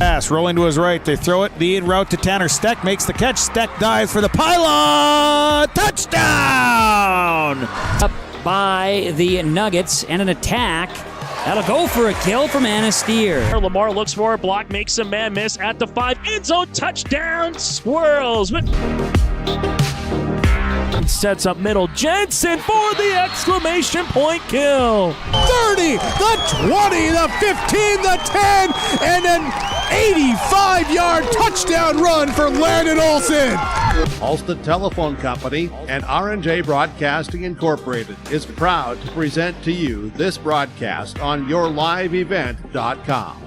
Pass rolling to his right. They throw it. The in route to Tanner Steck. Makes the catch. Steck dives for the pylon. Touchdown! Up by the Nuggets and an attack. That'll go for a kill from Anasteer. Lamar looks for a block, makes a man miss at the 5. End zone touchdown. Swirls. Sets up middle. Jensen for the exclamation point kill. 30, the 20, the 15, the 10, and an 85-yard touchdown run for Landon Olsen. Ulster Telephone Company and R&J Broadcasting Incorporated is proud to present to you this broadcast on yourliveevent.com.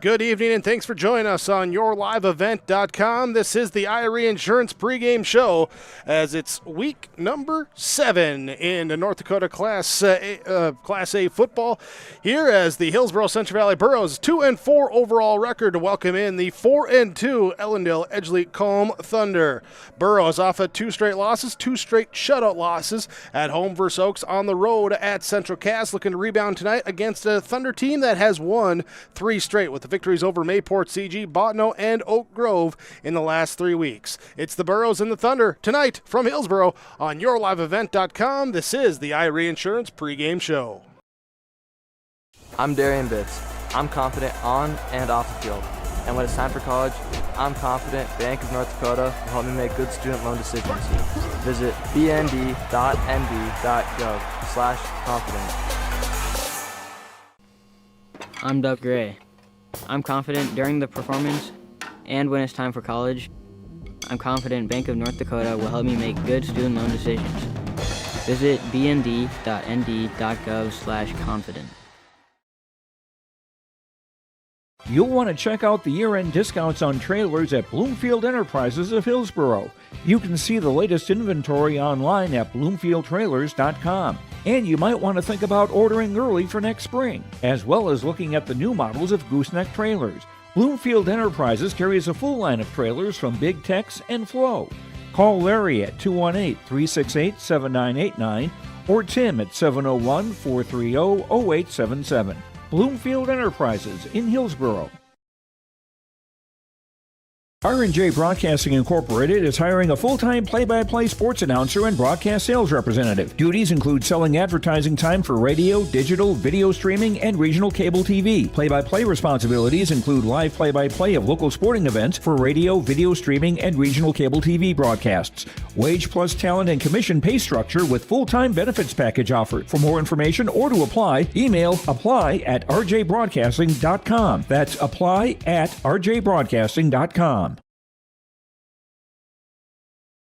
Good evening and thanks for joining us on yourliveevent.com. This is the IRE Insurance pregame show as it's week number 7 in the North Dakota Class A football. Here as the Hillsboro-Central Valley Burros 2-4 overall record to welcome in the 4-2 Ellendale Edgeley Kulm Thunder. Burros off of 2 straight losses, 2 straight shutout losses at home versus Oaks, on the road at Central Cass, looking to rebound tonight against a Thunder team that has won 3 straight with the victories over Mayport, CG, Bottineau, and Oak Grove in the last 3 weeks. It's the Burros and the Thunder tonight from Hillsboro on yourliveevent.com. This is the IRE Insurance pregame show. I'm Darian Bitts. I'm confident on and off the field. And when it's time for college, I'm confident Bank of North Dakota will help me make good student loan decisions. Visit bnd.nb.gov/confident. I'm Doug Gray. I'm confident during the performance and when it's time for college. I'm confident Bank of North Dakota will help me make good student loan decisions. Visit bnd.nd.gov/confident. You'll want to check out the year-end discounts on trailers at Bloomfield Enterprises of Hillsboro. You can see the latest inventory online at bloomfieldtrailers.com. And you might want to think about ordering early for next spring, as well as looking at the new models of gooseneck trailers. Bloomfield Enterprises carries a full line of trailers from Big Tex and Flow. Call Larry at 218-368-7989 or Tim at 701-430-0877. Bloomfield Enterprises in Hillsboro. R&J Broadcasting Incorporated is hiring a full-time play-by-play sports announcer and broadcast sales representative. Duties include selling advertising time for radio, digital, video streaming, and regional cable TV. Play-by-play responsibilities include live play-by-play of local sporting events for radio, video streaming, and regional cable TV broadcasts. Wage plus talent and commission pay structure with full-time benefits package offered. For more information or to apply, email apply@rjbroadcasting.com. That's apply@rjbroadcasting.com.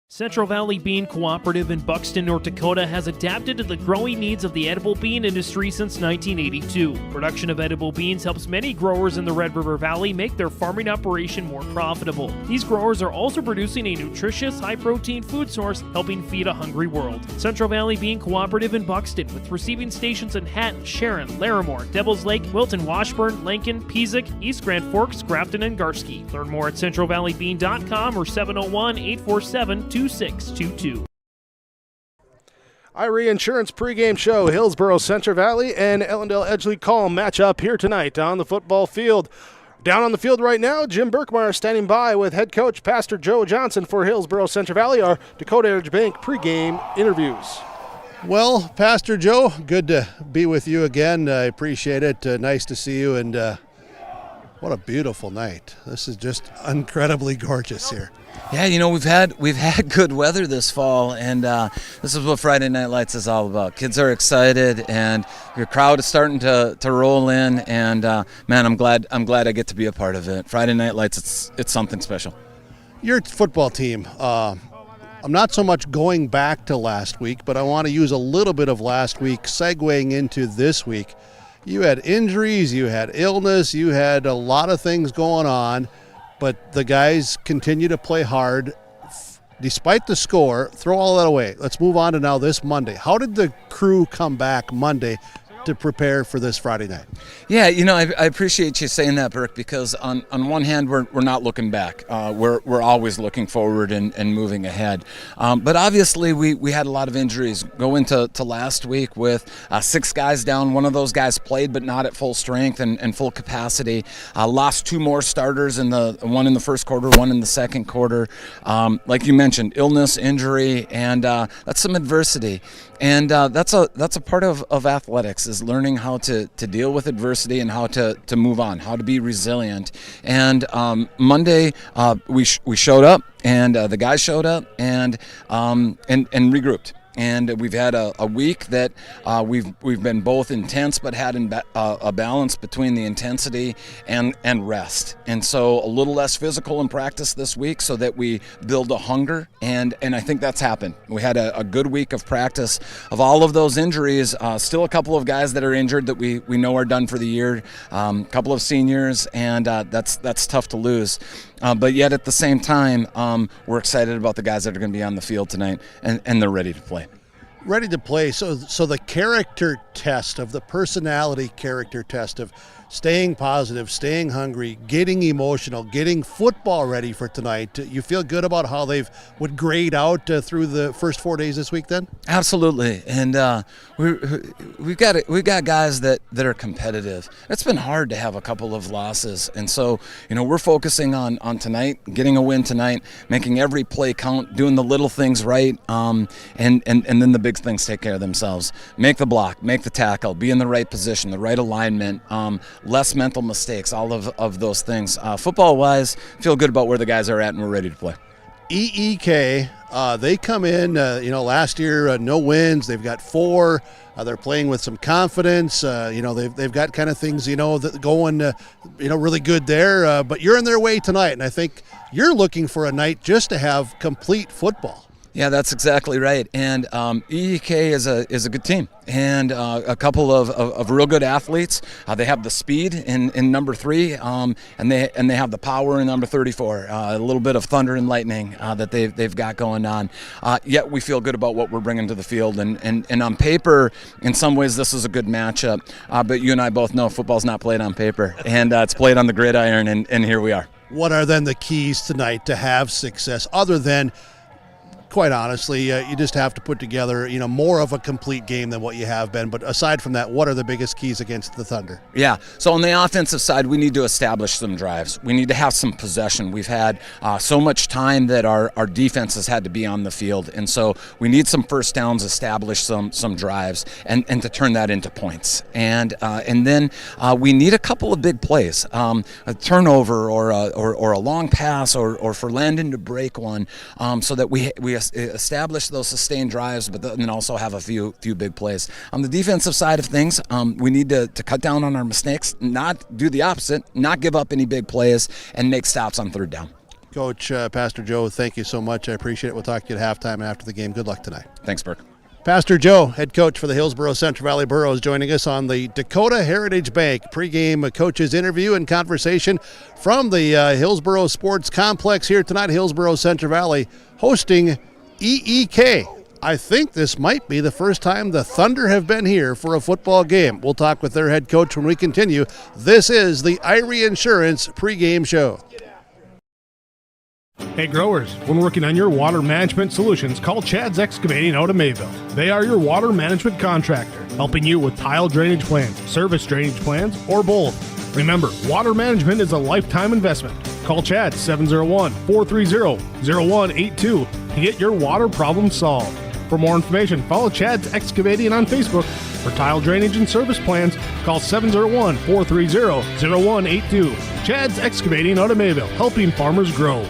Central Valley Bean Cooperative in Buxton, North Dakota has adapted to the growing needs of the edible bean industry since 1982. Production of edible beans helps many growers in the Red River Valley make their farming operation more profitable. These growers are also producing a nutritious, high-protein food source, helping feed a hungry world. Central Valley Bean Cooperative in Buxton, with receiving stations in Hatton, Sharon, Larimore, Devils Lake, Wilton, Washburn, Lincoln, Peasic, East Grand Forks, Grafton, and Garski. Learn more at centralvalleybean.com or 701-847-2622. IRE Insurance pregame show, Hillsboro-Central Valley and Ellendale Edgeley Kulm match up here tonight on the football field. Down on the field right now, Jim Birkmeyer standing by with head coach Pastor Joe Johnson for Hillsboro-Central Valley, our Dakota Heritage Bank pregame interviews. Well, Pastor Joe, good to be with you again. I appreciate it. Nice to see you, and what a beautiful night. This is just incredibly gorgeous here. Yeah, you know, we've had good weather this fall, and this is what Friday Night Lights is all about. Kids are excited, and your crowd is starting to roll in, and man, I'm glad I get to be a part of it. Friday Night Lights, it's something special. Your football team, I'm not so much going back to last week, but I want to use a little bit of last week segueing into this week. You had injuries, you had illness, you had a lot of things going on, but the guys continue to play hard despite the score. Throw all that away. Let's move on to now this Monday. How did the crew come back Monday to prepare for this Friday night? Yeah, I appreciate you saying that, Burke, because on one hand, we're not looking back. We're always looking forward and moving ahead. But obviously, we had a lot of injuries go into last week with 6 guys down. One of those guys played, but not at full strength and full capacity. Lost 2 more starters, one in the first quarter, one in the second quarter. Like you mentioned, illness, injury, and that's some adversity. And that's a part of athletics, is learning how to deal with adversity and how to move on, how to be resilient. And Monday we showed up, and the guys showed up and regrouped. And we've had a week that we've been both intense, but had a balance between the intensity and rest. And so a little less physical in practice this week, so that we build a hunger. And I think that's happened. We had a good week of practice. Of all of those injuries, still a couple of guys that are injured that we know are done for the year. A couple of seniors, and that's tough to lose. But yet at the same time, we're excited about the guys that are going to be on the field tonight, and they're ready to play. Ready to play. So the character test of the personality character test of staying positive, staying hungry, getting emotional, getting football ready for tonight. You feel good about how they would grade out through the first 4 days this week then? Absolutely. And we've got guys that are competitive. It's been hard to have a couple of losses. And so, we're focusing on tonight, getting a win tonight, making every play count, doing the little things right, and then the big things take care of themselves. Make the block, make the tackle, be in the right position, the right alignment, less mental mistakes, all of those things. Football-wise, feel good about where the guys are at, and we're ready to play. EEK, they come in, last year, no wins. They've got 4. They're playing with some confidence. They've got kind of things, that going, really good there. But you're in their way tonight, and I think you're looking for a night just to have complete football. Yeah, that's exactly right. And EEK is a good team, and a couple of real good athletes. They have the speed in number 3, and they have the power in number 34. A little bit of thunder and lightning that they've got going on. Yet we feel good about what we're bringing to the field, and on paper, in some ways, this is a good matchup. But you and I both know football's not played on paper, and it's played on the gridiron, and here we are. What are then the keys tonight to have success, other than, quite honestly, you just have to put together, more of a complete game than what you have been. But aside from that, what are the biggest keys against the Thunder? Yeah, so on the offensive side, we need to establish some drives. We need to have some possession. We've had so much time that our defense has had to be on the field. And so we need some first downs, establish some drives, and to turn that into points. And then we need a couple of big plays, a turnover or a long pass or for Landon to break one, so that we establish those sustained drives, but then also have a few big plays. On the defensive side of things, we need to cut down on our mistakes, not do the opposite, not give up any big plays, and make stops on third down. Coach, Pastor Joe, thank you so much. I appreciate it. We'll talk to you at halftime after the game. Good luck tonight. Thanks, Burke. Pastor Joe, head coach for the Hillsboro-Central Valley Burros, joining us on the Dakota Heritage Bank pregame coaches interview and conversation from the Hillsboro Sports Complex here tonight. Hillsboro-Central Valley hosting EEK. I think this might be the first time the Thunder have been here for a football game. We'll talk with their head coach when we continue. This is the Irie Insurance pregame show. Hey growers, when working on your water management solutions, call Chad's Excavating out of Mayville. They are your water management contractor, helping you with tile drainage plans, service drainage plans, or both. Remember, water management is a lifetime investment. Call Chad 701-430-0182 to get your water problem solved. For more information, follow Chad's Excavating on Facebook. For tile drainage and service plans, call 701-430-0182. Chad's Excavating out of Mayville, helping farmers grow.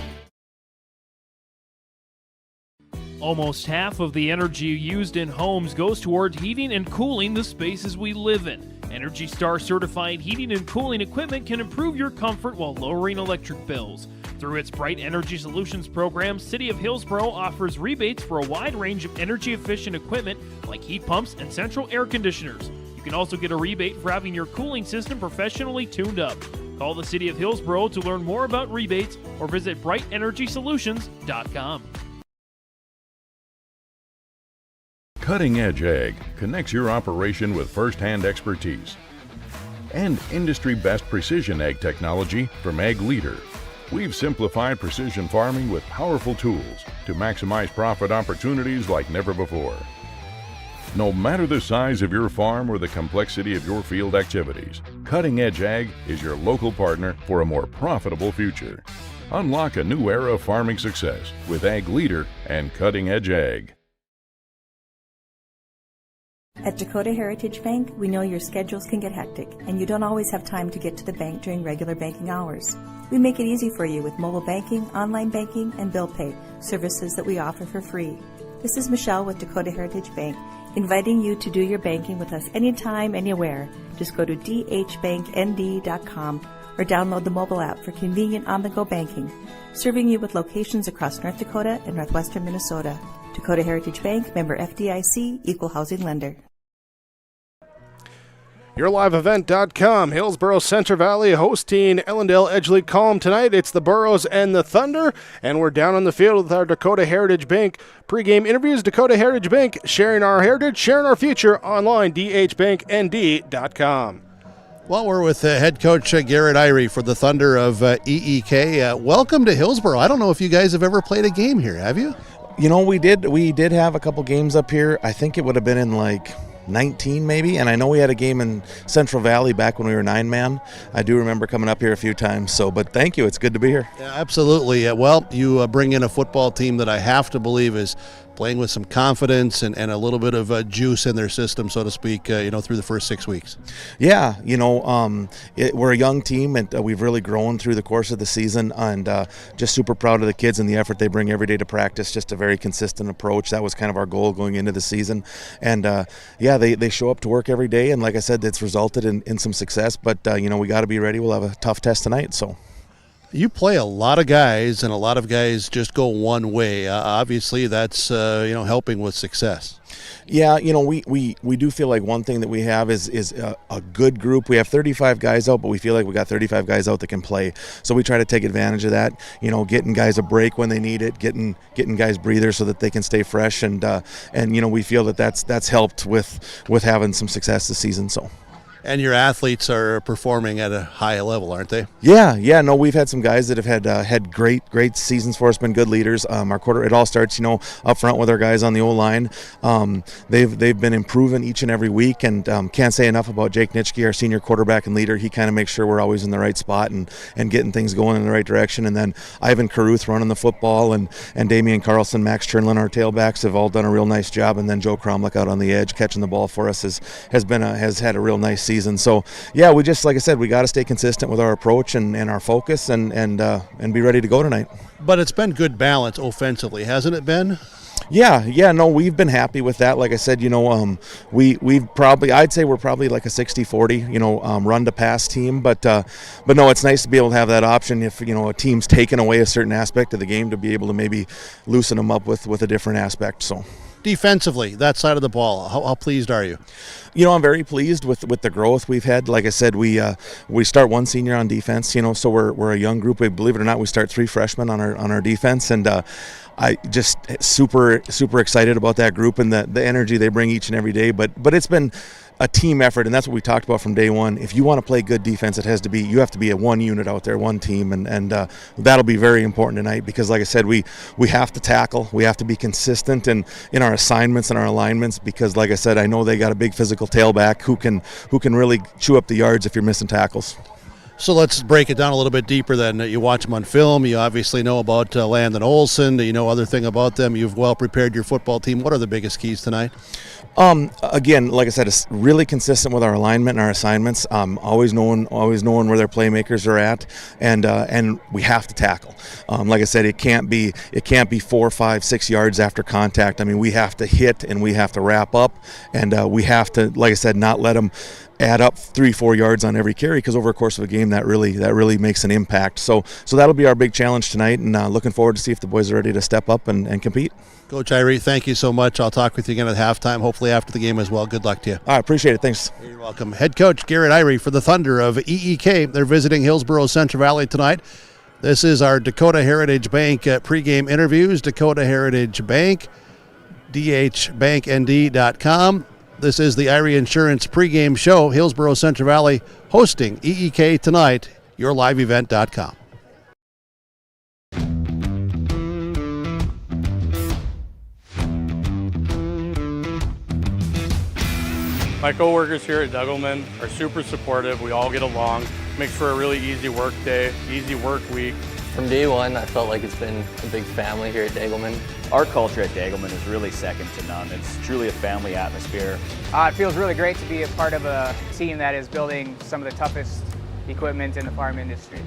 Almost half of the energy used in homes goes toward heating and cooling the spaces we live in. Energy Star certified heating and cooling equipment can improve your comfort while lowering electric bills. Through its Bright Energy Solutions program, City of Hillsboro offers rebates for a wide range of energy-efficient equipment like heat pumps and central air conditioners. You can also get a rebate for having your cooling system professionally tuned up. Call the City of Hillsboro to learn more about rebates or visit brightenergysolutions.com. Cutting Edge Ag connects your operation with first-hand expertise. And industry-best precision ag technology from Ag Leader. We've simplified precision farming with powerful tools to maximize profit opportunities like never before. No matter the size of your farm or the complexity of your field activities, Cutting Edge Ag is your local partner for a more profitable future. Unlock a new era of farming success with Ag Leader and Cutting Edge Ag. At Dakota Heritage Bank, we know your schedules can get hectic, and you don't always have time to get to the bank during regular banking hours. We make it easy for you with mobile banking, online banking, and bill pay, services that we offer for free. This is Michelle with Dakota Heritage Bank, inviting you to do your banking with us anytime, anywhere. Just go to dhbanknd.com or download the mobile app for convenient on-the-go banking, serving you with locations across North Dakota and northwestern Minnesota. Dakota Heritage Bank, member FDIC, equal housing lender. YourLiveEvent.com. Hillsboro-Central Valley hosting Ellendale, Edgeley, Kulm tonight. It's the Burros and the Thunder, and we're down on the field with our Dakota Heritage Bank pregame interviews. Dakota Heritage Bank, sharing our heritage, sharing our future. Online, dhbanknd.com. Well, we're with head coach Garrett Irie for the Thunder of EEK. Welcome to Hillsboro. I don't know if you guys have ever played a game here, have you? You know, we did have a couple games up here. I think it would have been in like 19 maybe, and I know we had a game in Central Valley back when we were 9-man. I do remember coming up here a few times, but thank you. It's good to be here. Yeah, absolutely. Well, you bring in a football team that I have to believe is playing with some confidence and a little bit of juice in their system, so to speak, through the first 6 weeks. Yeah, we're a young team, and we've really grown through the course of the season, and just super proud of the kids and the effort they bring every day to practice, just a very consistent approach. That was kind of our goal going into the season. And, they show up to work every day, and like I said, it's resulted in some success, but, we got to be ready. We'll have a tough test tonight, so. You play a lot of guys, and a lot of guys just go one way. Obviously, that's helping with success. Yeah, we do feel like one thing that we have is a good group. We have 35 guys out, but we feel like we got 35 guys out that can play. So we try to take advantage of that. Getting guys a break when they need it, getting guys breathers so that they can stay fresh, and we feel that that's helped with having some success this season. So. And your athletes are performing at a high level, aren't they? Yeah. No, we've had some guys that have had great seasons for us, been good leaders. It all starts, up front with our guys on the O-line. They've been improving each and every week, and can't say enough about Jake Nitschke, our senior quarterback and leader. He kind of makes sure we're always in the right spot and getting things going in the right direction. And then Ivan Caruth running the football, and Damian Carlson, Max Chernlin, our tailbacks, have all done a real nice job. And then Joe Cromlick out on the edge catching the ball for us has had a real nice season. So yeah, we just, like I said, we got to stay consistent with our approach and our focus and be ready to go tonight. But it's been good balance offensively, hasn't it been? Yeah, no, we've been happy with that. Like I said, I'd say we're probably like a 60-40, run to pass team, but no, it's nice to be able to have that option if, a team's taken away a certain aspect of the game, to be able to maybe loosen them up with a different aspect. So defensively, that side of the ball, how pleased are you? I'm very pleased with the growth we've had. Like I said, we start one senior on defense, so we're a young group. Believe it or not, we start 3 freshmen on our defense, and I just super excited about that group and the energy they bring each and every day. But it's been a team effort, and that's what we talked about from day one. If you want to play good defense, you have to be a one unit out there, one team, and that'll be very important tonight, because like I said, we have to tackle, we have to be consistent in our assignments and our alignments, because like I said, I know they got a big physical tailback who can really chew up the yards if you're missing tackles. So let's break it down a little bit deeper then. You watch them on film. You obviously know about Landon Olson. You know other thing about them. You've well prepared your football team. What are the biggest keys tonight? Again, like I said, it's really consistent with our alignment and our assignments. Always knowing where their playmakers are at, and we have to tackle. Like I said, it can't be 4, 5, 6 yards after contact. I mean, we have to hit and we have to wrap up, and we have to, like I said, not let them add up 3-4 yards on every carry, because over the course of a game that really makes an impact. So that'll be our big challenge tonight, and looking forward to see if the boys are ready to step up and compete. Coach Irie, thank you so much. I'll talk with you again at halftime, hopefully after the game as well. Good luck to you. I appreciate it. Thanks. You're welcome. Head coach Garrett Irie for the Thunder of EEK. They're visiting Hillsboro-Central Valley tonight. This is our Dakota Heritage Bank pregame interviews. Dakota Heritage Bank, dhbanknd.com. This is the Irie Insurance pregame show. Hillsboro-Central Valley hosting EEK tonight, yourliveevent.com. My coworkers here at Degelman are super supportive. We all get along. Makes for a really easy work day, easy work week. From day one, I felt like it's been a big family here at Degelman. Our culture at Degelman is really second to none. It's truly a family atmosphere. It feels really great to be a part of a team that is building some of the toughest equipment in the farm industry.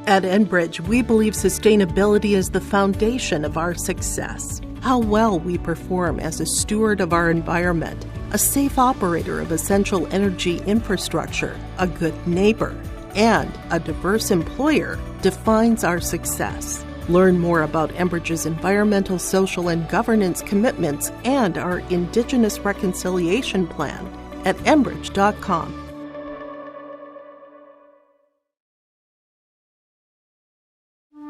At Enbridge, we believe sustainability is the foundation of our success. How well we perform as a steward of our environment, a safe operator of essential energy infrastructure, a good neighbor, and a diverse employer defines our success. Learn more about Enbridge's environmental, social, and governance commitments and our Indigenous Reconciliation Plan at enbridge.com.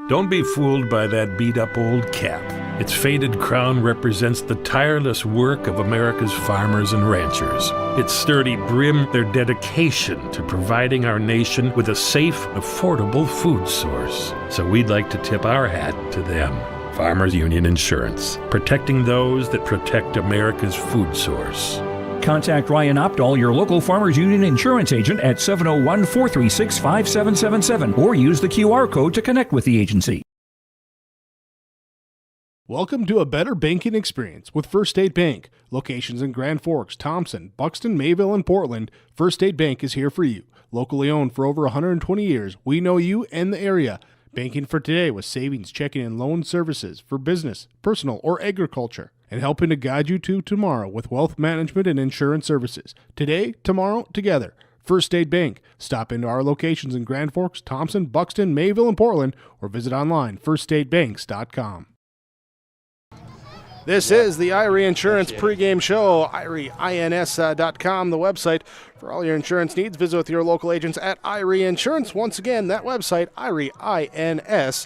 Don't be fooled by that beat-up old cap. Its faded crown represents the tireless work of America's farmers and ranchers. Its sturdy brim, their dedication to providing our nation with a safe, affordable food source. So we'd like to tip our hat to them. Farmers Union Insurance, protecting those that protect America's food source. Contact Ryan Opdahl, your local Farmers Union insurance agent, at 701-436-5777 or use the QR code to connect with the agency. Welcome to a better banking experience with First State Bank. Locations in Grand Forks, Thompson, Buxton, Mayville, and Portland, First State Bank is here for you. Locally owned for over 120 years, we know you and the area. Banking for today with savings, checking, and loan services for business, personal, or agriculture. And helping to guide you to tomorrow with wealth management and insurance services. Today, tomorrow, together. First State Bank. Stop into our locations in Grand Forks, Thompson, Buxton, Mayville, and Portland, or visit online, firststatebanks.com. This is the Irie Insurance pregame show, IrieINS.com, the website for all your insurance needs. Visit with your local agents at Irie Insurance. Once again, that website, IrieINS.com.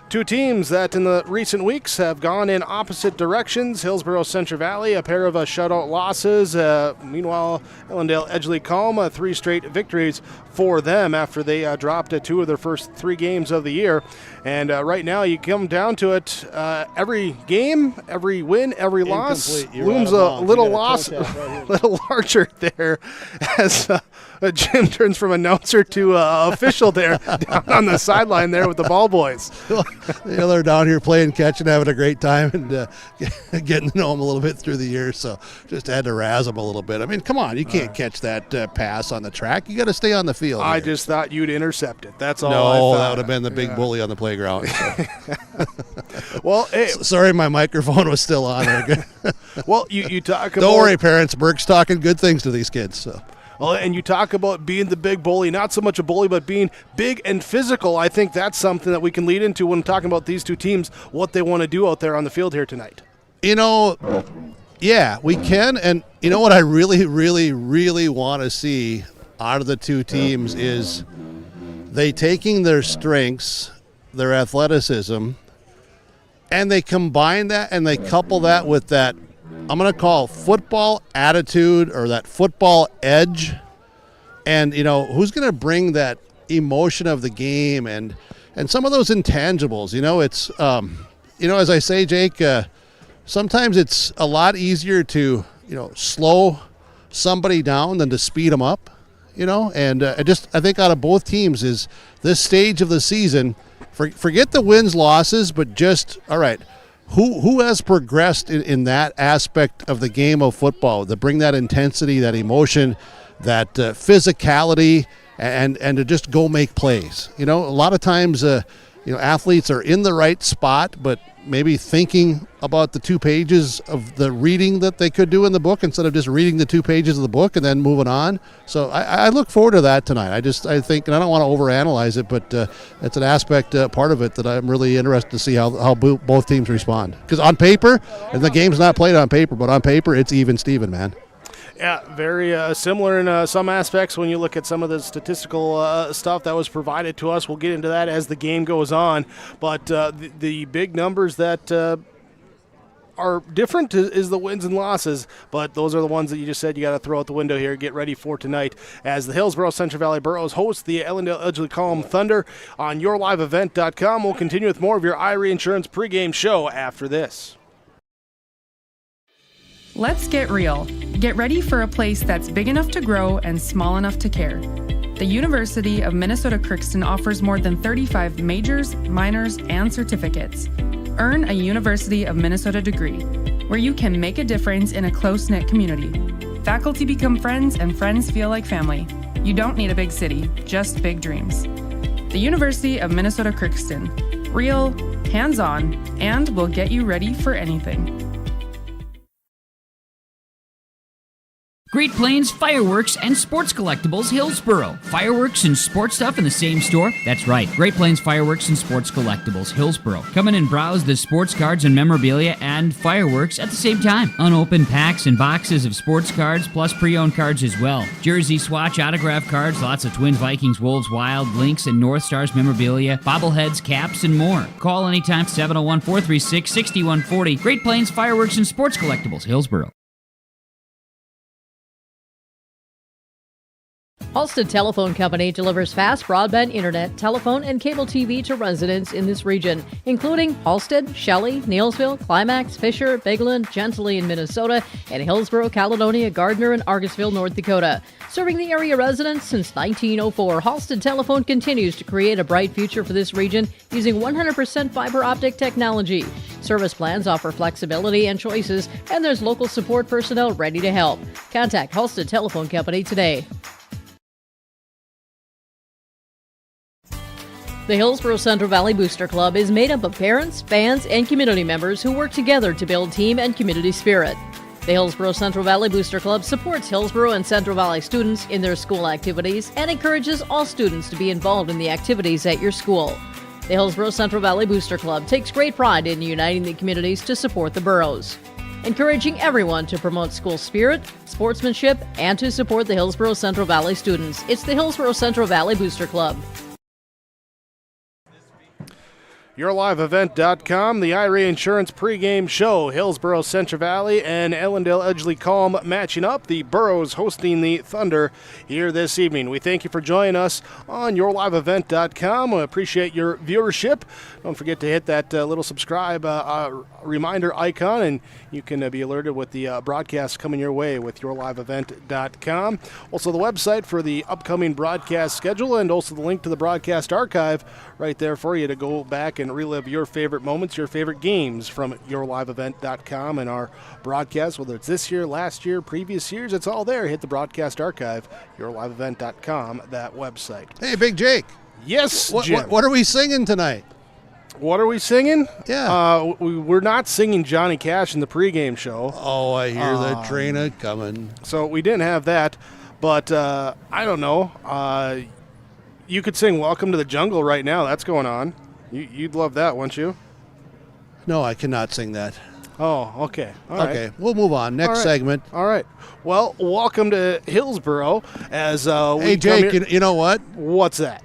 Two teams that in the recent weeks have gone in opposite directions. Hillsboro-Central Valley, a pair of shutout losses. Meanwhile, Ellendale, Edgeley, Kulm, 3 straight victories for them after they dropped 2 of their first 3 games of the year. And right now, you come down to it, every game, every win, every loss looms a little little larger there as Jim turns from announcer to official there down on the sideline there with the ball boys. They're down here playing catch and having a great time and getting to know them a little bit through the years, so just had to razz them a little bit. I mean, come on, you can't catch that pass on the track. You got to stay on the field. I just thought you'd intercept it. That's all. No, that would have been the big bully on the playground. So. Well, hey. Sorry, my microphone was still on there. Well, you talk about. Don't worry, parents. Burke's talking good things to these kids. So. Well, and you talk about being the big bully, not so much a bully, but being big and physical. I think that's something that we can lead into when talking about these two teams, what they want to do out there on the field here tonight. You know, yeah, we can. And you know what I really, really, really want to see out of the two teams is they taking their strengths, their athleticism, and they combine that and they couple that with that, I'm going to call football attitude or that football edge. And, you know, who's going to bring that emotion of the game and some of those intangibles? You know, it's, you know, as I say, Jake, sometimes it's a lot easier to, you know, slow somebody down than to speed them up, you know. And I think out of both teams is this stage of the season, forget the wins, losses, but just, all right, Who has progressed in that aspect of the game of football to bring that intensity, that emotion, that physicality, and to just go make plays? You know, a lot of times, you know, athletes are in the right spot, but maybe thinking about the 2 pages of the reading that they could do in the book instead of just reading the 2 pages of the book and then moving on. So I look forward to that tonight. I think, and I don't want to overanalyze it, but it's an aspect, part of it that I'm really interested to see how both teams respond. Because on paper, and the game's not played on paper, but on paper, it's even Steven, man. Yeah, very similar in some aspects when you look at some of the statistical stuff that was provided to us. We'll get into that as the game goes on. But the big numbers that are different is the wins and losses, but those are the ones that you just said you got to throw out the window here. Get ready for tonight as the Hillsboro-Central Valley Burros host the Ellendale Edgeley Kulm Thunder on yourliveevent.com. We'll continue with more of your IRE Insurance pregame show after this. Let's get real. Get ready for a place that's big enough to grow and small enough to care. The University of Minnesota Crookston offers more than 35 majors, minors, and certificates. Earn a University of Minnesota degree, where you can make a difference in a close-knit community. Faculty become friends, and friends feel like family. You don't need a big city, just big dreams. The University of Minnesota Crookston. Real, hands-on, and will get you ready for anything. Great Plains Fireworks and Sports Collectibles, Hillsboro. Fireworks and sports stuff in the same store? That's right. Great Plains Fireworks and Sports Collectibles, Hillsboro. Come in and browse the sports cards and memorabilia and fireworks at the same time. Unopened packs and boxes of sports cards, plus pre-owned cards as well. Jersey, swatch, autograph cards, lots of Twins, Vikings, Wolves, Wild, Lynx, and North Stars memorabilia, bobbleheads, caps, and more. Call anytime, 701-436-6140. Great Plains Fireworks and Sports Collectibles, Hillsboro. Halstead Telephone Company delivers fast broadband internet, telephone, and cable TV to residents in this region, including Halstead, Shelley, Neilsville, Climax, Fisher, Bigland, Gentilly in Minnesota, and Hillsboro, Caledonia, Gardner, and Argosville, North Dakota. Serving the area residents since 1904, Halstead Telephone continues to create a bright future for this region using 100% fiber optic technology. Service plans offer flexibility and choices, and there's local support personnel ready to help. Contact Halstead Telephone Company today. The Hillsboro-Central Valley Booster Club is made up of parents, fans, and community members who work together to build team and community spirit. The Hillsboro-Central Valley Booster Club supports Hillsboro and Central Valley students in their school activities and encourages all students to be involved in the activities at your school. The Hillsboro-Central Valley Booster Club takes great pride in uniting the communities to support the boroughs, encouraging everyone to promote school spirit, sportsmanship, and to support the Hillsboro-Central Valley students. It's the Hillsboro-Central Valley Booster Club. YourLiveEvent.com, the IRE Insurance pregame show. Hillsboro-Central Valley and Ellendale Edgeley Kulm matching up. The Burros hosting the Thunder here this evening. We thank you for joining us on YourLiveEvent.com. We appreciate your viewership. Don't forget to hit that little subscribe reminder icon, and you can be alerted with the broadcast coming your way with YourLiveEvent.com. Also the website for the upcoming broadcast schedule, and also the link to the broadcast archive right there for you to go back and relive your favorite moments, your favorite games from YourLiveEvent.com and our broadcast, whether it's this year, last year, previous years, it's all there. Hit the broadcast archive, YourLiveEvent.com, that website. Hey, Big Jake. Yes, Jim. What are we singing tonight? What are we singing? Yeah. We're not singing Johnny Cash in the pregame show. Oh, I hear the train a-coming. So we didn't have that, but I don't know. You could sing Welcome to the Jungle right now. That's going on. You'd love that, wouldn't you? No, I cannot sing that. Oh, okay. All right. Okay, we'll move on. Next segment. All right. Well, welcome to Hillsboro. As hey, Jake, you know what? What's that?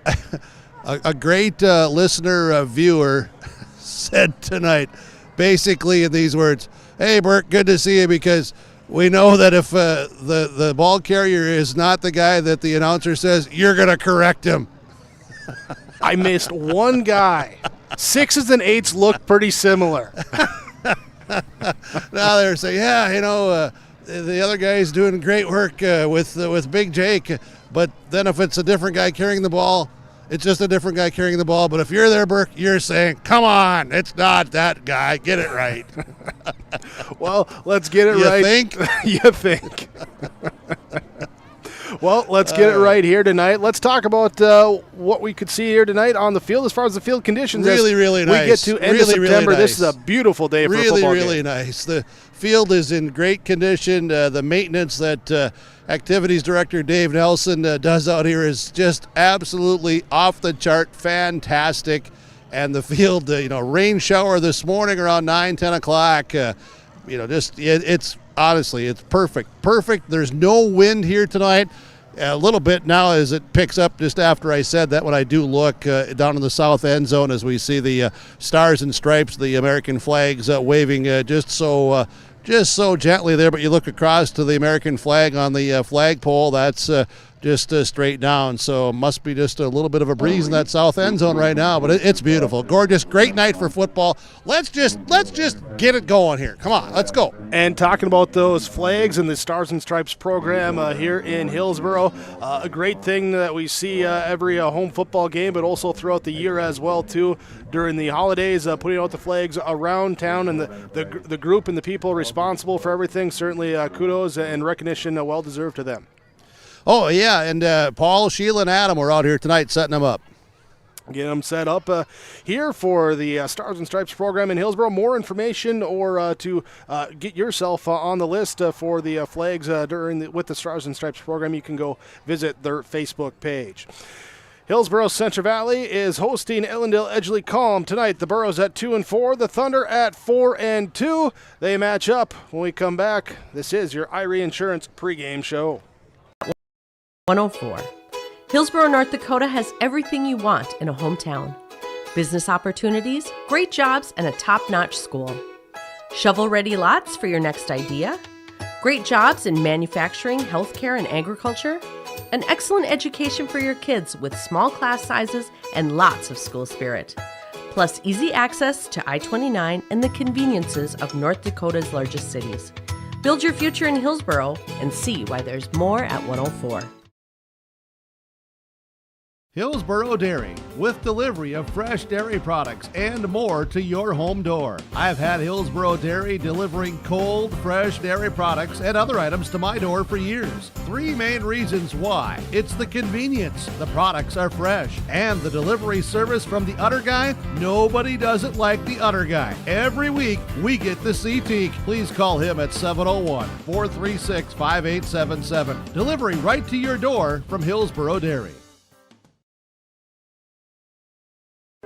A great listener, viewer said tonight, basically in these words, hey, Bert, good to see you, because we know that if the ball carrier is not the guy that the announcer says, you're going to correct him. I missed one guy. 6s and 8s look pretty similar. Now they're saying, yeah, you know, the other guy's doing great work with Big Jake, but then if it's a different guy carrying the ball, it's just a different guy carrying the ball. But if you're there, Burke, you're saying, come on, it's not that guy. Get it right. Well, let's get it you right. Think? You think? Well, let's get it right here tonight. Let's talk about what we could see here tonight on the field as far as the field conditions. Really nice. We get to end of September. Nice. This is a beautiful day for a football game. Really nice. The field is in great condition. The maintenance that Activities Director Dave Nelson does out here is just absolutely off the chart, fantastic. And the field, rain shower this morning around 9, 10 o'clock. It's honestly, it's perfect. Perfect. There's no wind here tonight. A little bit now as it picks up just after I said that when I do look down in the south end zone as we see the stars and stripes, the American flags waving just so gently there. But you look across to the American flag on the flagpole, that's just straight down. So it must be just a little bit of a breeze in that south end zone right now. But it's beautiful. Gorgeous. Great night for football. Let's just get it going here. Come on, let's go. And talking about those flags and the Stars and Stripes program here in Hillsboro, a great thing that we see every home football game, but also throughout the year as well too. During the holidays, putting out the flags around town, and the group and the people responsible for everything, certainly kudos and recognition well deserved to them. Oh, yeah, and Paul, Sheila, and Adam were out here tonight setting them up. Get them set up here for the Stars and Stripes program in Hillsboro. More information or to get yourself on the list for the flags with the Stars and Stripes program, you can go visit their Facebook page. Hillsboro-Central Valley is hosting Ellendale Edgeley Kulm tonight. The Burros at 2-4, the Thunder at 4-2. They match up when we come back. This is your Irie Insurance pregame show. 104. Hillsboro, North Dakota has everything you want in a hometown. Business opportunities, great jobs, and a top-notch school. Shovel-ready lots for your next idea. Great jobs in manufacturing, healthcare, and agriculture. An excellent education for your kids with small class sizes and lots of school spirit. Plus easy access to I-29 and the conveniences of North Dakota's largest cities. Build your future in Hillsboro and see why there's more at 104. Hillsboro Dairy, with delivery of fresh dairy products and more to your home door. I've had Hillsboro Dairy delivering cold, fresh dairy products and other items to my door for years. 3 main reasons why. It's the convenience, the products are fresh, and the delivery service from the Udder Guy. Nobody does it like the Udder Guy. Every week, we get the CT. Please call him at 701-436-5877. Delivery right to your door from Hillsboro Dairy.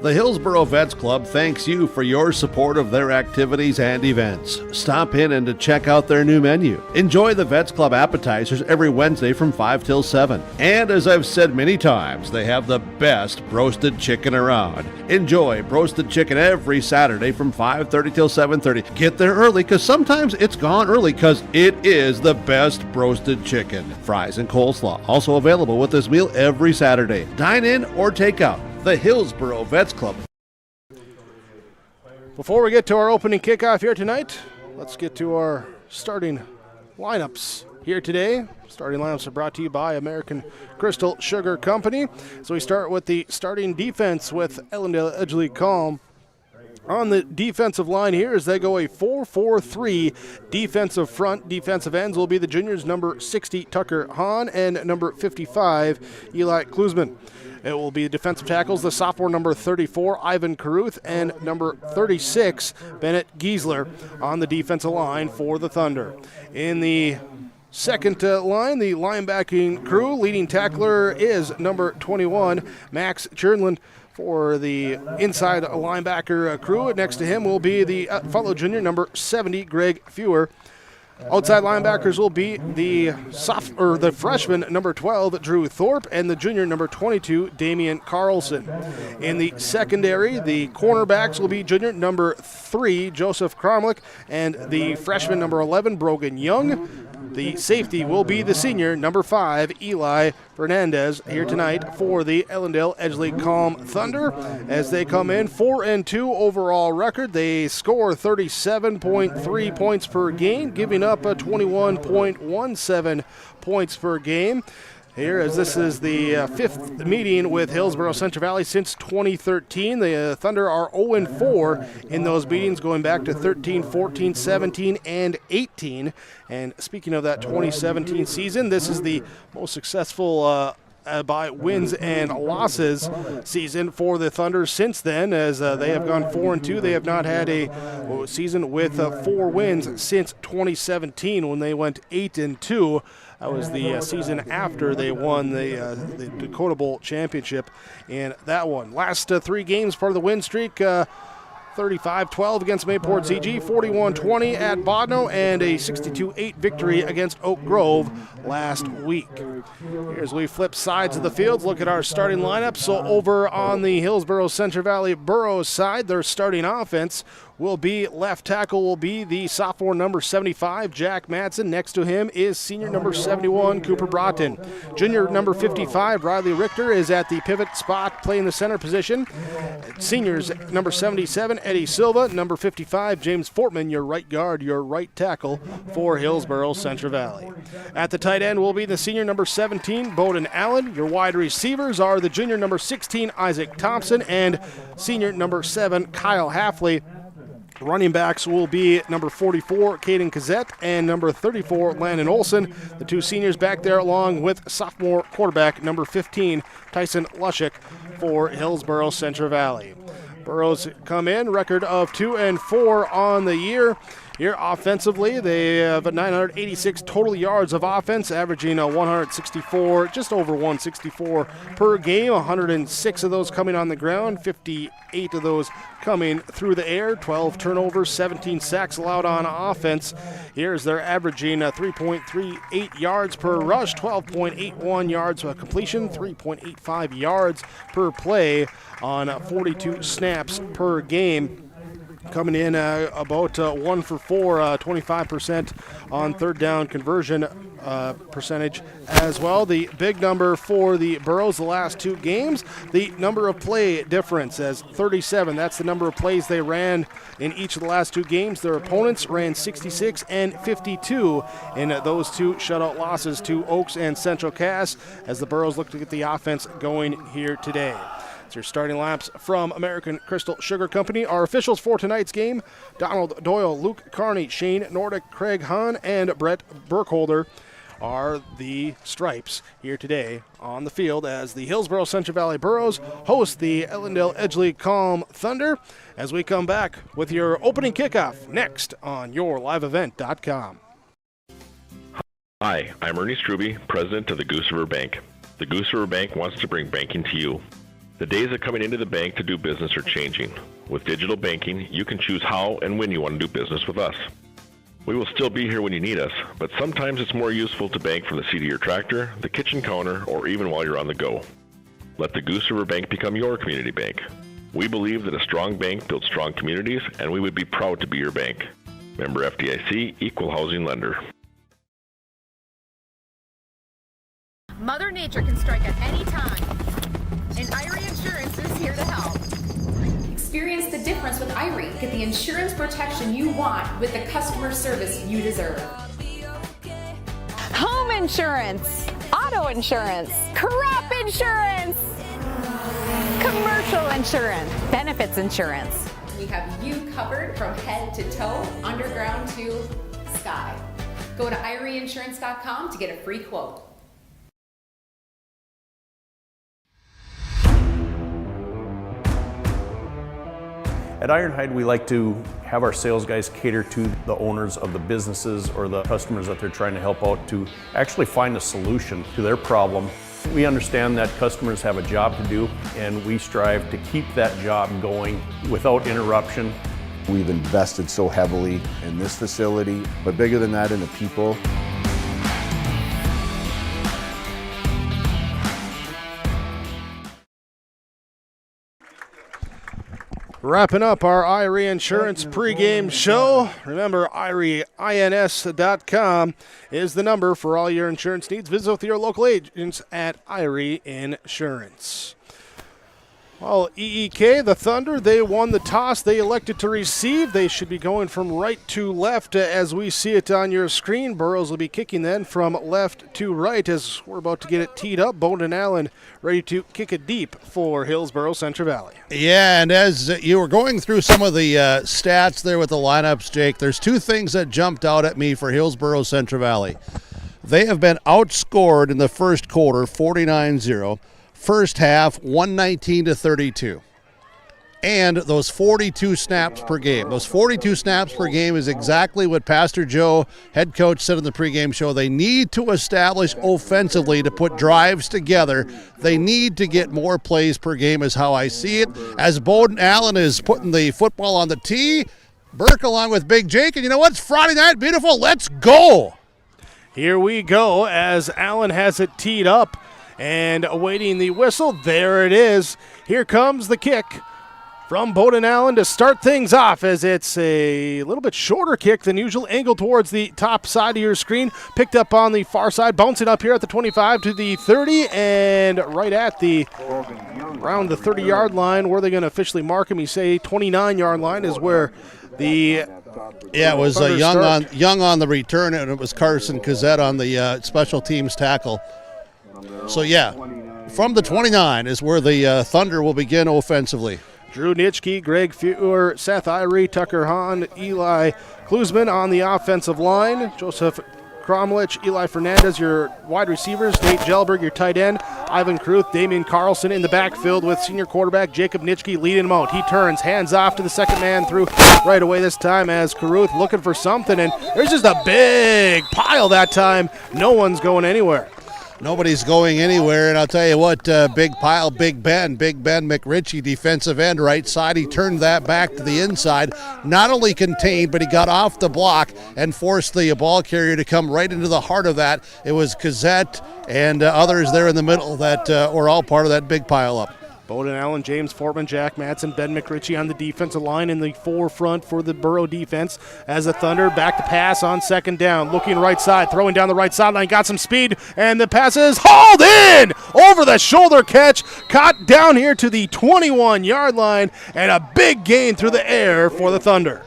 The Hillsboro Vets Club thanks you for your support of their activities and events. Stop in and to check out their new menu. Enjoy the Vets Club appetizers every Wednesday from 5 till 7. And as I've said many times, they have the best roasted chicken around. Enjoy roasted chicken every Saturday from 5:30 till 7:30. Get there early because sometimes it's gone early because it is the best roasted chicken. Fries and coleslaw also available with this meal every Saturday. Dine in or take out. The Hillsboro Vets Club. Before we get to our opening kickoff here tonight, let's get to our starting lineups here today. Starting lineups are brought to you by American Crystal Sugar Company. So we start with the starting defense with Ellendale Edgeley Kulm. On the defensive line here as they go a 4-4-3 defensive front. Defensive ends will be the juniors number 60 Tucker Hahn and number 55 Eli Klusman. It will be defensive tackles, the sophomore number 34 Ivan Caruth and number 36 Bennett Giesler on the defensive line for the Thunder. In the second line, the linebacking crew, leading tackler is number 21 Max Chernland. For the inside linebacker crew, next to him will be the fellow junior number 70, Greg Fewer. Outside linebackers will be the freshman number 12, Drew Thorpe, and the junior number 22, Damian Carlson. In the secondary, the cornerbacks will be junior number 3, Joseph Cromlick, and the freshman number 11, Brogan Young. The safety will be the senior, number 5, Eli Fernandez, here tonight for the Ellendale Edgeley Kulm Thunder. As they come in 4-2 overall record, they score 37.3 points per game, giving up a 21.17 points per game. Here, as this is the fifth meeting with Hillsboro-Central Valley since 2013. The Thunder are 0-4 in those meetings, going back to 13, 14, 17, and 18. And speaking of that 2017 season, this is the most successful by wins and losses season for the Thunder since then, as they have gone 4-2. They have not had a season with 4 wins since 2017 when they went 8-2. That was the season after they won the Dakota Bowl championship in that one. Last 3 games, part of the win streak. 35-12 against Mayport CG, 41-20 at Bodno, and a 62-8 victory against Oak Grove last week. Here's we flip sides of the fields, look at our starting lineup. So over on the Hillsboro-Central Valley Burros side, their starting offense will be left tackle will be the sophomore number 75, Jack Madsen. Next to him is senior number 71, Cooper Broughton. Junior number 55, Riley Richter, is at the pivot spot playing the center position. Seniors number 77, Eddie Silva. Number 55, James Fortman, your right guard, your right tackle for Hillsboro-Central Valley. At the tight end will be the senior number 17, Bowden Allen. Your wide receivers are the junior number 16, Isaac Thompson, and senior number 7, Kyle Halfley. Running backs will be number 44, Caden Kazette, and number 34, Landon Olson. The two seniors back there along with sophomore quarterback number 15, Tyson Lushik for Hillsboro-Central Valley. Burros come in, record of 2-4 on the year. Here offensively, they have 986 total yards of offense, averaging 164, just over 164 per game. 106 of those coming on the ground, 58 of those coming through the air, 12 turnovers, 17 sacks allowed on offense. Here's their averaging 3.38 yards per rush, 12.81 yards per completion, 3.85 yards per play on 42 snaps per game. Coming in about 1 for 4, 25% on third down conversion percentage as well. The big number for the Burros the last two games, the number of play difference as 37. That's the number of plays they ran in each of the last two games. Their opponents ran 66 and 52 in those two shutout losses to Oaks and Central Cass as the Burros look to get the offense going here today. It's your starting laps from American Crystal Sugar Company. Our officials for tonight's game, Donald Doyle, Luke Carney, Shane Nordic, Craig Hahn, and Brett Burkholder are the stripes here today on the field as the Hillsboro-Central Valley Burros host the Ellendale Edgeley Kulm Thunder as we come back with your opening kickoff next on YourLiveEvent.com. Hi, I'm Ernie Struby, president of the Goose River Bank. The Goose River Bank wants to bring banking to you. The days of coming into the bank to do business are changing. With digital banking, you can choose how and when you want to do business with us. We will still be here when you need us, but sometimes it's more useful to bank from the seat of your tractor, the kitchen counter, or even while you're on the go. Let the Goose River Bank become your community bank. We believe that a strong bank builds strong communities, and we would be proud to be your bank. Member FDIC, Equal Housing Lender. Mother Nature can strike at any time, and Irie Insurance is here to help. Experience the difference with Irie. Get the insurance protection you want with the customer service you deserve. Home insurance, auto insurance, crop insurance, commercial insurance, benefits insurance. We have you covered from head to toe, underground to sky. Go to IrieInsurance.com to get a free quote. At Ironhide, we like to have our sales guys cater to the owners of the businesses or the customers that they're trying to help out to actually find a solution to their problem. We understand that customers have a job to do, and we strive to keep that job going without interruption. We've invested so heavily in this facility, but bigger than that, in the people. Wrapping up our Irie Insurance pregame show. Remember, IrieINS.com is the number for all your insurance needs. Visit with your local agents at Irie Insurance. Well, EEK, the Thunder, they won the toss. They elected to receive. They should be going from right to left as we see it on your screen. Burros will be kicking then from left to right as we're about to get it teed up. Bowden Allen ready to kick it deep for Hillsboro-Central Valley. Yeah, and as you were going through some of the stats there with the lineups, Jake, there's two things that jumped out at me for Hillsboro-Central Valley. They have been outscored in the first quarter, 49-0. First half, 119-32. and those 42 snaps per game. Those 42 snaps per game is exactly what Pastor Joe, head coach, said in the pregame show. They need to establish offensively to put drives together. They need to get more plays per game is how I see it. As Bowden Allen is putting the football on the tee, Burke along with Big Jake, and you know what? It's Friday night, beautiful. Let's go. Here we go as Allen has it teed up and awaiting the whistle. There it is. Here comes the kick from Bowden Allen to start things off, as it's a little bit shorter kick than usual. Angle towards the top side of your screen. Picked up on the far side, bouncing up here at the 25 to the 30, and right at the around the 30-yard line. Where are they going to officially mark him? You say 29-yard line is where the it was Young on the return, and it was Carson Cazzette on the special teams tackle. So yeah, from the 29 is where the Thunder will begin offensively. Drew Nitschke, Greg Fuhr, Seth Irie, Tucker Hahn, Eli Klusman on the offensive line. Joseph Cromlich, Eli Fernandez, your wide receivers. Nate Gelberg, your tight end. Ivan Kruth, Damian Carlson in the backfield with senior quarterback Jacob Nitschke leading him out. He turns, hands off to the second man through right away this time as Kruth looking for something. And there's just a big pile that time. No one's going anywhere. Nobody's going anywhere, and I'll tell you what, big pile, Big Ben McRitchie, defensive end, right side. He turned that back to the inside. Not only contained, but he got off the block and forced the ball carrier to come right into the heart of that. It was Cazzette and others there in the middle that were all part of that big pile up. Bowden Allen, James Fortman, Jack Madsen, Ben McRitchie on the defensive line in the forefront for the Borough defense as the Thunder back to pass on second down. Looking right side, throwing down the right sideline, got some speed, and the pass is hauled in! Over the shoulder catch, caught down here to the 21-yard line, and a big gain through the air for the Thunder.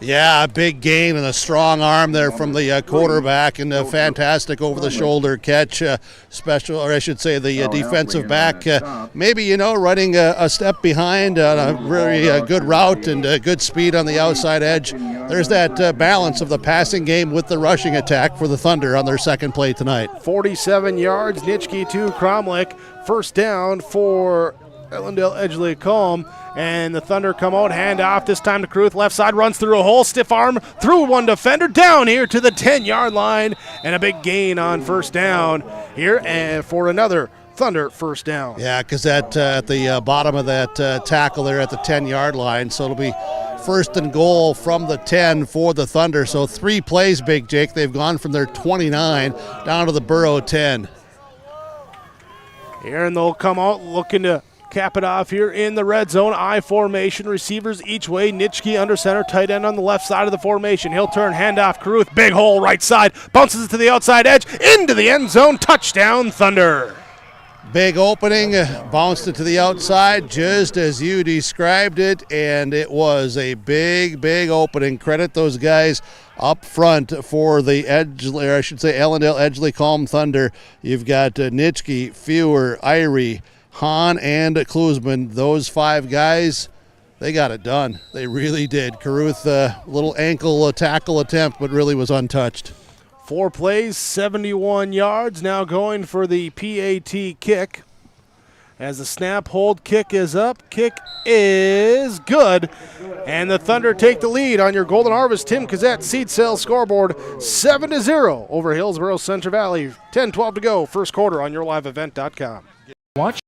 Yeah, a big gain and a strong arm there from the quarterback, and a fantastic over-the-shoulder catch. Special, or I should say, the defensive back, maybe running a step behind on a very good route and good speed on the outside edge. There's that balance of the passing game with the rushing attack for the Thunder on their second play tonight. 47 yards, Nitschke to Cromlich. First down for Ellendale, Edgeley, Kulm. And the Thunder come out, hand off this time to Kruth. Left side runs through a hole, stiff arm through one defender, down here to the 10-yard line, and a big gain on first down here and for another Thunder first down. Yeah, because at the bottom of that tackle there at the 10-yard line, so it'll be first and goal from the 10 for the Thunder. So 3 plays, Big Jake. They've gone from their 29 down to the Borough 10. Here, and they'll come out looking to cap it off here in the red zone. I formation, receivers each way. Nitschke under center, tight end on the left side of the formation. He'll turn, handoff, Caruth, big hole right side, bounces it to the outside edge, into the end zone, touchdown Thunder. Big opening, bounced it to the outside, just as you described it, and it was a big opening. Credit those guys up front for the Edgeley, or I should say Ellendale, Edgeley, Kulm Thunder. You've got Nitschke, Fuhr, Irie, Hahn, and Klusman. Those 5 guys, they got it done. They really did. Caruth, little ankle tackle attempt, but really was untouched. 4 plays, 71 yards. Now going for the PAT kick. As the snap, hold, kick is up. Kick is good. And the Thunder take the lead on your Golden Harvest Tim Cazzette Seed Sales scoreboard, 7-0 over Hillsboro-Central Valley. 10-12 to go, first quarter on yourliveevent.com. Watch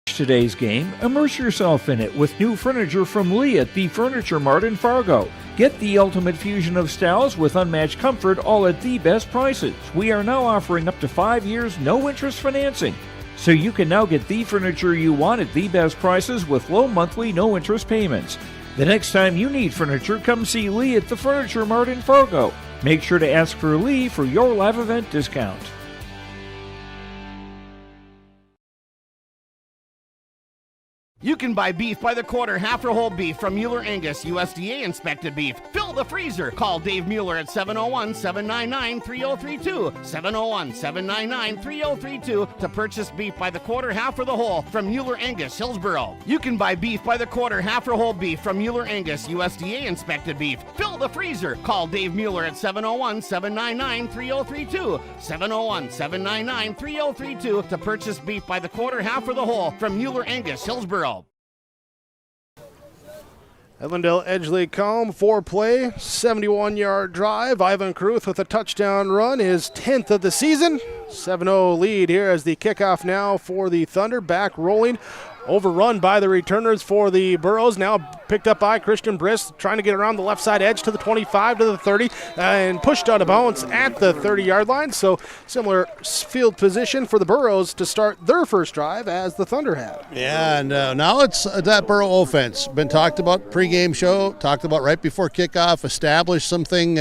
today's game, immerse yourself in it with new furniture from Lee at the Furniture Mart in Fargo. Get the ultimate fusion of styles with unmatched comfort, all at the best prices. We are now offering up to 5 years no-interest financing. So you can now get the furniture you want at the best prices with low monthly no-interest payments. The next time you need furniture, come see Lee at the Furniture Mart in Fargo. Make sure to ask for Lee for your live event discount. You can buy beef by the quarter, half or whole beef from Mueller Angus, USDA inspected beef. Fill the freezer. Call Dave Mueller at 701-799-3032. 701-799-3032 to purchase beef by the quarter, half or the whole from Mueller Angus, Hillsboro. You can buy beef by the quarter, half or whole beef from Mueller Angus, USDA inspected beef. Fill the freezer. Call Dave Mueller at 701-799-3032. 701-799-3032 to purchase beef by the quarter, half or the whole from Mueller Angus, Hillsboro. Ellendale Edgeley Kulm, 4-play, 71-yard drive. Ivan Kruth with a touchdown run, his 10th of the season. 7-0 lead here as the kickoff now for the Thunder. Back rolling. Overrun by the returners for the Burros. Now picked up by Christian Briss, trying to get around the left side edge to the 25, to the 30, and pushed out of bounds at the 30-yard line. So similar field position for the Burros to start their first drive as the Thunder had. Yeah, and now it's that Burro offense. Been talked about pregame show, talked about right before kickoff, establish something,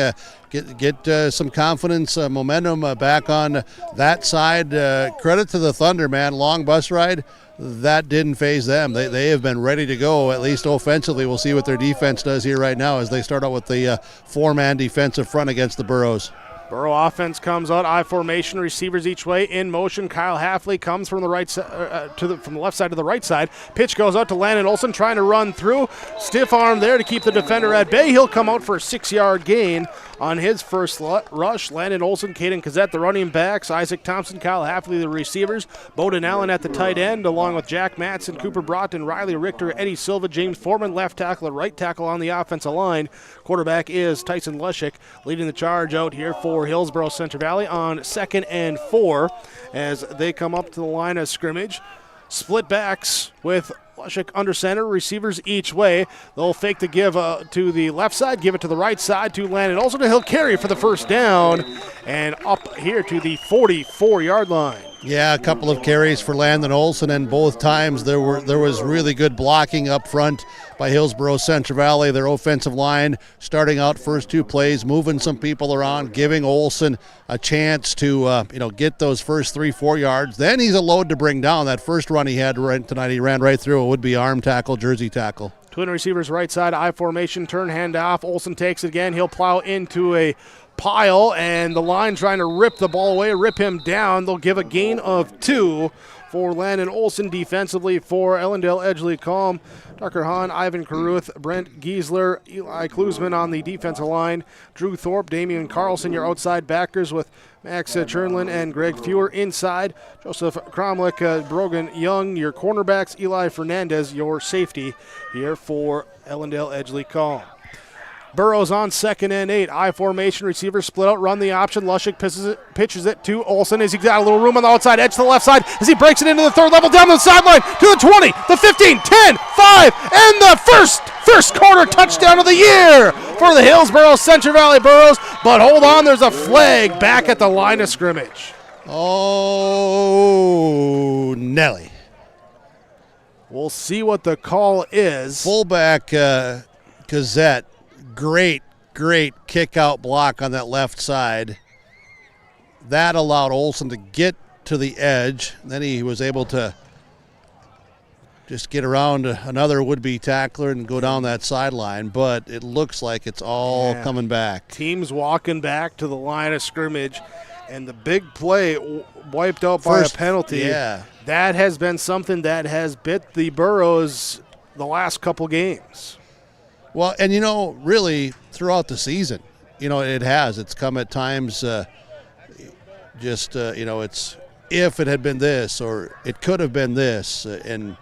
get some confidence, momentum back on that side. Credit to the Thunder, man. Long bus ride. That didn't faze them. They have been ready to go, at least offensively. We'll see what their defense does here right now as they start out with the four-man defensive front against the Burros. Burro offense comes out, I formation, receivers each way, in motion. Kyle Halfley comes from the right from the left side to the right side. Pitch goes out to Landon Olson, trying to run through. Stiff arm there to keep the defender at bay. He'll come out for a 6-yard gain on his first rush. Landon Olson, Caden Cassette, the running backs. Isaac Thompson, Kyle Halfley, the receivers. Bowden Allen at the tight end, along with Jack Matson, Cooper Broughton, Riley Richter, Eddie Silva, James Foreman, left tackle and right tackle on the offensive line. Quarterback is Tyson Lushik, leading the charge out here for Hillsboro-Central Valley on 2nd and 4 as they come up to the line of scrimmage. Split backs with Lushik under center, receivers each way. They'll fake the give to the left side, give it to the right side to Landon Olson. He'll carry for the first down and up here to the 44-yard line. Yeah, a couple of carries for Landon Olson, and both times there was really good blocking up front by Hillsboro-Central Valley. Their offensive line starting out first 2 plays, moving some people around, giving Olson a chance to get those first 3-4 yards. Then he's a load to bring down. That first run he had tonight, he ran right through a would-be arm tackle, jersey tackle. Twin receivers right side, I formation, turn handoff. Olson takes it again. He'll plow into a pile, and the line trying to rip the ball away, rip him down. They'll give a gain of 2 for Landon Olson defensively for Ellendale Edgeley Kulm. Tucker Hahn, Ivan Caruth, Brent Giesler, Eli Klusman on the defensive line. Drew Thorpe, Damian Carlson, your outside backers with Max Chernlin and Greg Fewer inside. Joseph Cromlick, Brogan Young, your cornerbacks. Eli Fernandez, your safety here for Ellendale Edgeley Kulm. Burrows on 2nd and 8. I formation, receiver split out, run the option. Lushik pitches it to Olson as he got a little room on the outside edge to the left side as he breaks it into the third level, down the sideline to the 20, the 15, 10, 5, and the first quarter touchdown of the year for the Hillsboro-Central Valley Burros. But hold on, there's a flag back at the line of scrimmage. Oh, Nelly. We'll see what the call is. Fullback Gazette. Great kick out block on that left side. That allowed Olson to get to the edge. Then he was able to just get around another would-be tackler and go down that sideline. But it looks like it's all coming back. Teams walking back to the line of scrimmage, and the big play wiped out by a penalty. Yeah. That has been something that has bit the Burros the last couple games. Well, and really throughout the season, it has. It's come at times it's if it had been this or it could have been this. And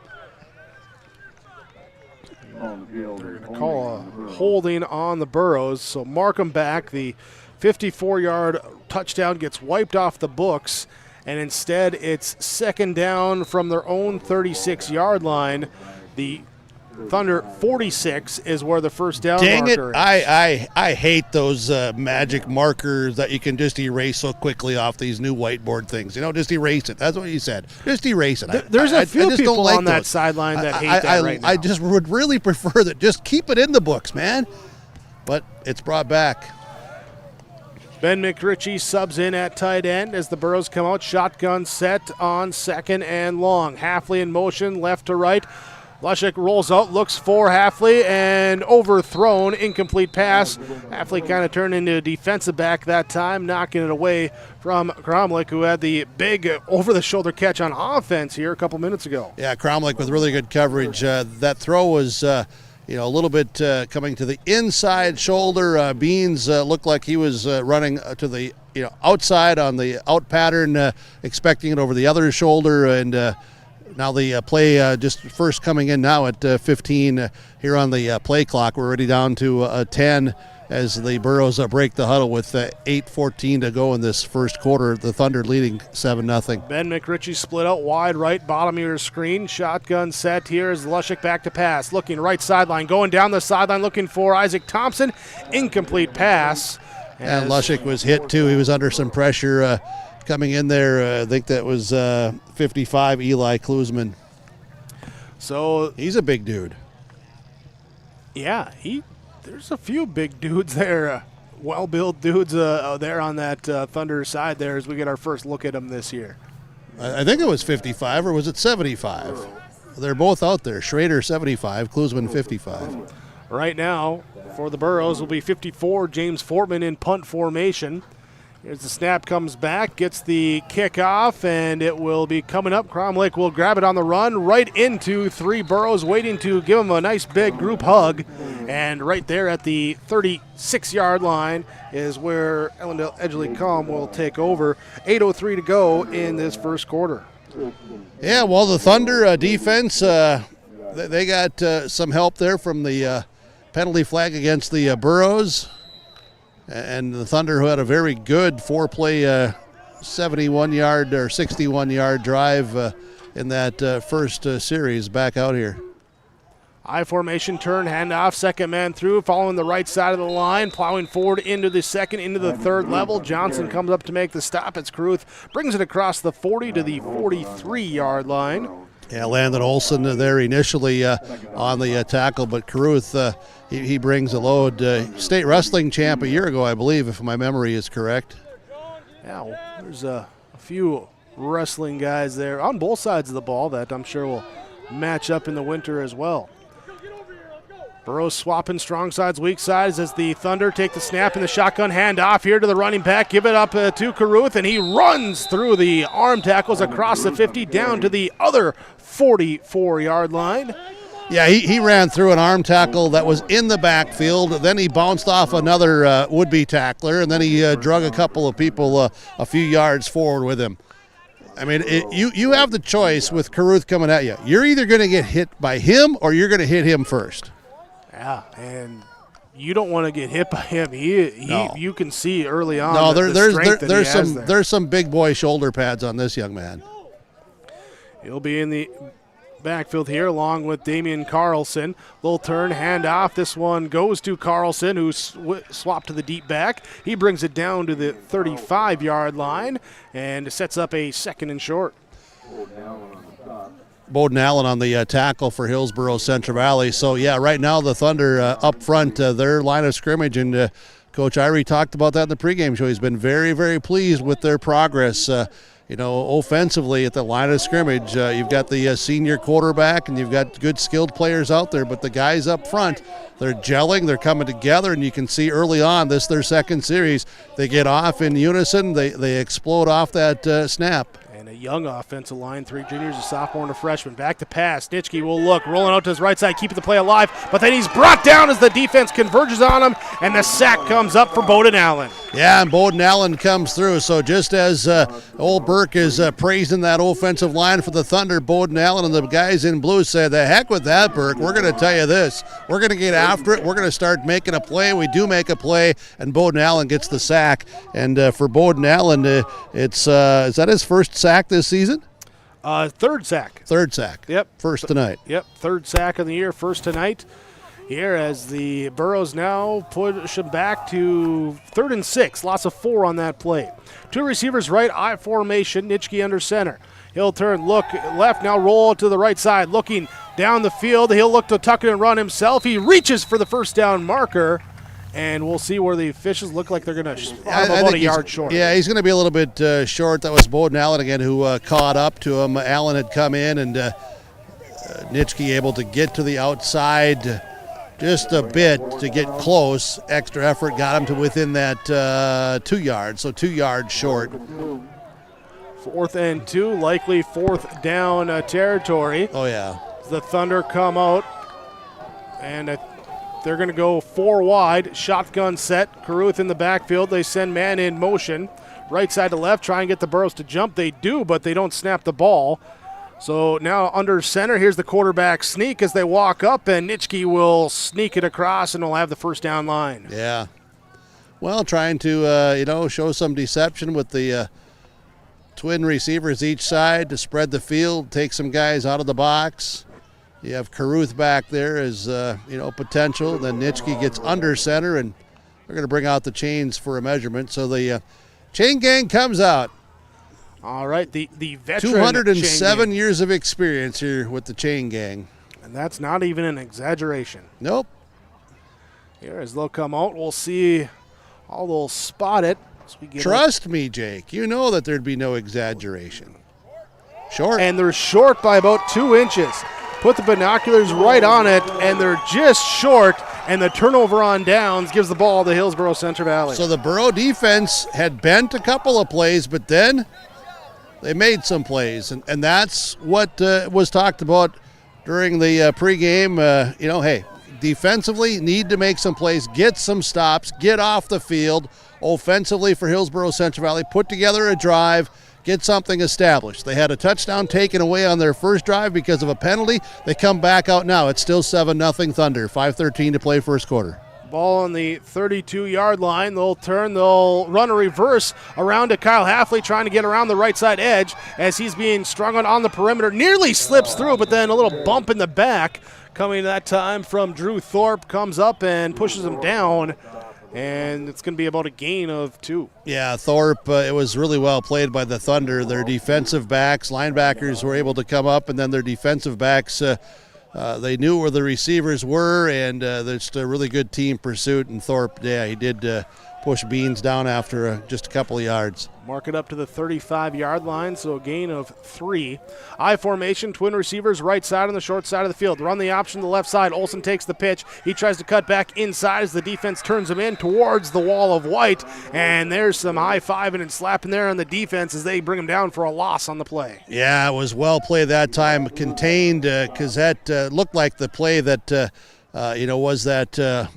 they're going to call a holding on the Burros. So mark them back. The 54-yard touchdown gets wiped off the books, and instead it's 2nd down from their own 36-yard line. The Thunder 46 is where the first down marker is. I hate those magic markers that you can just erase so quickly off these new whiteboard things. Just erase it. That's what you said. Just erase it. There's a few people on that sideline that hate that right now. I just would really prefer that. Just keep it in the books, man. But it's brought back. Ben McRitchie subs in at tight end as the Burros come out. Shotgun set on 2nd and long. Halfley in motion, left to right. Lushik rolls out, looks for Halfley, and overthrown, incomplete pass. Halfley kind of turned into a defensive back that time, knocking it away from Cromlick, who had the big over-the-shoulder catch on offense here a couple minutes ago. Yeah, Cromlick with really good coverage. That throw was, a little bit coming to the inside shoulder. Beans looked like he was running to the outside on the out pattern, expecting it over the other shoulder, and Now the play just first coming in now at 15 here on the play clock. We're already down to 10 as the Burros break the huddle with 8:14 to go in this first quarter. The Thunder leading 7-0. Ben McRitchie split out wide right, bottom of your screen. Shotgun set here as Lushik back to pass. Looking right sideline, going down the sideline, looking for Isaac Thompson. Incomplete pass. And Lushik was hit too. He was under some pressure coming in there. I think that was 55 Eli Klusman. So he's a big dude. Yeah, there's a few big dudes there, well-built dudes there on that Thunder side there as we get our first look at them this year. I think it was 55, or was it 75? They're both out there. Schrader 75, Klusman 55. Right now, for the Burros, will be 54, James Fortman in punt formation. Here's the snap, comes back, gets the kickoff, and it will be coming up. Crown Lake will grab it on the run right into three Burros, waiting to give them a nice big group hug. And right there at the 36-yard line is where Ellendale Edgeley Kulm will take over. 8:03 to go in this first quarter. Yeah, well, the Thunder defense, they got some help there from the penalty flag against the Burros. And the Thunder, who had a very good four-play 71-yard or 61-yard drive in that first series, back out here. I formation turn, handoff, second man through, following the right side of the line, plowing forward into the second, into the third level. Johnson comes up to make the stop. It's Caruth, brings it across the 40 to the 43-yard line. Yeah, Landon Olson there initially on the tackle, but Caruth, he brings a load. State wrestling champ a year ago, I believe, if my memory is correct. Yeah, well, there's a few wrestling guys there on both sides of the ball that I'm sure will match up in the winter as well. Burros swapping strong sides, weak sides as the Thunder take the snap in the shotgun handoff here to the running back. Give it up to Caruth, and he runs through the arm tackles across the 50 down to the other 44-yard line. Yeah, he ran through an arm tackle that was in the backfield. Then he bounced off another would-be tackler, and then he drug a couple of people a few yards forward with him. I mean, you have the choice with Caruth coming at you. You're either going to get hit by him or you're going to hit him first. Yeah, and you don't want to get hit by him. No. You can see early on. No, there's some big boy shoulder pads on this young man. He'll be in the backfield here along with Damian Carlson. Little turn, handoff. This one goes to Carlson, who swapped to the deep back. He brings it down to the 35-yard line and sets up a second and short. Bowden Allen on the tackle for Hillsboro-Central Valley. So, yeah, right now the Thunder up front, their line of scrimmage, and Coach Irie talked about that in the pregame show. He's been very, very pleased with their progress. Offensively at the line of scrimmage, you've got the senior quarterback and you've got good skilled players out there, but the guys up front, they're gelling, they're coming together, and you can see early on, this their second series, they get off in unison, they explode off that snap. And a young offensive line, three juniors, a sophomore and a freshman. Back to pass. Nitschke will look, rolling out to his right side, keeping the play alive, but then he's brought down as the defense converges on him, and the sack comes up for Bowden Allen. Yeah, and Bowden Allen comes through. So just as old Burke is praising that offensive line for the Thunder, Bowden Allen and the guys in blue said, the heck with that, Burke. We're going to tell you this. We're going to get after it. We're going to start making a play. We do make a play, and Bowden Allen gets the sack. And for Bowden Allen, is that his first sack this season? Third sack. Third sack. Yep. First tonight. Yep, third sack of the year, first tonight. Here as the Burros now push them back to 3rd and 6. Loss of 4 on that play. Two receivers right, I formation, Nitschke under center. He'll turn, look left, now roll to the right side. Looking down the field, he'll look to tuck it and run himself. He reaches for the first down marker, and we'll see where the officials look like they're going to about a yard short. Yeah, he's going to be a little bit short. That was Bowden Allen again who caught up to him. Allen had come in, and Nitschke able to get to the outside just a bit to get close. Extra effort got him to within that 2 yards, so 2 yards short. 4th and 2, likely 4th down territory. Oh, yeah. The Thunder come out, and they're going to go 4 wide. Shotgun set. Caruth in the backfield. They send man in motion. Right side to left, try and get the Burros to jump. They do, but they don't snap the ball. So now under center, here's the quarterback sneak as they walk up, and Nitschke will sneak it across and will have the first down line. Yeah. Well, trying to, show some deception with the twin receivers each side to spread the field, take some guys out of the box. You have Caruth back there as, potential. Then Nitschke gets under center, and they're going to bring out the chains for a measurement. So the chain gang comes out. All right, the veteran 207 years of experience here with the chain gang. And that's not even an exaggeration. Nope. Here as they'll come out, we'll see how they'll spot it. Trust me, Jake. You know that there'd be no exaggeration. Short. And they're short by about 2 inches. Put the binoculars right on it, and they're just short, and the turnover on downs gives the ball to Hillsboro-Central Valley. So the Borough defense had bent a couple of plays, but then they made some plays, and that's what was talked about during the pregame. Hey, defensively, need to make some plays, get some stops, get off the field. Offensively for Hillsboro-Central Valley, put together a drive, get something established. They had a touchdown taken away on their first drive because of a penalty. They come back out now. It's still 7-0 Thunder, 5:13 to play first quarter. Ball on the 32-yard line. They'll turn. They'll run a reverse around to Kyle Halfley, trying to get around the right side edge as he's being strung on the perimeter. Nearly slips through, but then a little bump in the back coming that time from Drew Thorpe. Comes up and pushes him down, and it's going to be about a gain of 2. Yeah, Thorpe, it was really well played by the Thunder. Their defensive backs, linebackers were able to come up, and then their defensive backs they knew where the receivers were, and it's a really good team pursuit. And Thorpe, he did push Beans down after just a couple of yards. Mark it up to the 35-yard line, so a gain of 3. I formation, twin receivers, right side on the short side of the field. Run the option to the left side. Olsen takes the pitch. He tries to cut back inside as the defense turns him in towards the wall of white. And there's some high-fiving and slapping there on the defense as they bring him down for a loss on the play. Yeah, it was well played that time. Contained, because that looked like the play that, was that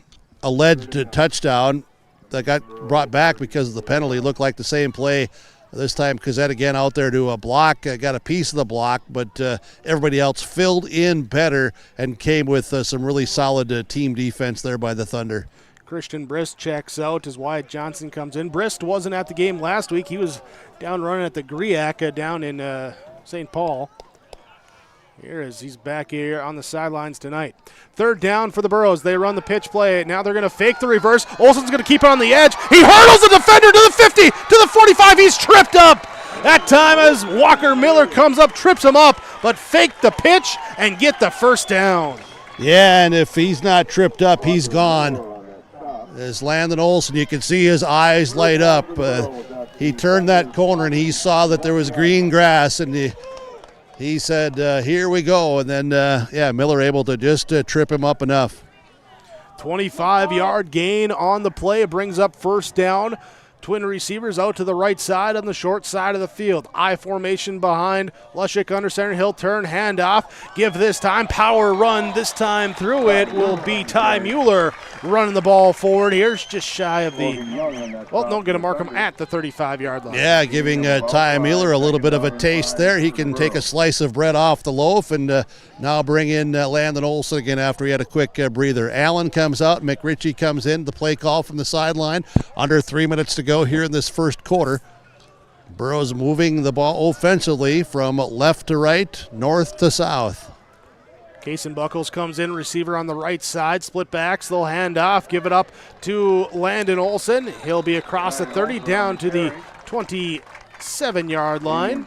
alleged touchdown that got brought back because of the penalty. Looked like the same play this time. Cazette again out there to a block, got a piece of the block, but everybody else filled in better and came with some really solid team defense there by the Thunder. Christian Brist checks out as Wyatt Johnson comes in. Brist wasn't at the game last week. He was down running at the GRIAC down in St. Paul. Here as he's back here on the sidelines tonight. Third down for the Burros. They run the pitch play. Now they're going to fake the reverse. Olsen's going to keep it on the edge. He hurdles the defender to the 50, to the 45. He's tripped up. That time as Walker Miller comes up, trips him up, but faked the pitch and get the first down. Yeah, and if he's not tripped up, he's gone. As Landon Olsen, you can see his eyes light up. He turned that corner and he saw that there was green grass, and he said, here we go. And then, Miller able to just trip him up enough. 25-yard gain on the play. It brings up first down. Twin receivers out to the right side on the short side of the field. I formation behind Lushik under center. He'll turn, handoff. Give this time. Power run. This time through it will be Ty Mueller running the ball forward. Here's just shy of the, going to mark him at the 35-yard line. Yeah, giving Ty Mueller a little bit of a taste there. He can take a slice of bread off the loaf and now bring in Landon Olsen again after he had a quick breather. Allen comes out. McRitchie comes in. The play call from the sideline. Under 3 minutes to go here in this first quarter. Burroughs moving the ball offensively from left to right, north to south. Kason Buckles comes in, receiver on the right side, split backs, they'll hand off, give it up to Landon Olsen. He'll be across the 30 down to the 27-yard line.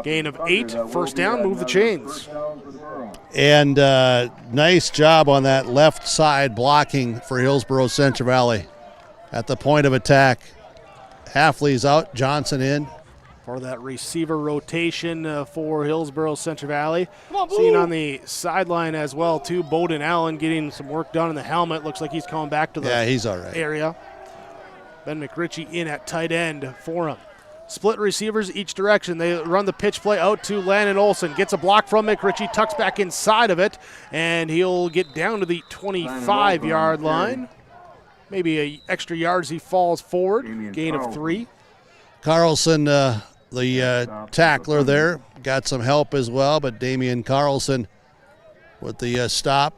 Gain of 8, first down, move the chains. And nice job on that left side blocking for Hillsboro-Central Valley. At the point of attack, Halfley's out, Johnson in. For that receiver rotation for Hillsboro-Central Valley. Seen on the sideline as well, too, Bowden Allen getting some work done in the helmet. Looks like he's coming back to the he's all right. area. Ben McRitchie in at tight end for him. Split receivers each direction. They run the pitch play out to Landon Olsen. Gets a block from McRitchie, tucks back inside of it, and he'll get down to the 25-yard line. Maybe a extra yards he falls forward. Gain of 3. Carlson the tackler there. Got some help as well, but Damian Carlson with the stop.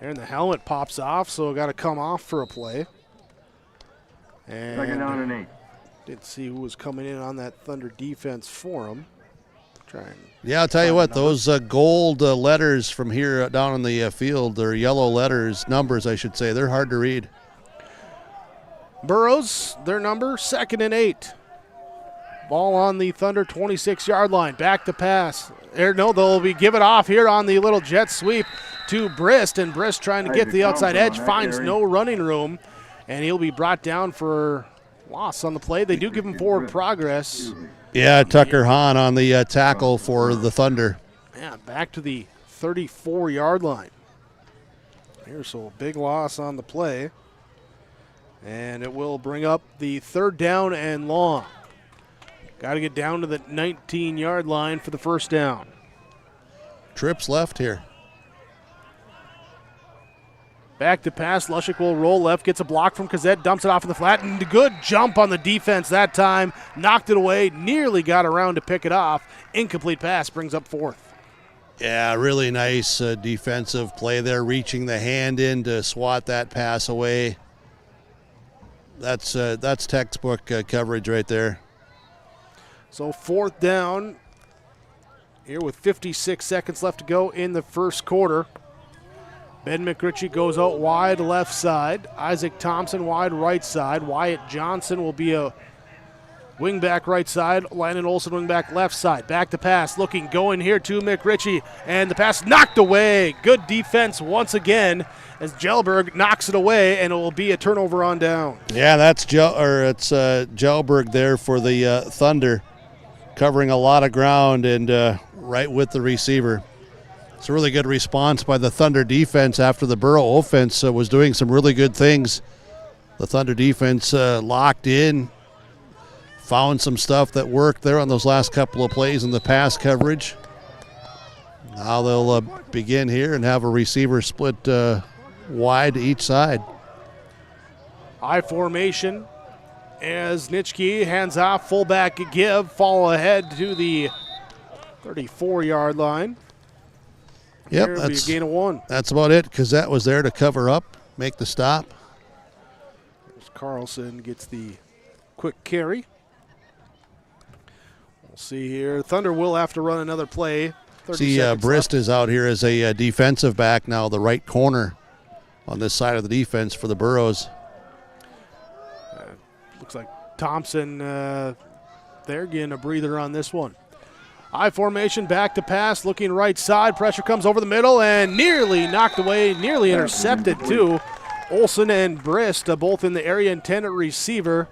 And the helmet pops off, so got to come off for a play. And second down and 8. Didn't see who was coming in on that Thunder defense for him. Yeah, I'll tell you what, those gold letters from here down on the field, or yellow letters, numbers I should say, they're hard to read. Burrows, their number, 2nd and 8. Ball on the Thunder 26-yard line. Back to pass. They'll be give it off here on the little jet sweep to Brist, and Brist trying to get the outside edge, finds no running room, and he'll be brought down for loss on the play. They do give him forward progress. Yeah, Tucker Hahn on the tackle for the Thunder. Yeah, back to the 34-yard line. Here's so big loss on the play. And it will bring up the 3rd down and long. Got to get down to the 19-yard line for the first down. Trips left here. Back to pass. Lushik will roll left, gets a block from Kazet, dumps it off in the flat, and a good jump on the defense that time. Knocked it away, nearly got around to pick it off. Incomplete pass brings up 4th. Yeah, really nice defensive play there, reaching the hand in to swat that pass away. That's textbook coverage right there. So 4th down here with 56 seconds left to go in the first quarter. Ben McRitchie goes out wide left side. Isaac Thompson wide right side. Wyatt Johnson will be a wingback right side. Landon Olsen wingback left side. Back to pass. Looking, going here to McRitchie. And the pass knocked away. Good defense once again as Gelberg knocks it away, and it will be a turnover on down. Yeah, it's Gelberg there for the Thunder, covering a lot of ground and right with the receiver. It's a really good response by the Thunder defense after the Burrow offense was doing some really good things. The Thunder defense locked in, found some stuff that worked there on those last couple of plays in the pass coverage. Now they'll begin here and have a receiver split wide to each side. I formation as Nitschke hands off, fullback give, fall ahead to the 34-yard line. Yep, that's a gain of 1. That's about it, because that was there to cover up, make the stop. There's Carlson gets the quick carry. We'll see here. Thunder will have to run another play. See, Brist is out here as a defensive back now, the right corner on this side of the defense for the Burrows. Looks like Thompson there getting a breather on this one. I formation, back to pass, looking right side. Pressure comes over the middle and nearly knocked away, nearly intercepted too. Olsen and Brist both in the area intended receiver.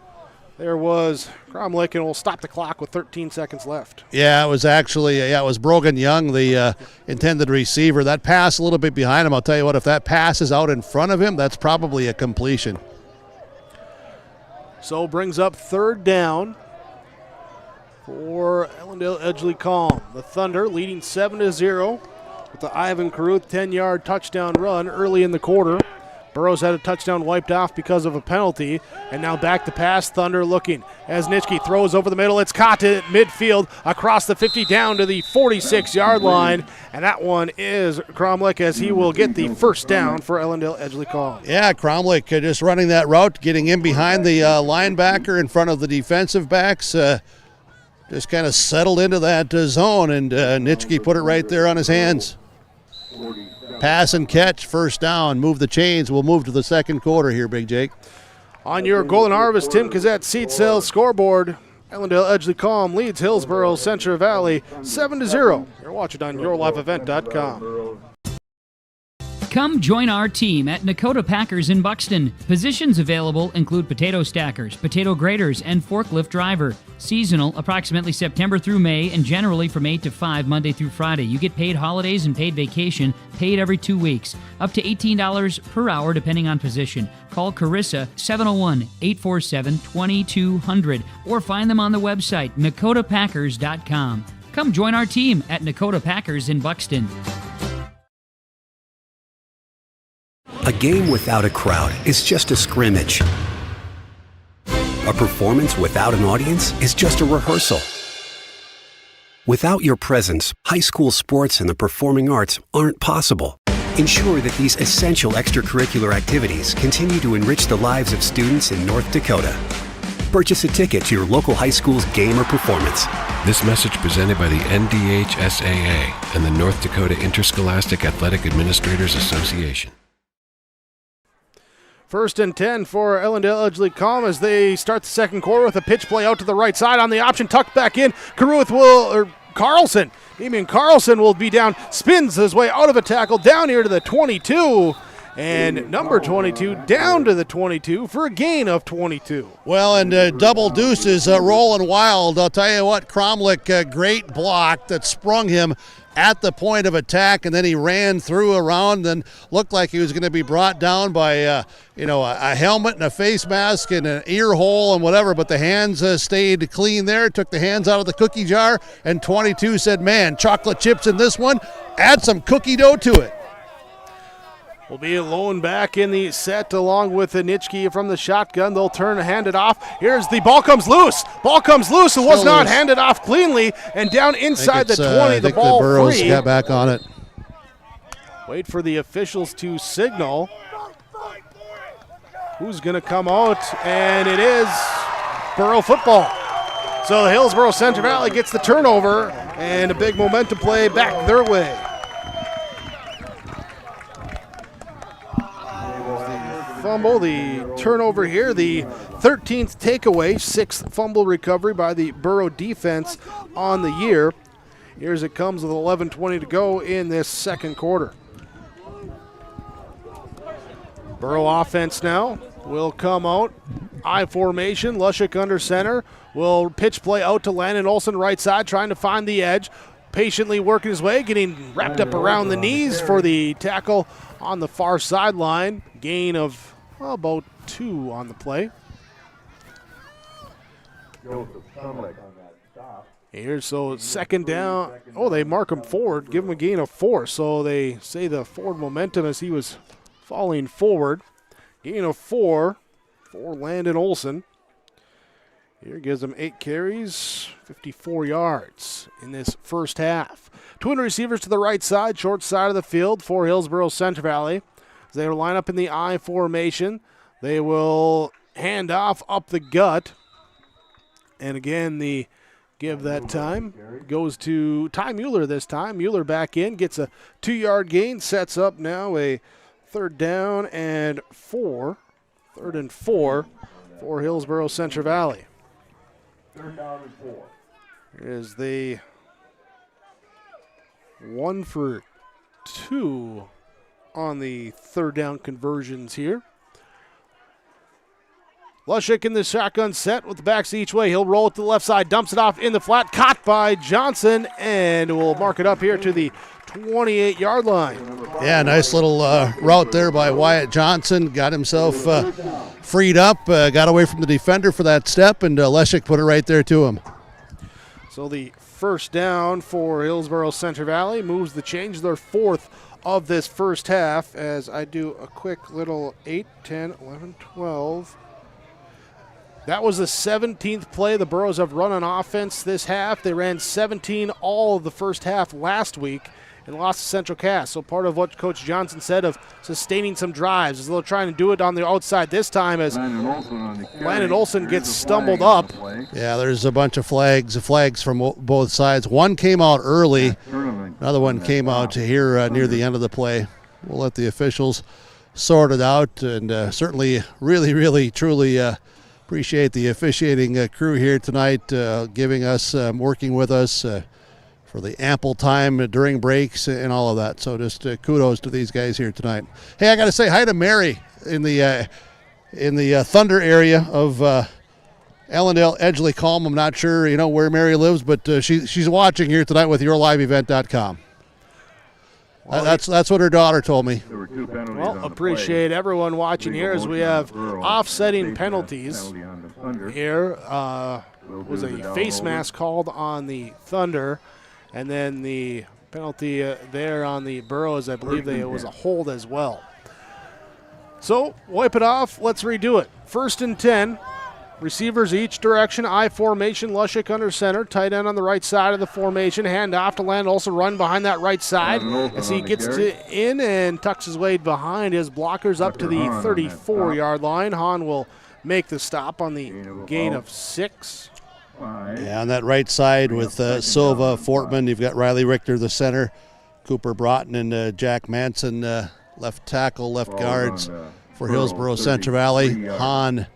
There was Cromlick, and will stop the clock with 13 seconds left. Yeah, it was actually, it was Brogan Young, the intended receiver. That pass a little bit behind him. I'll tell you what, if that pass is out in front of him, that's probably a completion. So brings up 3rd down for Ellendale Edgeley Kulm. The Thunder leading 7-0 with the Ivan Caruth 10-yard touchdown run early in the quarter. Burrows had a touchdown wiped off because of a penalty, and now back to pass. Thunder looking as Nitschke throws over the middle. It's caught to midfield across the 50 down to the 46-yard line, and that one is Cromlick as he will get the first down for Ellendale Edgeley Kulm. Yeah, Cromlick just running that route, getting in behind the linebacker in front of the defensive backs. Just kind of settled into that zone, and Nitschke put it right there on his hands. Pass and catch, first down, move the chains. We'll move to the second quarter here, Big Jake. On your Golden Harvest Tim Kazet seat sales scoreboard, Ellendale Edgeley Kulm leads Hillsboro-Central Valley 7-0. You're watching on yourliveevent.com. Come join our team at Dakota Packers in Buxton. Positions available include potato stackers, potato graders, and forklift driver. Seasonal, approximately September through May, and generally from 8 to 5, Monday through Friday. You get paid holidays and paid vacation, paid every 2 weeks. Up to $18 per hour depending on position. Call Carissa 701-847-2200 or find them on the website, dakotapackers.com. Come join our team at Dakota Packers in Buxton. A game without a crowd is just a scrimmage. A performance without an audience is just a rehearsal. Without your presence, high school sports and the performing arts aren't possible. Ensure that these essential extracurricular activities continue to enrich the lives of students in North Dakota. Purchase a ticket to your local high school's game or performance. This message presented by the NDHSAA and the North Dakota Interscholastic Athletic Administrators Association. 1st and 10 for Ellendale Edgeley Kulm as they start the second quarter with a pitch play out to the right side on the option, tucked back in. Carlson. Damian Carlson will be down, spins his way out of a tackle down here to the 22. And number 22 down to the 22 for a gain of 22. Well, and double deuces rolling wild. I'll tell you what, Cromlick, great block that sprung him at the point of attack, and then he ran through around and looked like he was going to be brought down by a helmet and a face mask and an ear hole and whatever, but the hands stayed clean there, took the hands out of the cookie jar, and 22 said, man, chocolate chips in this one, add some cookie dough to it. Will be alone back in the set along with Nitschke from the shotgun. They'll turn and hand it off. Here's the ball comes loose. Ball comes loose and was not handed off cleanly. And down inside the 20, the ball the Burrows free. Got back on it. Wait for the officials to signal. Who's going to come out? And it is Borough football. So the Hillsboro-Central Valley gets the turnover and a big momentum play back their way. Fumble, the turnover here, the 13th takeaway, 6th fumble recovery by the Borough defense on the year. Here's it comes with 11:20 to go in this second quarter. Borough offense now will come out. I formation, Lushik under center. Will pitch play out to Landon Olsen right side, trying to find the edge. Patiently working his way, getting wrapped up around the knees for the tackle on the far sideline. Gain of about 2 on the play. Here, so second down. Oh, they mark him forward, give him a gain of 4. So they say the forward momentum as he was falling forward. Gain of 4 for Landon Olsen. Here gives them 8 carries, 54 yards in this first half. Twin receivers to the right side, short side of the field for Hillsboro-Central Valley. They will line up in the I formation. They will hand off up the gut. And again, the give that time goes to Ty Mueller this time. Mueller back in, gets a 2-yard gain, sets up now a 3rd and 4 for Hillsboro-Central Valley. 3rd down and 4. Here's the 1 for 2 on the 3rd down conversions here. Lushik in the shotgun set with the backs each way. He'll roll it to the left side, dumps it off in the flat, caught by Johnson, and we'll mark it up here to the 28-yard line. Yeah, nice little route there by Wyatt Johnson. Got himself freed up, got away from the defender for that step, and Lushik put it right there to him. So the 1st down for Hillsboro-Central Valley moves the change, their 4th of this first half, as I do a quick little 8, 10, 11, 12. That was the 17th play the Burrows have run on offense this half. They ran 17 all of the first half last week and lost to Central Cass. So part of what Coach Johnson said of sustaining some drives is they're trying to do it on the outside this time as Landon Olsen gets stumbled up. Yeah, there's a bunch of flags from both sides. One came out early. Another one came out here near the end of the play. We'll let the officials sort it out, and certainly really, really, truly appreciate the officiating crew here tonight, giving us, working with us for the ample time during breaks and all of that. So just kudos to these guys here tonight. Hey, I got to say hi to Mary in the Thunder area of Ellendale, Edgeley, Kulm. I'm not sure, where Mary lives, but she's watching here tonight with YourLiveEvent.com. That's what her daughter told me. Well, appreciate everyone watching here as we have offsetting penalties. Here was a face mask called on the Thunder, and then the penalty there on the Burrows, I believe it was a hold as well. So wipe it off. Let's redo it. 1st and 10 Receivers each direction, I formation, Lushik under center, tight end on the right side of the formation, hand off to Land, also run behind that right side as he gets in and tucks his way behind his blockers up to the 34-yard line. Hahn will make the stop on the gain of 6. Yeah, on that right side with Silva, Fortman, you've got Riley Richter, the center, Cooper Broughton and Jack Manson, left tackle, left guards for Hillsboro-Central Valley. Hahn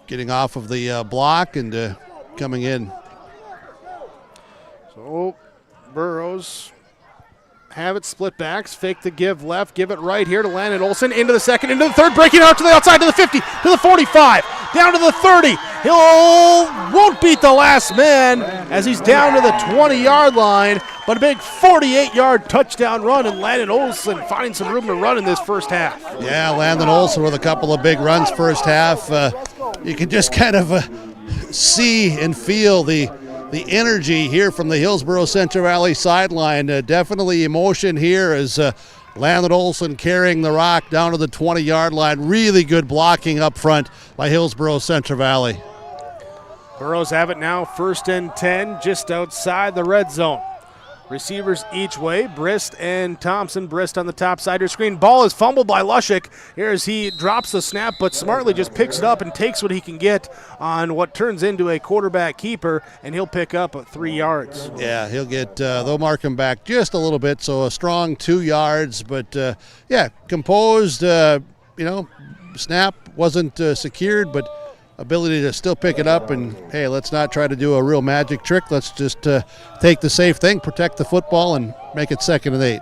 getting off of the block and coming in. So Burrows have it, split backs, fake the give left, give it right here to Landon Olsen, into the second, into the third, breaking out to the outside, to the 50, to the 45, down to the 30. He won't beat the last man as he's down to the 20-yard line, but a big 48-yard touchdown run, and Landon Olsen finding some room to run in this first half. Yeah, Landon Olsen with a couple of big runs first half. You can just kind of see and feel the energy here from the Hillsboro-Central Valley sideline. Definitely emotion here as Landon Olsen carrying the rock down to the 20-yard line. Really good blocking up front by Hillsboro-Central Valley. Burrows have it now, 1st and 10, just outside the red zone. Receivers each way, Brist and Thompson. Brist on the top side of your screen. Ball is fumbled by Lushik. Here as he drops the snap, but smartly just picks it up and takes what he can get on what turns into a quarterback keeper, and he'll pick up 3 yards. Yeah, he'll get, they'll mark him back just a little bit, so a strong 2 yards, but yeah, composed, snap wasn't secured, but ability to still pick it up, and hey, let's not try to do a real magic trick. Let's just take the safe thing, protect the football, and make it 2nd and 8.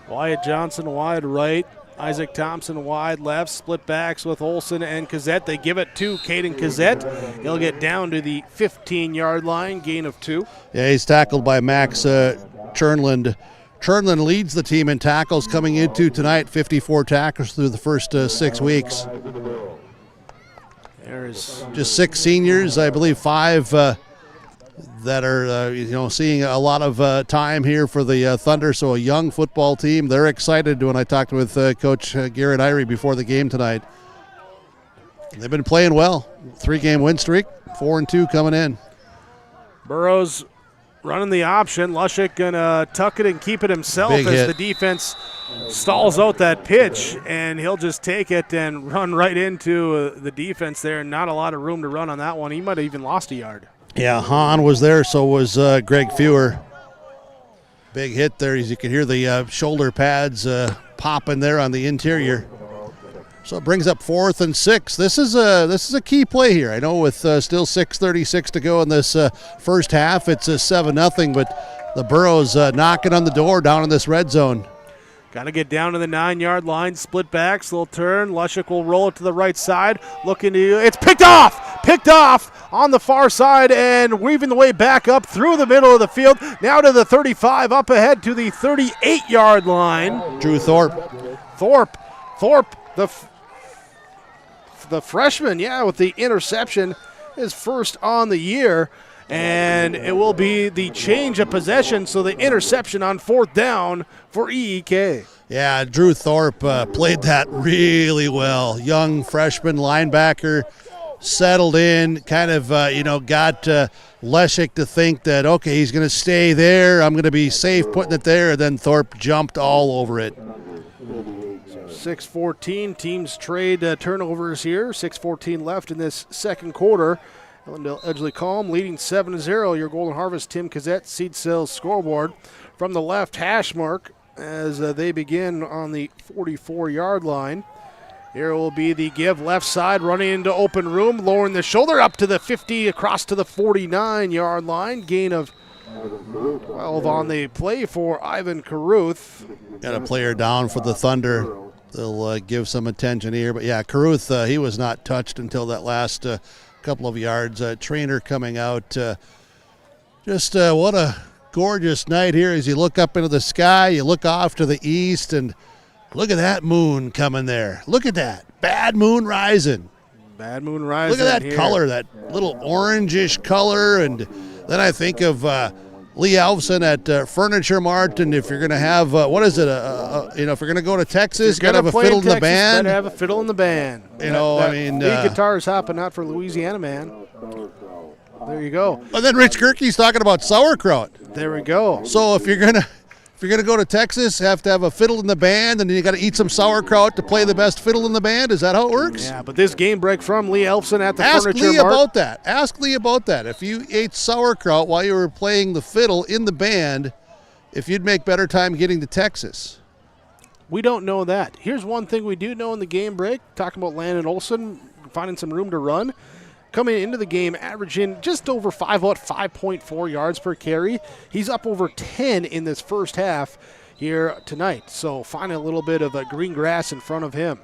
Wyatt Johnson wide right, Isaac Thompson wide left, split backs with Olsen and Kazette. They give it to Caden Kazette. He'll get down to the 15-yard line, gain of 2. Yeah, he's tackled by Max Chernland. Chernland leads the team in tackles coming into tonight, 54 tackles through the first 6 weeks. There's just 6 seniors, I believe 5 that are seeing a lot of time here for the Thunder. So a young football team. They're excited when I talked with Coach Garrett Irie before the game tonight. They've been playing well. 3-game win streak, 4-2 coming in. Burrows running the option. Lushik gonna tuck it and keep it himself as the defense stalls out that pitch, and he'll just take it and run right into the defense there. Not a lot of room to run on that one. He might have even lost a yard. Yeah, Hahn was there, so was Greg Fewer. Big hit there, as you can hear the shoulder pads popping there on the interior. So it brings up 4th and 6. This is a key play here. I know with still 6:36 to go in this first half, it's a 7-0, but the Burrows knocking on the door down in this red zone. Got to get down to the 9-yard line, split backs, little turn. Lushik will roll it to the right side. Looking to, it's picked off on the far side and weaving the way back up through the middle of the field. Now to the 35, up ahead to the 38-yard line. Drew Thorpe, the freshman, with the interception, his first on the year. And it will be the change of possession, so the interception on 4th down for EEK. Yeah, Drew Thorpe played that really well. Young freshman linebacker, settled in, kind of, got Leshik to think that, okay, he's going to stay there. I'm going to be safe putting it there. And then Thorpe jumped all over it. 6:14, teams trade turnovers here. 6:14 left in this second quarter. Ellendale Edgeley Kulm leading 7-0. Your Golden Harvest, Tim Kazette, Seed Sales scoreboard. From the left hash mark as they begin on the 44-yard line. Here will be the give left side, running into open room, lowering the shoulder up to the 50, across to the 49-yard line. Gain of 12 on the play for Ivan Caruth. Got a player down for the Thunder. They'll give some attention here. But, yeah, Caruth, he was not touched until that last couple of yards. Trainer coming out. Just what a gorgeous night here as you look up into the sky. You look off to the east, and look at that moon coming there. Look at that. Bad moon rising. Bad moon rising. Look at that here. color, that little orangish color. And then I think of Lee Alvson at Furniture Mart, and if you're going to have, if you're going to go to Texas, got to have a fiddle in the band. Better have a fiddle in the band. Lead guitar's hopping out for Louisiana Man. There you go. And then Rich Gerke's talking about sauerkraut. There we go. So if you're gonna go to Texas, have to have a fiddle in the band, and then you got to eat some sauerkraut to play the best fiddle in the band. Is that how it works? Yeah, but this game break from Lee Elfson at the Furniture Mart. Ask Lee about that. If you ate sauerkraut while you were playing the fiddle in the band, if you'd make better time getting to Texas. We don't know that. Here's one thing we do know in the game break, talking about Landon Olson finding some room to run. Coming into the game, averaging just over 5.4 yards per carry. He's up over 10 in this first half here tonight. So finding a little bit of green grass in front of him.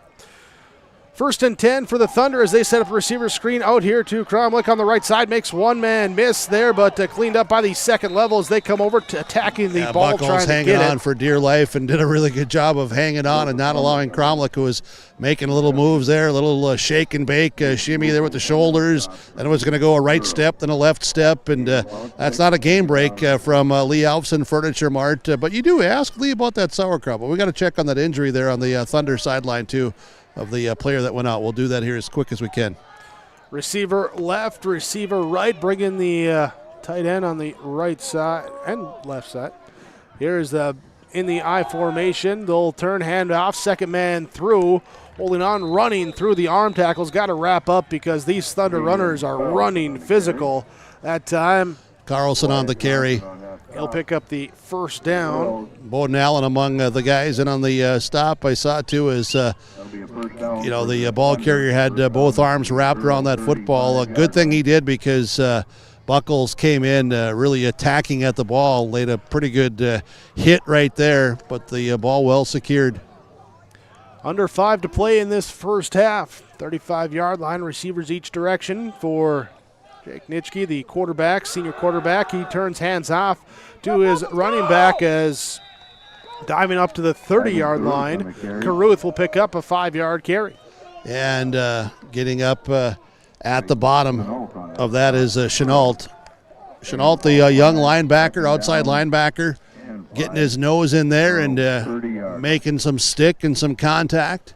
1st and 10 for the Thunder as they set up a receiver screen out here to Cromwell on the right side. Makes one man miss there, but cleaned up by the second level as they come over to attacking the ball, Buckles trying to hanging get on it. for dear life and did a really good job of hanging on and not allowing Cromwell, who was making little moves there, a little shake and bake, shimmy there with the shoulders. Then it was going to go a right step, then a left step, and that's not a game break from Lee Alfson Furniture Mart. But you do ask Lee about that sauerkraut, but we got to check on that injury there on the Thunder sideline too, of the player that went out. We'll do that here as quick as we can. Receiver left, receiver right, bringing the tight end on the right side and left side. Here's in the I formation. They'll turn handoff, second man through, holding on, running through the arm tackles. Got to wrap up because these Thunder runners are running physical that time. Carlson on the carry. He'll pick up the first down. Bowden Allen among the guys in on the stop. I saw too is, the ball carrier had both arms wrapped around that football. A good thing he did because Buckles came in really attacking at the ball, laid a pretty good hit right there, but the ball well secured. Under 5 to play in this first half. 35-yard line, receivers each direction for Jake Nitschke, the quarterback, senior quarterback. He turns hands off to his running back as diving up to the 30-yard line. Caruth will pick up a 5-yard carry. And getting up at the bottom of that is Chenault. Chenault, the young linebacker, outside linebacker, getting his nose in there and making some stick and some contact.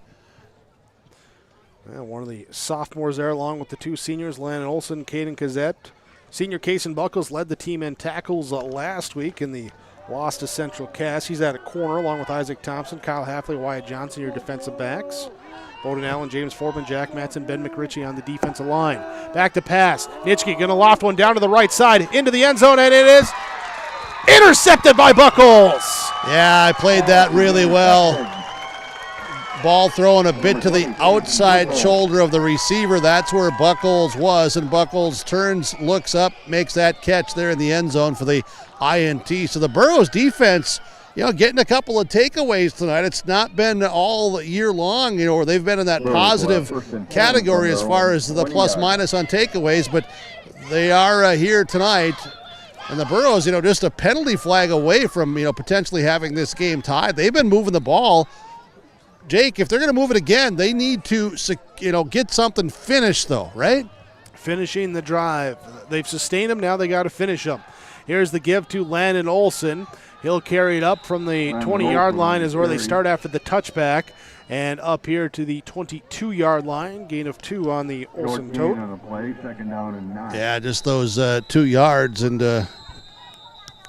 One of the sophomores there, along with the two seniors, Landon Olson, Caden Kazette. Senior Kason Buckles led the team in tackles last week in the loss to Central Cass. He's at a corner along with Isaac Thompson, Kyle Halfley, Wyatt Johnson, your defensive backs. Bowden Allen, James Forbin, Jack Matson, Ben McRitchie on the defensive line. Back to pass. Nitschke going to loft one down to the right side into the end zone, and it is intercepted by Buckles. Yeah, I played that really well. Ball thrown a bit to the outside shoulder of the receiver. That's where Buckles was, and Buckles turns, looks up, makes that catch there in the end zone for the INT. So the Burros defense, getting a couple of takeaways tonight. It's not been all year long, where they've been in that positive category as far as the plus-minus on takeaways, but they are here tonight. And the Burros, just a penalty flag away from, potentially having this game tied. They've been moving the ball. Jake, if they're going to move it again, they need to, get something finished, though, right? Finishing the drive. They've sustained them. Now they got to finish them. Here's the give to Landon Olson. He'll carry it up from the 20-yard line is where they start after the touchback. And up here to the 22-yard line. Gain of 2 on the Olson tote. Yeah, just those 2 yards and a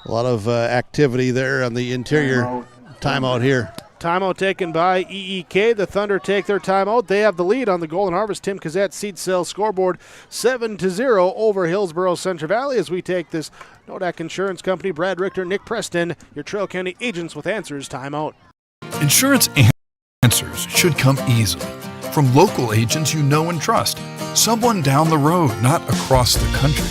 lot of activity there on the interior. Timeout here. Timeout taken by EEK. The Thunder take their timeout. They have the lead on the Golden Harvest Tim Kazette Seed Sale scoreboard 7-0 over Hillsboro-Central Valley as we take this Nodak Insurance Company, Brad Richter, Nick Preston, your Trail County agents with answers timeout. Insurance answers should come easily from local agents you know and trust. Someone down the road, not across the country.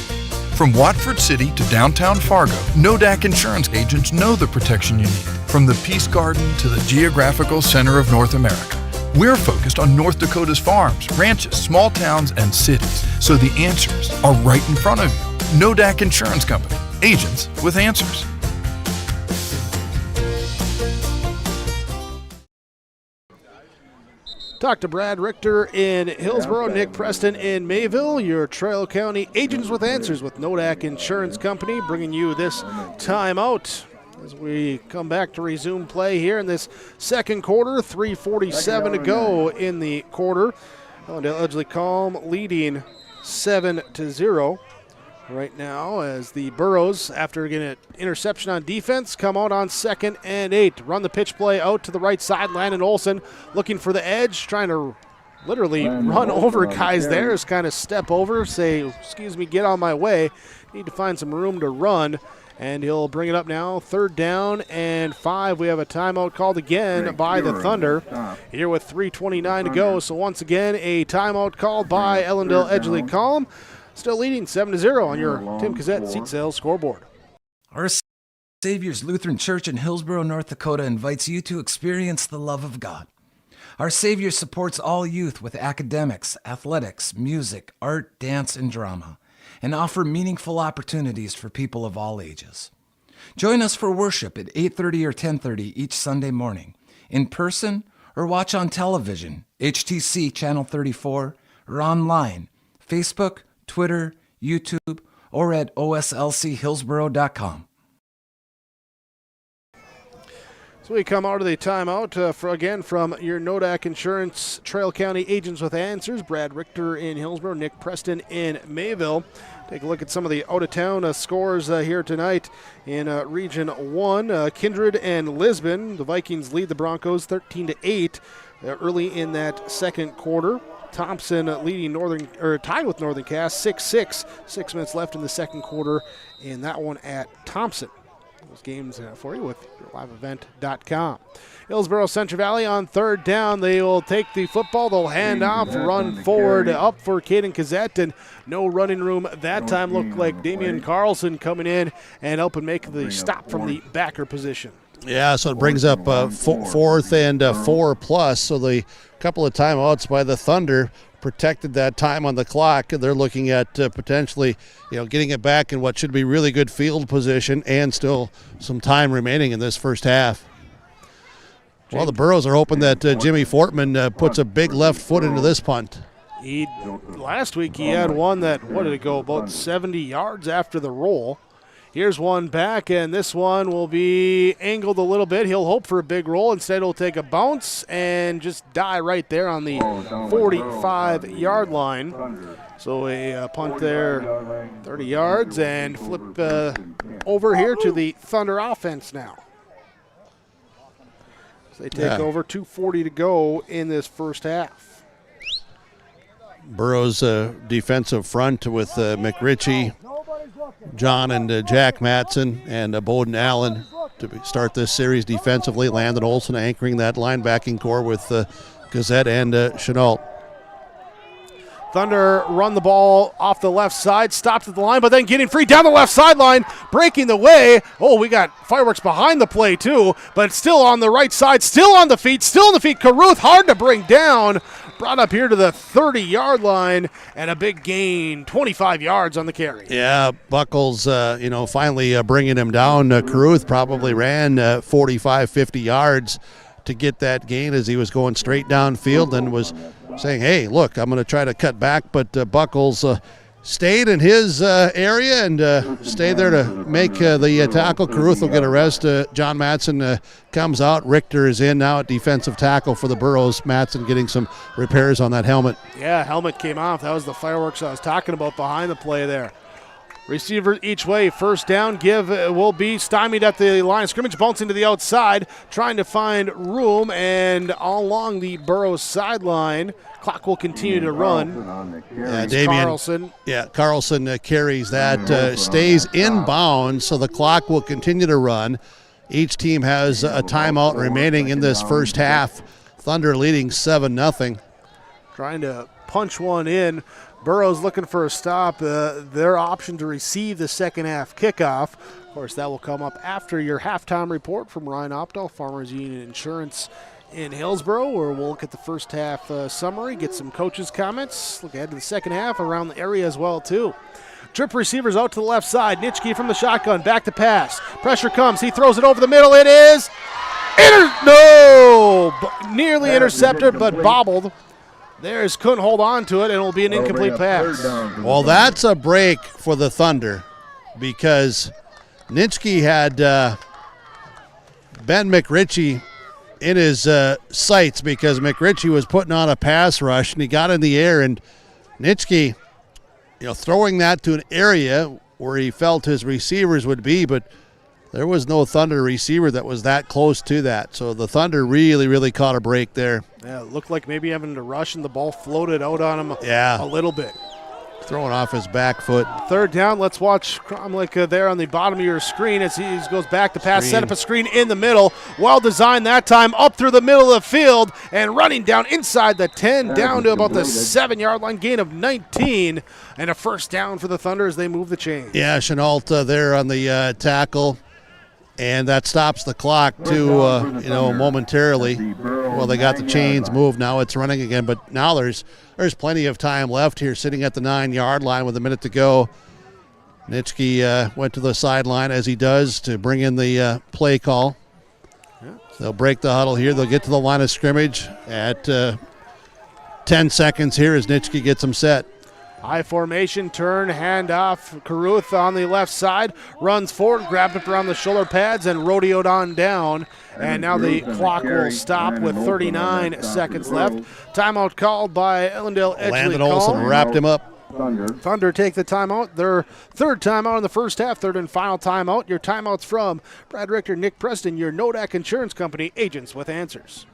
From Watford City to downtown Fargo, Nodak Insurance agents know the protection you need. From the Peace Garden to the geographical center of North America, we're focused on North Dakota's farms, ranches, small towns, and cities, so the answers are right in front of you. Nodak Insurance Company, agents with answers. Talk to Brad Richter in Hillsboro, Nick Preston in Mayville, your Trail County Agents with Answers with Nodak Insurance Company, bringing you this timeout as we come back to resume play here in this second quarter. 3:47 to go in the quarter. Ellendale Edgeley Kulm leading 7-0 right now as the Burros, after getting an interception on defense, come out on 2nd and 8. Run the pitch play out to the right side. Landon Olsen looking for the edge, trying to literally run over guys there. Is kind of step over, say, excuse me, get on my way. Need to find some room to run. And he'll bring it up now. 3rd down and 5. We have a timeout called again by the Thunder here with 3:29 to go. So once again, a timeout called by Ellendale Edgeley Kulm. Still leading 7-0 on your Tim Cassette seat sales scoreboard. Our Savior's Lutheran Church in Hillsboro, North Dakota invites you to experience the love of God. Our Savior supports all youth with academics, athletics, music, art, dance, and drama, and offer meaningful opportunities for people of all ages. Join us for worship at 8:30 or 10:30 each Sunday morning, in person or watch on television, HTC Channel 34, or online, Facebook, Twitter, YouTube, or at oslchillsboro.com. So we come out of the timeout from your Nodak Insurance Trail County Agents with Answers. Brad Richter in Hillsboro, Nick Preston in Mayville. Take a look at some of the out-of-town scores here tonight in Region 1. Kindred and Lisbon. The Vikings lead the Broncos 13-8 early in that second quarter. Thompson leading tied with Northern Cass 6-6. 6 minutes left in the second quarter in that one at Thompson. Those games for you with yourliveevent.com. Hillsboro-Central Valley on 3rd down. They will take the football. They'll hand off, run forward up for Caden Cassette, and no running room that time. Looked like Damian Carlson coming in and helping make the stop from the backer position. Yeah, so it brings up 4th and 4+. So the couple of timeouts by the Thunder protected that time on the clock. They're looking at potentially, getting it back in what should be really good field position and still some time remaining in this first half. Well, the Burros are hoping that Jimmy Fortman puts a big left foot into this punt. Last week he had one that, about 70 yards after the roll. Here's one back, and this one will be angled a little bit. He'll hope for a big roll. Instead, he'll take a bounce and just die right there on the 45-yard line. So a punt there, 30 yards, and flip over here to the Thunder offense now. So they take over, 2:40 to go in this first half. Burrows defensive front with McRitchie, John and Jack Matson, and Bowden Allen to start this series defensively. Landon Olsen anchoring that linebacking core with Gazette and Chenault. Thunder run the ball off the left side, stops at the line, but then getting free down the left sideline, breaking the way. Oh, we got fireworks behind the play too, but still on the right side, still on the feet. Caruth, hard to bring down. Brought up here to the 30-yard line, and a big gain, 25 yards on the carry. Yeah, Buckles, finally bringing him down. Caruth probably ran 45, 50 yards to get that gain as he was going straight downfield and was saying, hey, look, I'm going to try to cut back, but Buckles stayed in his area and stayed there to make the tackle. Caruth will get a rest. John Matson comes out. Richter is in now at defensive tackle for the Burros. Matson getting some repairs on that helmet. Yeah, helmet came off. That was the fireworks I was talking about behind the play there. Receiver each way, first down, give will be stymied at the line of scrimmage, bouncing to the outside, trying to find room, and all along the Burros sideline. Clock will continue to run. Carlson. Yeah, Carlson carries that, stays in bounds, so the clock will continue to run. Each team has a timeout remaining in this first half. Thunder leading 7-0. Trying to punch one in. Burrows looking for a stop. Their option to receive the second half kickoff. Of course, that will come up after your halftime report from Ryan Opdahl, Farmers Union Insurance in Hillsboro, where we'll look at the first half summary, get some coaches' comments, look ahead to the second half around the area as well, too. Trip receivers out to the left side. Nitschke from the shotgun, back to pass. Pressure comes. He throws it over the middle. It is Nearly intercepted, but bobbled. There's couldn't hold on to it, and it'll be an incomplete pass. Well, that's a break for the Thunder because Nitschke had Ben McRitchie in his sights because McRitchie was putting on a pass rush, and he got in the air, and Nitschke, throwing that to an area where he felt his receivers would be, but there was no Thunder receiver that was that close to that. So the Thunder really, really caught a break there. Yeah, it looked like maybe having to rush, and the ball floated out on him a little bit. Throwing off his back foot. Third down, let's watch Cromlich there on the bottom of your screen as he goes back to pass, set up a screen in the middle. Well designed that time, up through the middle of the field and running down inside the 10, down to about the 7-yard line, gain of 19, and a first down for the Thunder as they move the chains. Yeah, Chenault there on the tackle. And that stops the clock, too, momentarily. Well, they got the chains moved. Now it's running again. But now there's plenty of time left here, sitting at the 9-yard line with a minute to go. Nitschke went to the sideline, as he does, to bring in the play call. They'll break the huddle here. They'll get to the line of scrimmage at 10 seconds here as Nitschke gets them set. High formation, turn, handoff. Caruth on the left side, runs forward, grabbed it around the shoulder pads, and rodeoed on down. And now the clock will stop with 39 seconds left. Timeout called by Ellendale. Edgeley. Landon Olsen wrapped him up. Thunder take the timeout. Their third timeout in the first half, third and final timeout. Your timeouts from Brad Richter, Nick Preston, your Nodak Insurance Company, agents with answers.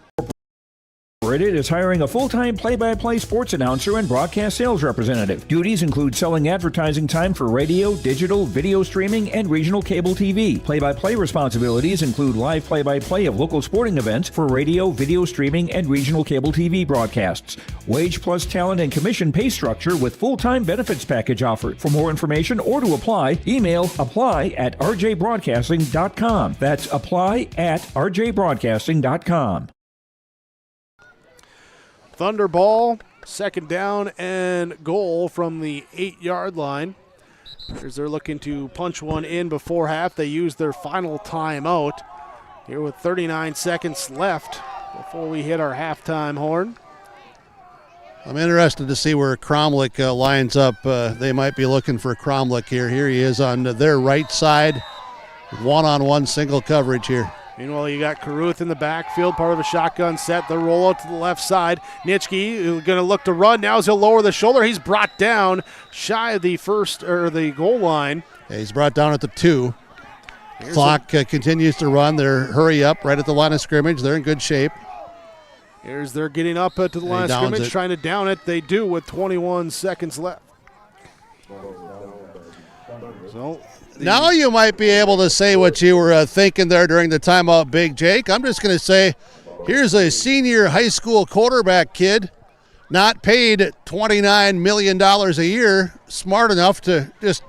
Is hiring a full-time play-by-play sports announcer and broadcast sales representative. Duties include selling advertising time for radio, digital, video streaming, and regional cable TV. Play-by-play responsibilities include live play-by-play of local sporting events for radio, video streaming, and regional cable TV broadcasts. Wage plus talent and commission pay structure with full-time benefits package offered. For more information or to apply, email apply@rjbroadcasting.com. That's apply@rjbroadcasting.com. Thunder ball, second down and goal from the 8-yard line. As they're looking to punch one in before half, they use their final timeout here with 39 seconds left before we hit our halftime horn. I'm interested to see where Cromlich lines up. They might be looking for Cromlich here. Here he is on their right side, one-on-one single coverage here. Meanwhile, you got Caruth in the backfield, part of a shotgun set. The rollout to the left side. Nitschke going to look to run. Now as he'll lower the shoulder, he's brought down shy of the the goal line. Yeah, he's brought down at the 2. Clock continues to run. They're hurry up right at the line of scrimmage. They're in good shape. Here's they're getting up to the line of scrimmage, trying to down it. They do with 21 seconds left. So now you might be able to say what you were thinking there during the timeout, Big Jake. I'm just going to say, here's a senior high school quarterback kid, not paid $29 million a year, smart enough to just,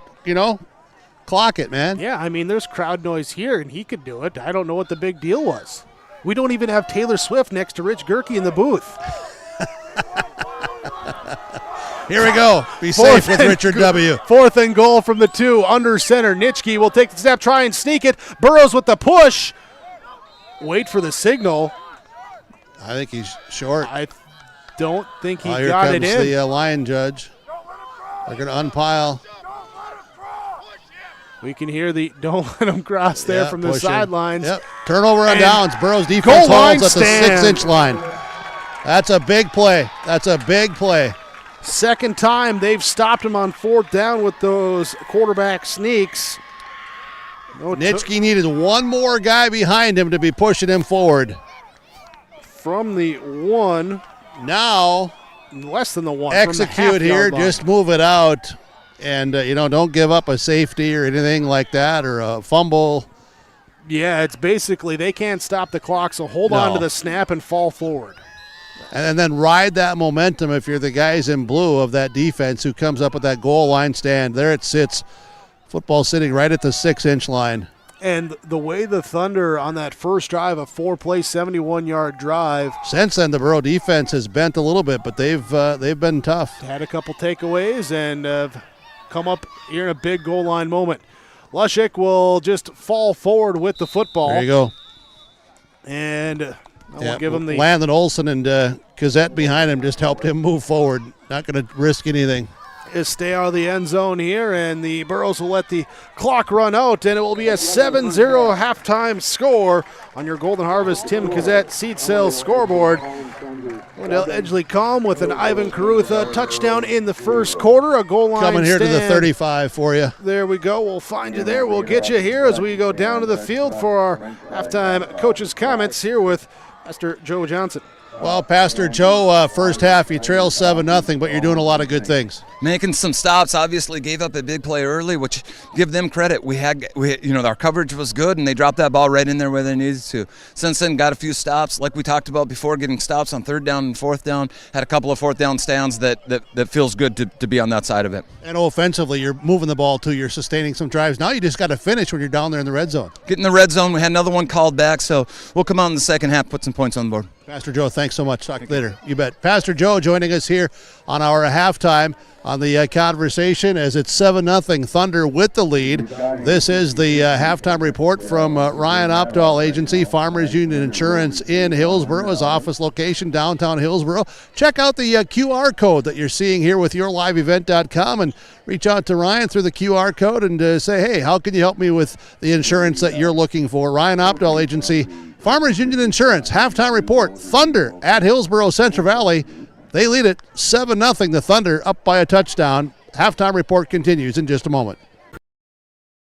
clock it, man. Yeah, I mean, there's crowd noise here, and he could do it. I don't know what the big deal was. We don't even have Taylor Swift next to Rich Gerke in the booth. Here we go. Be safe with Richard W. Fourth and goal from the 2. Under center. Nitschke will take the snap, try and sneak it. Burrows with the push. Wait for the signal. I think he's short. I don't think he got it in. Here comes the line judge. They're going to unpile. We can hear the don't let him cross there from the sidelines. Yep. Turnover on downs. Burrows defense holds at the 6-inch line. That's a big play. That's a big play. Second time they've stopped him on fourth down with those quarterback sneaks. Nitschke needed one more guy behind him to be pushing him forward. From the 1. Now, less than the 1. Execute here. Just move it out. And, don't give up a safety or anything like that or a fumble. Yeah, it's basically they can't stop the clock, so hold on to the snap and fall forward. And then ride that momentum if you're the guys in blue of that defense who comes up with that goal line stand. There it sits. Football sitting right at the 6-inch line. And the way the Thunder on that first drive, a 4-play, 71-yard drive. Since then, the Borough defense has bent a little bit, but they've been tough. Had a couple takeaways and come up here in a big goal line moment. Lushik will just fall forward with the football. There you go. And I will give him the... Landon Olson and Gazette behind him just helped him move forward. Not going to risk anything. Is stay out of the end zone here, and the Burros will let the clock run out, and it will be a 7-0 halftime score on your Golden Harvest Tim Gazette seed sales scoreboard. Ellendale Edgeley Kulm with an Ivan Carutha touchdown in the first quarter, a goal line coming here stand. To the 35 for you. There we go. We'll find you there. We'll get you here as we go down to the field for our halftime coaches' comments here with Pastor Joe Johnson. Well, Pastor Joe, first half you trail 7-0, but you're doing a lot of good things. Making some stops, obviously gave up a big play early, which give them credit. We our coverage was good, and they dropped that ball right in there where they needed to. Since then, got a few stops, like we talked about before, getting stops on third down and fourth down. Had a couple of fourth down stands that feels good to be on that side of it. And offensively, you're moving the ball too. You're sustaining some drives. Now you just got to finish when you're down there in the red zone. Get in the red zone. We had another one called back, so we'll come out in the second half, put some points on the board. Pastor Joe, thanks so much. Talk later. You bet. Pastor Joe joining us here on our halftime on the conversation as it's 7-0 Thunder with the lead. This is the halftime report from Ryan Opdahl Agency, Farmers Union Insurance in Hillsboro, his office location downtown Hillsboro. Check out the QR code that you're seeing here with yourliveevent.com and reach out to Ryan through the QR code and say, hey, how can you help me with the insurance that you're looking for? Ryan Opdahl Agency, Farmers Union Insurance, halftime report, Thunder at Hillsboro-Central Valley. They lead it 7-0, the Thunder up by a touchdown. Halftime report continues in just a moment.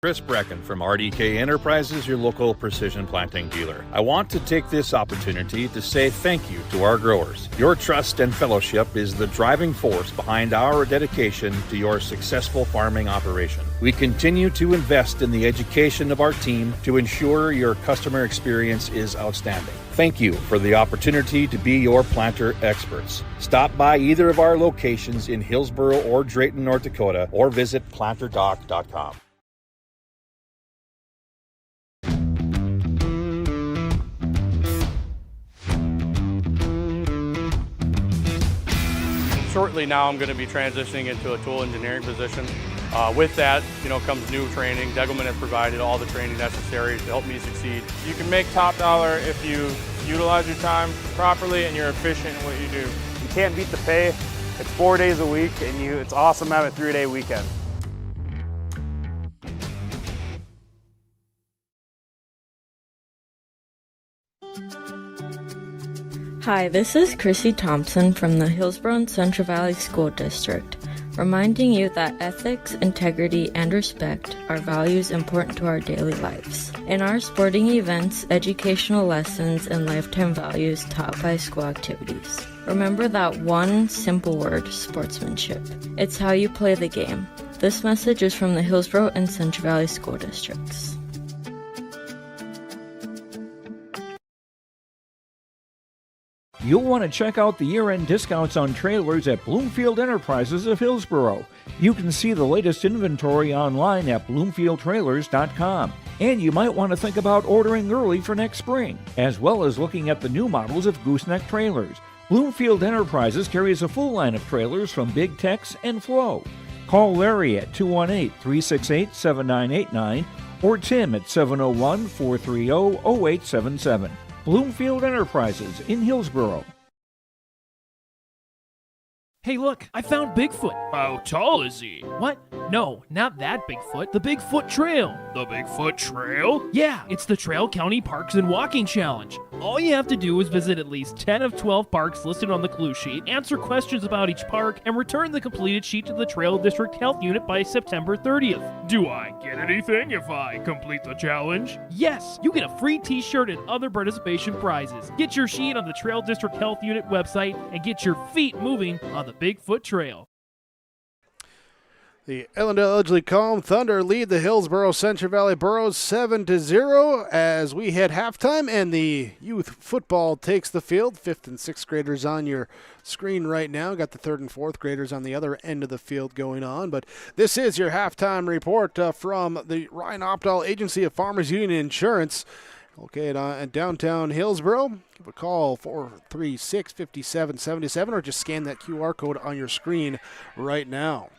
Chris Brecken from RDK Enterprises, your local precision planting dealer. I want to take this opportunity to say thank you to our growers. Your trust and fellowship is the driving force behind our dedication to your successful farming operation. We continue to invest in the education of our team to ensure your customer experience is outstanding. Thank you for the opportunity to be your planter experts. Stop by either of our locations in Hillsboro or Drayton, North Dakota, or visit planterdoc.com. Shortly now, I'm going to be transitioning into a tool engineering position. With that, comes new training. Degelman has provided all the training necessary to help me succeed. You can make top dollar if you utilize your time properly and you're efficient in what you do. You can't beat the pay. It's 4 days a week, and it's awesome to have a 3-day weekend. Hi, this is Chrissy Thompson from the Hillsboro-Central Valley School District, reminding you that ethics, integrity, and respect are values important to our daily lives. In our sporting events, educational lessons, and lifetime values taught by school activities. Remember that one simple word, sportsmanship. It's how you play the game. This message is from the Hillsboro and Central Valley School Districts. You'll want to check out the year-end discounts on trailers at Bloomfield Enterprises of Hillsboro. You can see the latest inventory online at bloomfieldtrailers.com. And you might want to think about ordering early for next spring, as well as looking at the new models of gooseneck trailers. Bloomfield Enterprises carries a full line of trailers from Big Tex and Flow. Call Larry at 218-368-7989 or Tim at 701-430-0877. Bloomfield Enterprises in Hillsboro. Hey, look, I found Bigfoot. How tall is he? What? No, not that Bigfoot. The Bigfoot Trail. The Bigfoot Trail? Yeah, it's the Trail County Parks and Walking Challenge. All you have to do is visit at least 10 of 12 parks listed on the clue sheet, answer questions about each park, and return the completed sheet to the Trail District Health Unit by September 30th. Do I get anything if I complete the challenge? Yes, you get a free t-shirt and other participation prizes. Get your sheet on the Trail District Health Unit website and get your feet moving on the Bigfoot Trail. The Ellendale Edgeley Kulm Thunder lead the Hillsboro-Central Valley Burros 7-0 as we hit halftime, and the youth football takes the field. 5th and 6th graders on your screen right now. Got the 3rd and 4th graders on the other end of the field going on. But this is your halftime report from the Ryan Opdahl Agency of Farmers Union Insurance. Located in downtown Hillsboro. Give a call 436-5777 or just scan that QR code on your screen right now.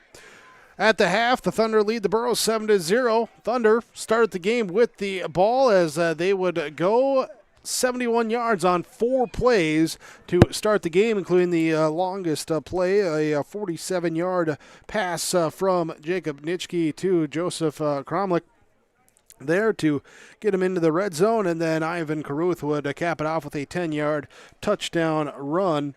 At the half, the Thunder lead the Burros 7-0. Thunder started the game with the ball as they would go 71 yards on 4 plays to start the game, including the longest play, a 47-yard pass from Jacob Nitschke to Joseph Kromlich there to get him into the red zone, and then Ivan Caruth would cap it off with a 10-yard touchdown run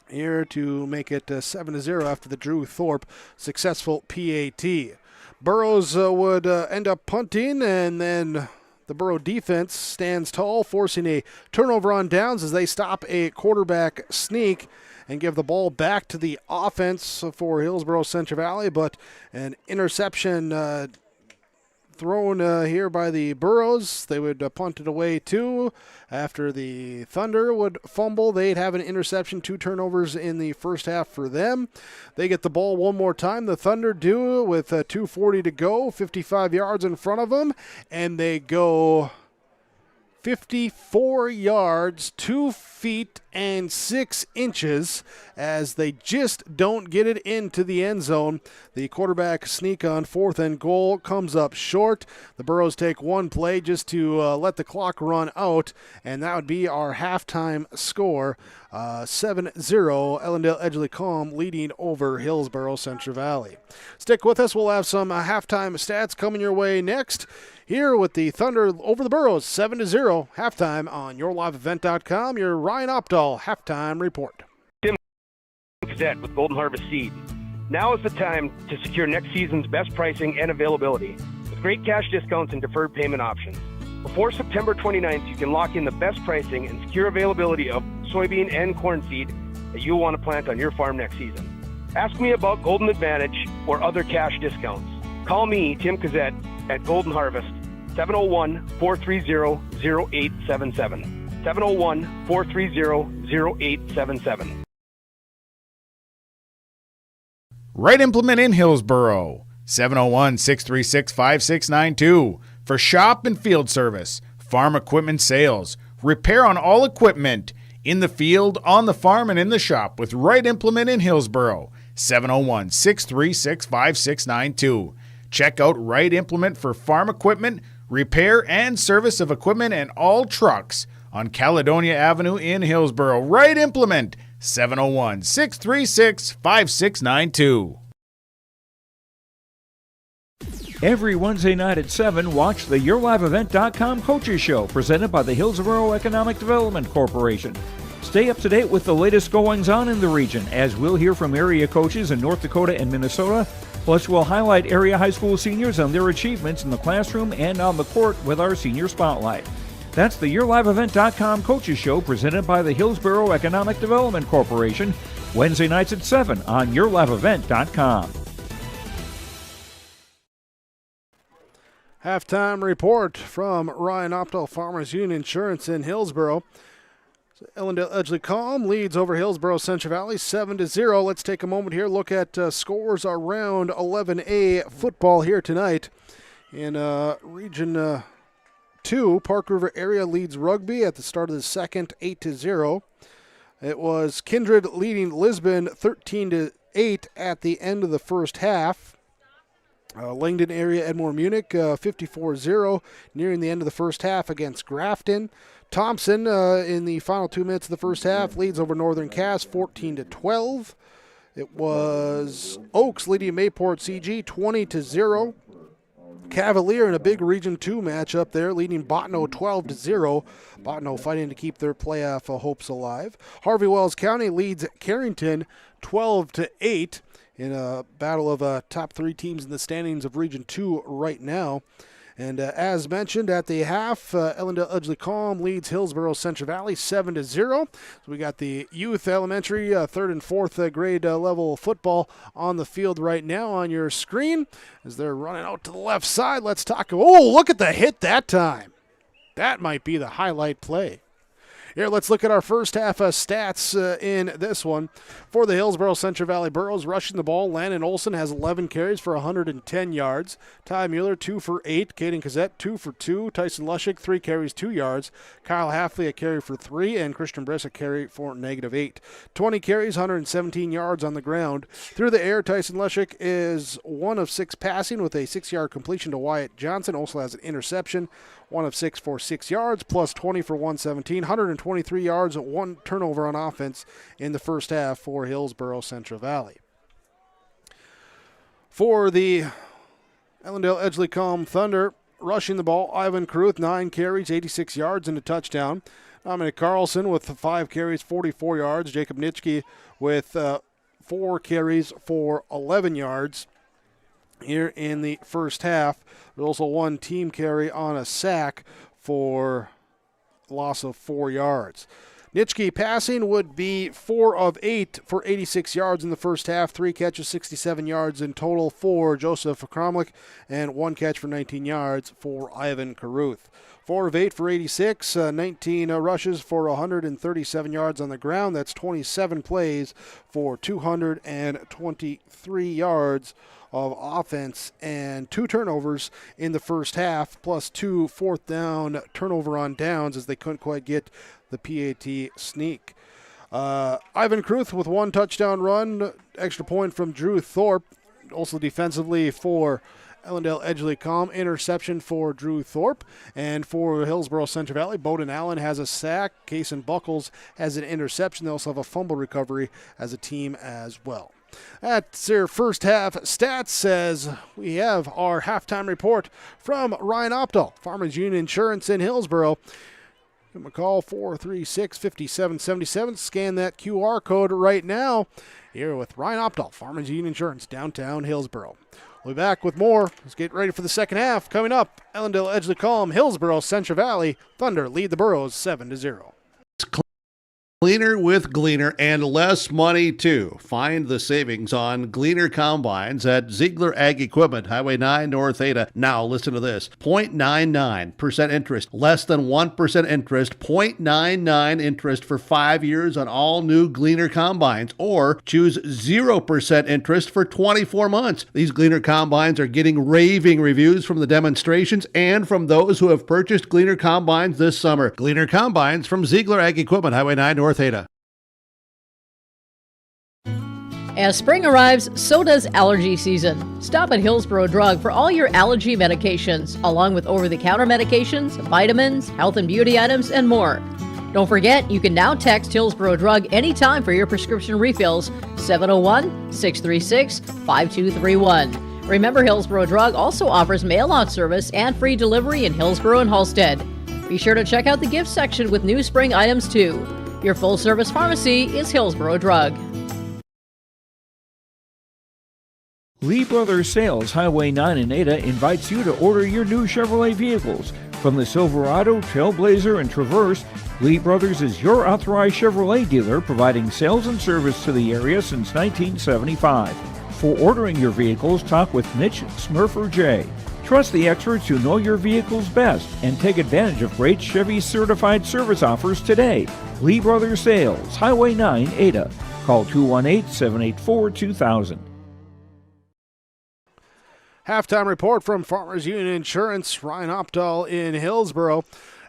here to make it 7-0 after the Drew Thorpe successful PAT. Burrows would end up punting, and then the Burrow defense stands tall, forcing a turnover on downs as they stop a quarterback sneak and give the ball back to the offense for Hillsboro-Central Valley, but an interception thrown here by the Burros. They would punt it away too. After the Thunder would fumble, they'd have an interception, 2 turnovers in the first half for them. They get the ball one more time. The Thunder do with 2:40 to go, 55 yards in front of them, and they go 54 yards, 2 feet and 6 inches as they just don't get it into the end zone. The quarterback sneak on 4th and goal comes up short. The Burros take one play just to let the clock run out, and that would be our halftime score. 7-0, Ellendale Edgeley Kulm leading over Hillsboro-Central Valley. Stick with us. We'll have some halftime stats coming your way next. Here with the Thunder over the Burros, 7-0, halftime on YourLiveEvent.com. Your Ryan Opdahl halftime report. Tim Cadet with Golden Harvest Seed. Now is the time to secure next season's best pricing and availability with great cash discounts and deferred payment options. Before September 29th, you can lock in the best pricing and secure availability of soybean and corn seed that you'll want to plant on your farm next season. Ask me about Golden Advantage or other cash discounts. Call me, Tim Cadet, at Golden Harvest, 701-430-0877. 701-430-0877. Right Implement in Hillsboro, 701-636-5692. For shop and field service, farm equipment sales, repair on all equipment, in the field, on the farm, and in the shop with Right Implement in Hillsboro, 701-636-5692. Check out Right Implement for farm equipment, repair and service of equipment and all trucks on Caledonia Avenue in Hillsboro. Right Implement, 701-636-5692. Every Wednesday night at 7, watch the YourLiveEvent.com Coaches Show presented by the Hillsboro Economic Development Corporation. Stay up to date with the latest goings-on in the region, as we'll hear from area coaches in North Dakota and Minnesota. Plus, we'll highlight area high school seniors and their achievements in the classroom and on the court with our Senior Spotlight. That's the YourLiveEvent.com Coaches Show presented by the Hillsboro Economic Development Corporation, Wednesday nights at 7 on YourLiveEvent.com. Halftime report from Ryan Opdahl, Farmers Union Insurance in Hillsboro. Ellendale Edgeley Kulm leads over Hillsboro-Central Valley 7-0. Let's take a moment here, look at scores around 11A football here tonight. In Region 2, Park River area leads Rugby at the start of the second, 8-0. It was Kindred leading Lisbon 13-8 at the end of the first half. Langdon area Edmore Munich 54-0 nearing the end of the first half against Grafton. Thompson in the final 2 minutes of the first half leads over Northern Cass 14-12. It was Oaks leading Mayport CG 20-0. Cavalier in a big Region 2 matchup there, leading Bottineau 12-0. Bottineau fighting to keep their playoff hopes alive. Harvey Wells County leads Carrington 12-8 in a battle of top 3 teams in the standings of Region 2 right now. And as mentioned at the half, Ellendale Edgeley Kulm leads Hillsboro-Central Valley 7-0. So we got the youth elementary, 3rd and 4th grade level football on the field right now on your screen as they're running out to the left side. Let's talk. Oh, look at the hit that time. That might be the highlight play. Here, let's look at our first half stats in this one. For the Hillsboro-Central Valley Burros, rushing the ball, Landon Olson has 11 carries for 110 yards. Ty Mueller, 2 for 8. Caden Cassette, 2 for 2. Tyson Lushik, 3 carries, 2 yards. Kyle Halfley, a carry for 3. And Christian Briss, a carry for -8. 20 carries, 117 yards on the ground. Through the air, Tyson Lushik is 1 of 6 passing with a 6-yard completion to Wyatt Johnson. Also has an interception. 1 of 6 for 6 yards, plus 20 for 117, 123 yards, 1 turnover on offense in the first half for Hillsboro-Central Valley. For the Ellendale Edgeley Kulm Thunder, rushing the ball, Ivan Kruth, 9 carries, 86 yards, and a touchdown. Dominic Carlson with 5 carries, 44 yards. Jacob Nitschke with 4 carries for 11 yards. Here in the first half, there's also 1 team carry on a sack for loss of 4 yards. Nitschke passing would be 4 of 8 for 86 yards in the first half, 3 catches, 67 yards in total for Joseph Kromlich, and 1 catch for 19 yards for Ivan Caruth. 4 of 8 for 86, 19 rushes for 137 yards on the ground. That's 27 plays for 223 yards of offense and 2 turnovers in the first half, plus 2 fourth down turnover on downs as they couldn't quite get the PAT sneak. Ivan Kruth with 1 touchdown run, extra point from Drew Thorpe. Also defensively for Ellendale Edgeley Kulm, interception for Drew Thorpe. And for Hillsboro-Central Valley, Bowden Allen has a sack. Kason Buckles has an interception. They also have a fumble recovery as a team as well. That's their first half stats. Says we have our halftime report from Ryan Opdahl, Farmers Union Insurance in Hillsboro. Give them a call, 436-5777. Scan that QR code right now. Here with Ryan Opdahl, Farmers Union Insurance, downtown Hillsboro. We'll be back with more. Let's get ready for the second half. Coming up, Ellendale Edgeley Kulm, Hillsboro-Central Valley. Thunder lead the Burros 7-0. Cleaner with Gleaner and less money too. Find the savings on Gleaner combines at Ziegler Ag Equipment, Highway 9 North Ada. Now listen to this. 0.99% interest, less than 1% interest, 0.99 interest for 5 years on all new Gleaner combines, or choose 0% interest for 24 months. These Gleaner combines are getting raving reviews from the demonstrations and from those who have purchased Gleaner combines this summer. Gleaner combines from Ziegler Ag Equipment, Highway 9 North Ada. As spring arrives, so does allergy season. Stop at Hillsboro Drug for all your allergy medications, along with over-the-counter medications, vitamins, health and beauty items, and more. Don't forget, you can now text Hillsboro Drug anytime for your prescription refills, 701-636-5231. Remember, Hillsboro Drug also offers mail-out service and free delivery in Hillsboro and Halstead. Be sure to check out the gift section with new spring items, too. Your full-service pharmacy is Hillsboro Drug. Lee Brothers Sales, Highway 9 in Ada, invites you to order your new Chevrolet vehicles. From the Silverado, Trailblazer, and Traverse, Lee Brothers is your authorized Chevrolet dealer, providing sales and service to the area since 1975. For ordering your vehicles, talk with Mitch Smurfer J. Trust the experts who know your vehicles best and take advantage of great Chevy certified service offers today. Lee Brothers Sales, Highway 9, Ada. Call 218-784-2000. Halftime report from Farmers Union Insurance. Ryan Opdahl in Hillsboro.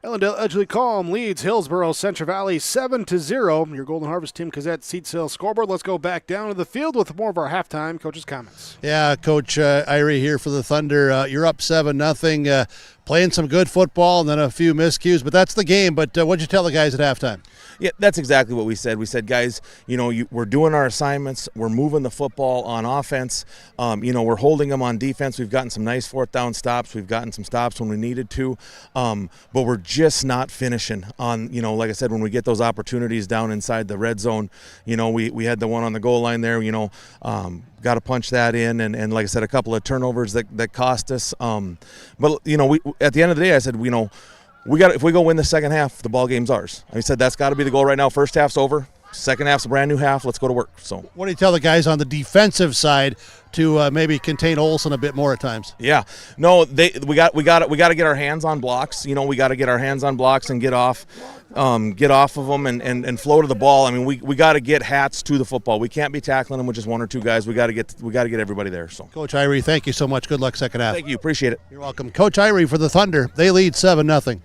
Ellendale Edgeley Kulm leads Hillsboro-Central Valley 7-0. Your Golden Harvest Tim Cassette seat sales scoreboard. Let's go back down to the field with more of our halftime coach's comments. Yeah, Coach Irie here for the Thunder. You're up 7-0. Playing some good football and then a few miscues, but that's the game. But what'd you tell the guys at halftime? Yeah, that's exactly what we said. We said, guys, we're doing our assignments. We're moving the football on offense. We're holding them on defense. We've gotten some nice fourth down stops. We've gotten some stops when we needed to. But we're just not finishing on, like I said, when we get those opportunities down inside the red zone, we had the one on the goal line there, got to punch that in, and like I said, a couple of turnovers that cost us. But we at the end of the day, I said, if we go win the second half, the ball game's ours. I said that's got to be the goal right now. First half's over. second half's a brand new half. Let's go to work. So what do you tell the guys on the defensive side to maybe contain Olsen a bit more at times? Yeah, no, we got to get our hands on blocks. You know, we got to get our hands on blocks and get off of them and flow to the ball. I mean, we got to get hats to the football. We can't be tackling them with just one or two guys. We got to get everybody there. So, Coach Irie, thank you so much. Good luck second half. Thank you, appreciate it. You're welcome, Coach Irie for the Thunder. They lead 7-0.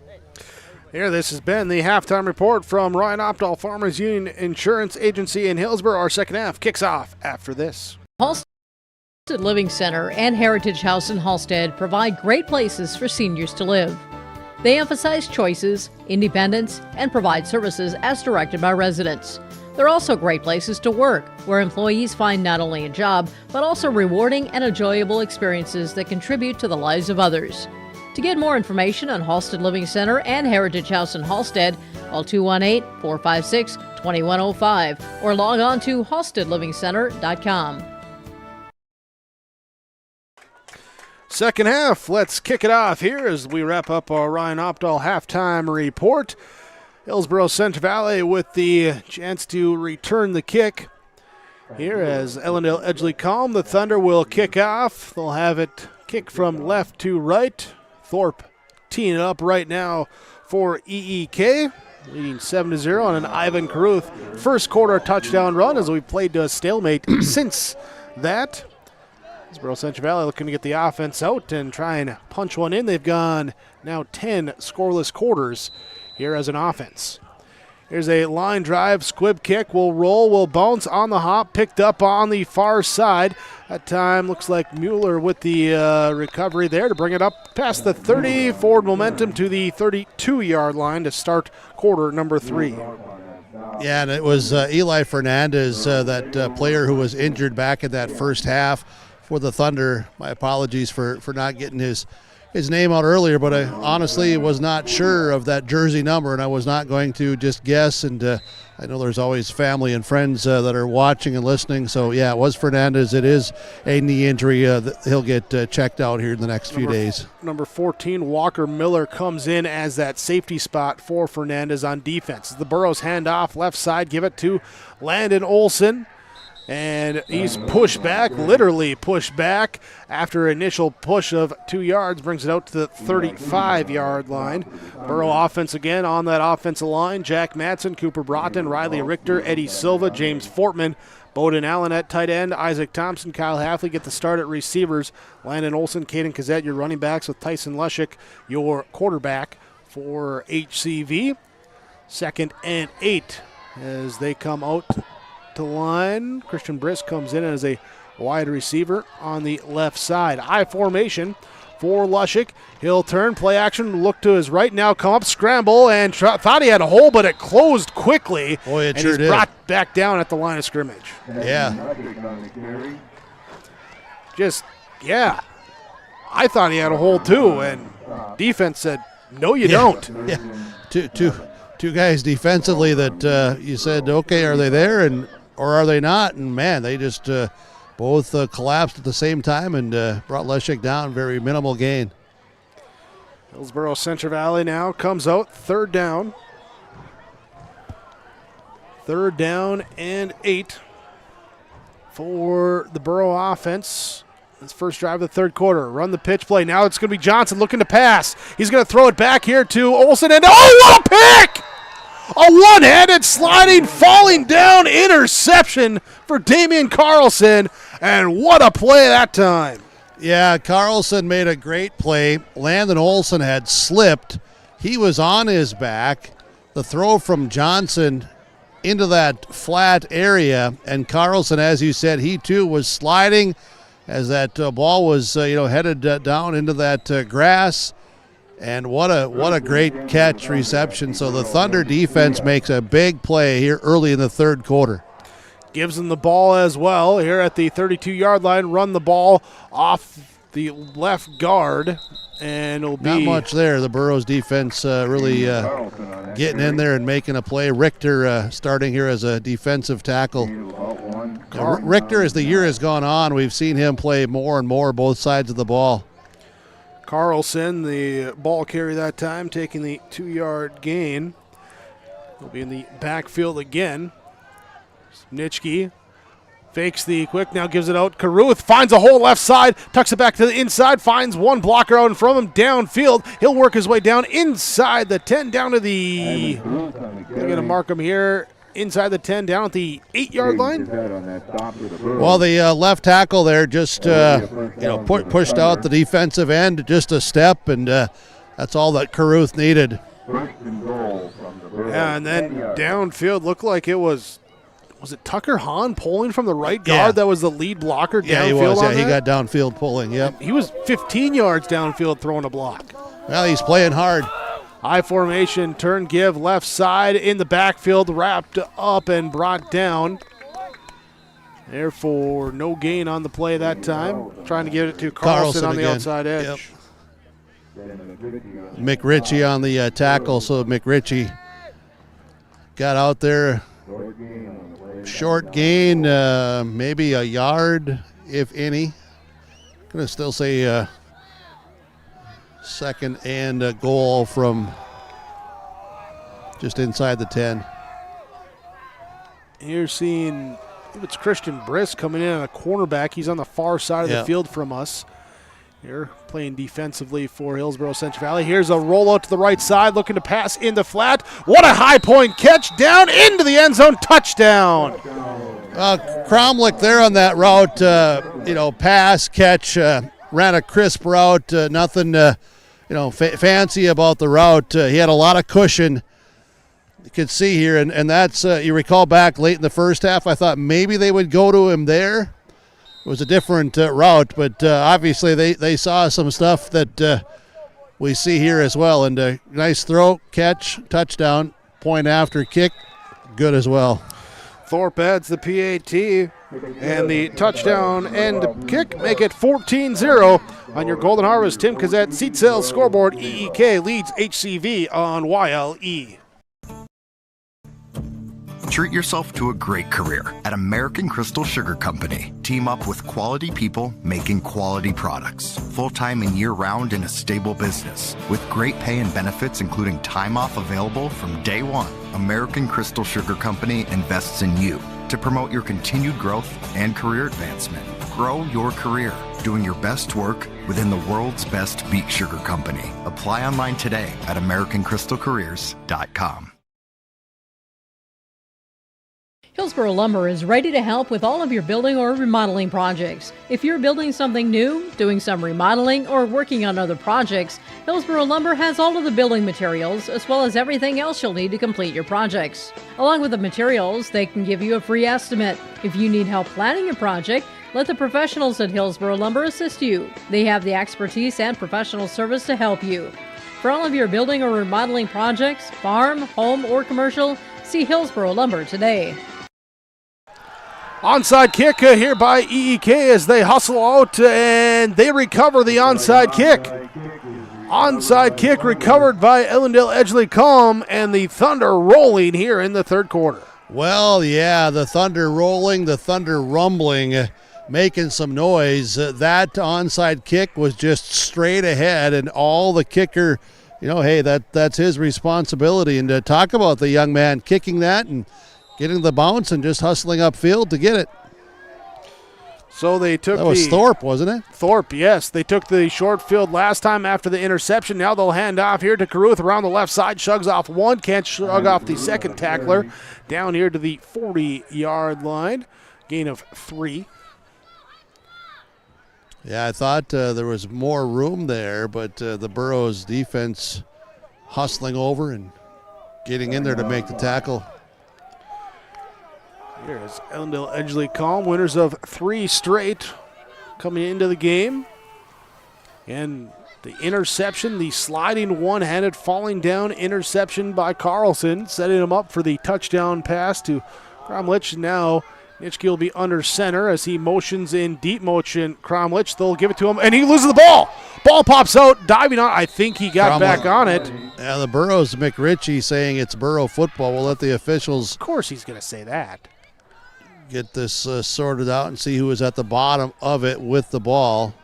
Here, this has been the halftime report from Ryan Opdahl Farmers Union Insurance Agency in Hillsboro. Our second half kicks off after this. Halstead Living Center and Heritage House in Halstead provide great places for seniors to live. They emphasize choices, independence, and provide services as directed by residents. They're also great places to work, where employees find not only a job, but also rewarding and enjoyable experiences that contribute to the lives of others. To get more information on Halstead Living Center and Heritage House in Halstead, call 218-456-2105 or log on to halsteadlivingcenter.com. Second half, let's kick it off here as we wrap up our Ryan Opdahl halftime report. Hillsboro-Central Valley with the chance to return the kick. Here as Ellendale Edgeley Kulm, the Thunder will kick off. They'll have it kick from left to right. Thorpe teeing it up right now for EEK, leading 7-0 on an Ivan Caruth first quarter touchdown run as we played to a stalemate since that. Hillsboro-Central Valley looking to get the offense out and try and punch one in. They've gone now 10 scoreless quarters here as an offense. Here's a line drive, squib kick, will roll, will bounce on the hop, picked up on the far side. That time looks like Mueller with the recovery there to bring it up past the 30, forward momentum to the 32-yard line to start quarter number 3. Yeah, and it was Eli Fernandez, that player who was injured back in that first half for the Thunder. My apologies for not getting his name out earlier, but I honestly was not sure of that jersey number, and I was not going to just guess. And I know there's always family and friends that are watching and listening. So, yeah, it was Fernandez. It is a knee injury. He'll get checked out here in the next few days. Number 14, Walker Miller, comes in as that safety spot for Fernandez on defense. The Burrows hand off left side, give it to Landon Olsen. And he's pushed back, literally pushed back after initial push of 2 yards, brings it out to the 35-yard line. Burrow offense again on that offensive line. Jack Matson, Cooper Broughton, Riley Richter, Eddie Silva, James Fortman, Bowden Allen at tight end, Isaac Thompson, Kyle Halfley get the start at receivers. Landon Olsen, Caden Kazette, your running backs, with Tyson Lushik, your quarterback for HCV. 2nd and 8 as they come out to line. Christian Brisk comes in as a wide receiver on the left side. I formation for Lushik. He'll turn, play action, look to his right now, come up, scramble, and thought he had a hole, but it closed quickly. Boy, it and sure he's did. Brought back down at the line of scrimmage. Yeah. Yeah. I thought he had a hole too, and defense said, no, you don't. Yeah. Two guys defensively that you said, okay, are they there or are they not? And, man, they just both collapsed at the same time and brought Lushik down. Very minimal gain. Hillsboro-Central Valley now comes out, 3rd down. 3rd down and 8 for the Burrow offense. This first drive of the 3rd quarter. Run the pitch play. Now it's going to be Johnson looking to pass. He's going to throw it back here to Olsen. And what a pick! A one-handed sliding, falling down interception for Damian Carlson. And what a play that time. Yeah, Carlson made a great play. Landon Olsen had slipped. He was on his back. The throw from Johnson into that flat area. And Carlson, as you said, he too was sliding as that ball was headed down into that grass. And what a great catch reception. So the Thunder defense makes a big play here early in the 3rd quarter. Gives them the ball as well here at the 32-yard line. Run the ball off the left guard, and it'll be not much there. The Burrows defense really getting in there and making a play. Richter starting here as a defensive tackle. Richter, as the year has gone on, we've seen him play more and more both sides of the ball. Carlson, the ball carrier that time, taking the 2-yard gain. He'll be in the backfield again. Nitschke fakes the quick, now gives it out. Caruth finds a hole left side, tucks it back to the inside, finds one blocker out in front of him downfield. He'll work his way down inside the 10, down to the, they're going to mark him here, inside the 10, down at the 8-yard line. Well, the left tackle there just, pushed out the defensive end just a step, and that's all that Caruth needed. Yeah, and then downfield looked like it was it Tucker Hahn pulling from the right guard that was the lead blocker downfield? Yeah, he was. Yeah, he got downfield pulling, yep. He was 15 yards downfield throwing a block. Well, he's playing hard. High formation, turn, give, left side in the backfield, wrapped up and brought down. Therefore, no gain on the play that time. Trying to get it to Carlson on the again. outside edge. Yep. McRitchie on the tackle, so McRitchie got out there. Short gain, maybe a yard, if any. Going to still say second and a goal from just inside the 10. Here seeing, I think it's Christian Brisk coming in on a cornerback. He's on the far side of the field from us. Here playing defensively for Hillsboro-Central Valley. Here's a rollout to the right side, looking to pass in the flat. What a high point catch, down into the end zone, touchdown. Cromlick there on that route, pass, catch, ran a crisp route, nothing, fancy about the route. He had a lot of cushion. You could see here, and that's, you recall back late in the first half, I thought maybe they would go to him there. It was a different route, but obviously they saw some stuff that we see here as well. And a nice throw, catch, touchdown, point after, kick, good as well. Thorpe adds the PAT, and the touchdown and kick make it 14-0 on your Golden Harvest Tim Kazette Seat Sales Scoreboard. EEK leads HCV on YLE. Treat yourself to a great career at American Crystal Sugar Company. Team up with quality people making quality products. Full-time and year-round in a stable business. With great pay and benefits including time off available from day one. American Crystal Sugar Company invests in you to promote your continued growth and career advancement. Grow your career doing your best work within the world's best beet sugar company. Apply online today at AmericanCrystalCareers.com. Hillsboro Lumber is ready to help with all of your building or remodeling projects. If you're building something new, doing some remodeling, or working on other projects, Hillsboro Lumber has all of the building materials as well as everything else you'll need to complete your projects. Along with the materials, they can give you a free estimate. If you need help planning your project, let the professionals at Hillsboro Lumber assist you. They have the expertise and professional service to help you. For all of your building or remodeling projects, farm, home, or commercial, see Hillsboro Lumber today. Onside kick here by EEK as they hustle out and they recover the onside kick. Onside kick recovered by Ellendale Edgeley Kulm, and the Thunder rolling here in the third quarter. Well, yeah, the Thunder rolling, the Thunder rumbling, making some noise. That onside kick was just straight ahead, and all the kicker, hey, that's his responsibility. And to talk about the young man kicking that and getting the bounce and just hustling upfield to get it. So they took that was Thorpe, wasn't it? Thorpe, yes. They took the short field last time after the interception. Now they'll hand off here to Caruth around the left side. Shrugs off one, can't shrug off the second tackler. Down here to the 40-yard line. Gain of 3. Yeah, I thought there was more room there, but the Burros defense hustling over and getting in there to make the tackle. Here's Ellendale Edgeley Kulm, winners of 3 straight coming into the game. And the interception, the sliding one-handed falling down interception by Carlson, setting him up for the touchdown pass to Cromlich. Now Nitschke will be under center as he motions in deep motion. Cromlich, they'll give it to him, and he loses the ball. Ball pops out, diving on. I think he got back on it. Yeah, the Burros, McRitchie saying it's Burro football. We'll let the officials. Of course he's going to say that. Get this sorted out and see who was at the bottom of it with the ball.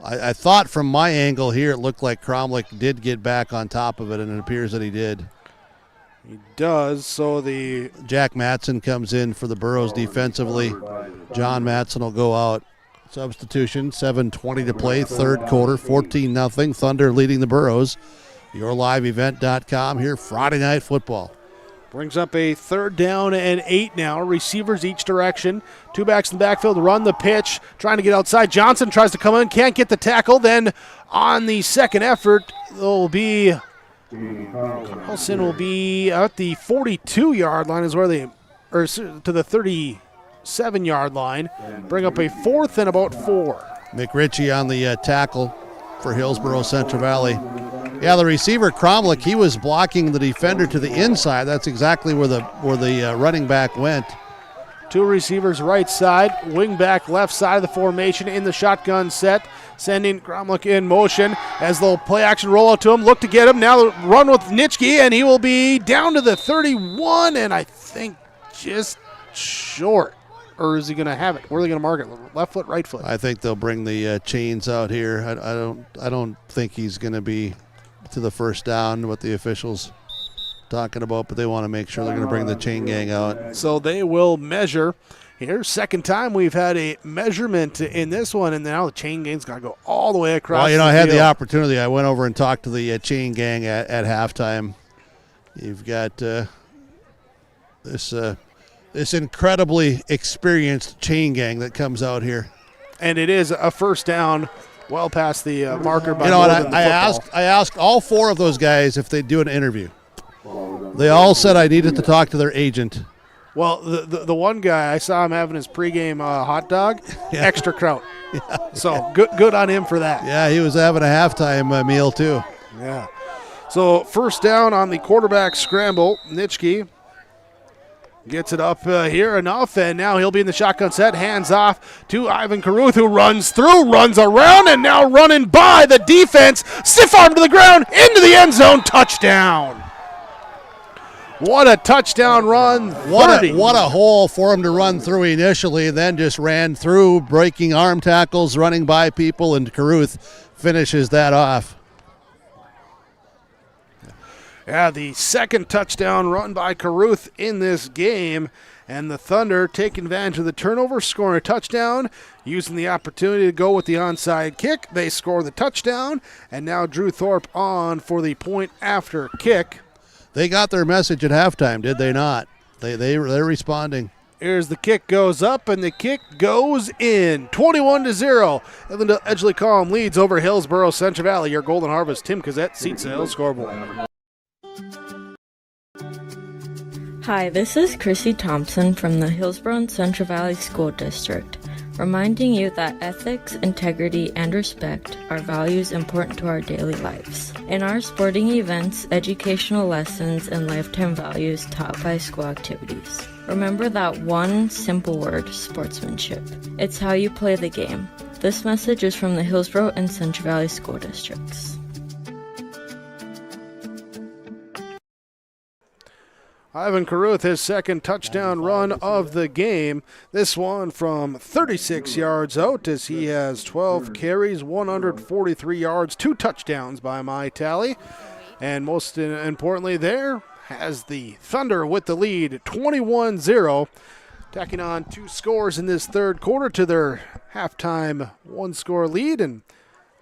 I thought from my angle here it looked like Cromlich did get back on top of it, and it appears that he did. He does. So the Jack Matson comes in for the Burros defensively. John Matson will go out. Substitution, 7:20 to play, third quarter, 14-0. Thunder leading the Burros. YourLiveEvent.com here, Friday Night Football. brings up a 3rd down and 8 now. Receivers each direction. 2 backs in the backfield, run the pitch, trying to get outside. Johnson tries to come in, can't get the tackle. Then on the second effort, Carlson will be at the 42-yard line is where or to the 37-yard line. Bring up a 4th and about 4. McRitchie on the tackle for Hillsboro-Central Valley. Yeah, the receiver, Cromlick, he was blocking the defender to the inside. That's exactly where the running back went. 2 receivers right side, wing back left side of the formation in the shotgun set, sending Cromlick in motion as they'll play action roll out to him, look to get him, now run with Nitschke, and he will be down to the 31, and I think just short. Or is he going to have it? Where are they going to mark it? Left foot, right foot? I think they'll bring the chains out here. I don't think he's going to be to the first down, what the officials talking about, but they want to make sure they're going to bring the chain gang out. So they will measure here. Second time we've had a measurement in this one, and now the chain gang's got to go all the way across. Well, I had the opportunity. I went over and talked to the chain gang at halftime. You've got this incredibly experienced chain gang that comes out here. And it is a first down well past the marker by I asked all 4 of those guys if they'd do an interview. They all said I needed to talk to their agent. Well, the one guy, I saw him having his pregame hot dog, extra kraut. Yeah. So good on him for that. Yeah, he was having a halftime meal too. Yeah. So first down on the quarterback scramble. Nitschke gets it up here enough, and now he'll be in the shotgun set. Hands off to Ivan Caruth, who runs through, runs around, and now running by the defense. Stiff arm to the ground, into the end zone, touchdown. What a touchdown run. What a hole for him to run through initially, then just ran through, breaking arm tackles, running by people, and Caruth finishes that off. Yeah, the second touchdown run by Caruth in this game, and the Thunder taking advantage of the turnover, scoring a touchdown, using the opportunity to go with the onside kick. They score the touchdown, and now Drew Thorpe on for the point after kick. They got their message at halftime, did they not? They're responding. Here's the kick goes up, and the kick goes in. 21-0. Ellendale Edgeley Kulm leads over Hillsboro-Central Valley. Your Golden Harvest, Tim Cazette, Seat Sales Scoreboard. Hi, this is Chrissy Thompson from the Hillsboro-Central Valley School District, reminding you that ethics, integrity, and respect are values important to our daily lives. In our sporting events, educational lessons, and lifetime values taught by school activities. Remember that one simple word, sportsmanship. It's how you play the game. This message is from the Hillsboro and Central Valley School Districts. Ivan Caruth, his second touchdown run of the game. This one from 36 yards out as he has 12 carries, 143 yards, 2 touchdowns by my tally. And most importantly there has the Thunder with the lead, 21-0. Tacking on 2 scores in this third quarter to their halftime 1-score lead. And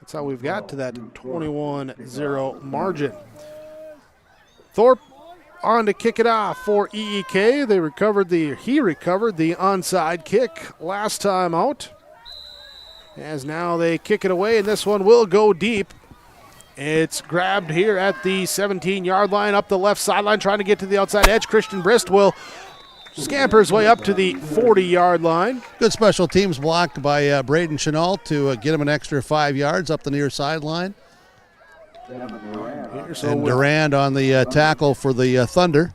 that's how we've got to that 21-0 margin. Thorpe on to kick it off for EEK. He recovered the onside kick last time out. As now they kick it away, and this one will go deep. It's grabbed here at the 17-yard line, up the left sideline, trying to get to the outside edge. Christian Brist will scamper his way up to the 40-yard line. Good special teams block by Braden Chenault to get him an extra 5 yards up the near sideline. And Durand on the tackle for the Thunder.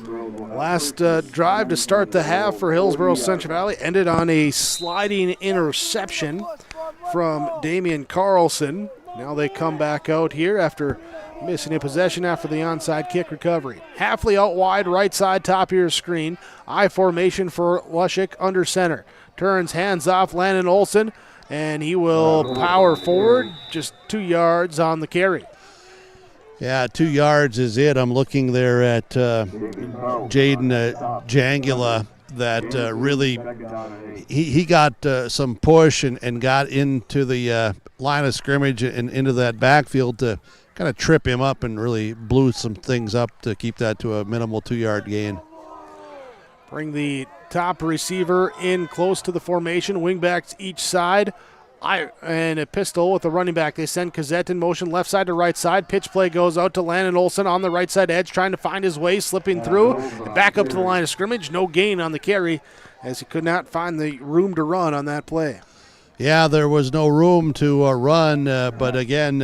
Last drive to start the half for Hillsboro-Central Valley ended on a sliding interception from Damian Carlson. Now they come back out here after missing a possession after the onside kick recovery. Halfley out wide, right side, top of your screen. I formation for Lushik under center. Turns, hands off, Landon Olson, and he will power forward just 2 yards on the carry. Yeah, 2 yards is it. I'm looking there at Jaden Jangula that really he got some push and got into the line of scrimmage and into that backfield to kind of trip him up and really blew some things up to keep that to a minimal 2-yard gain. Bring the top receiver in close to the formation, wingbacks each side. And a pistol with the running back. They send Cazzette in motion left side to right side. Pitch play goes out to Landon Olson on the right side edge, trying to find his way, slipping through. And back up to the line of scrimmage. No gain on the carry as he could not find the room to run on that play. Yeah, there was no room to run, but again,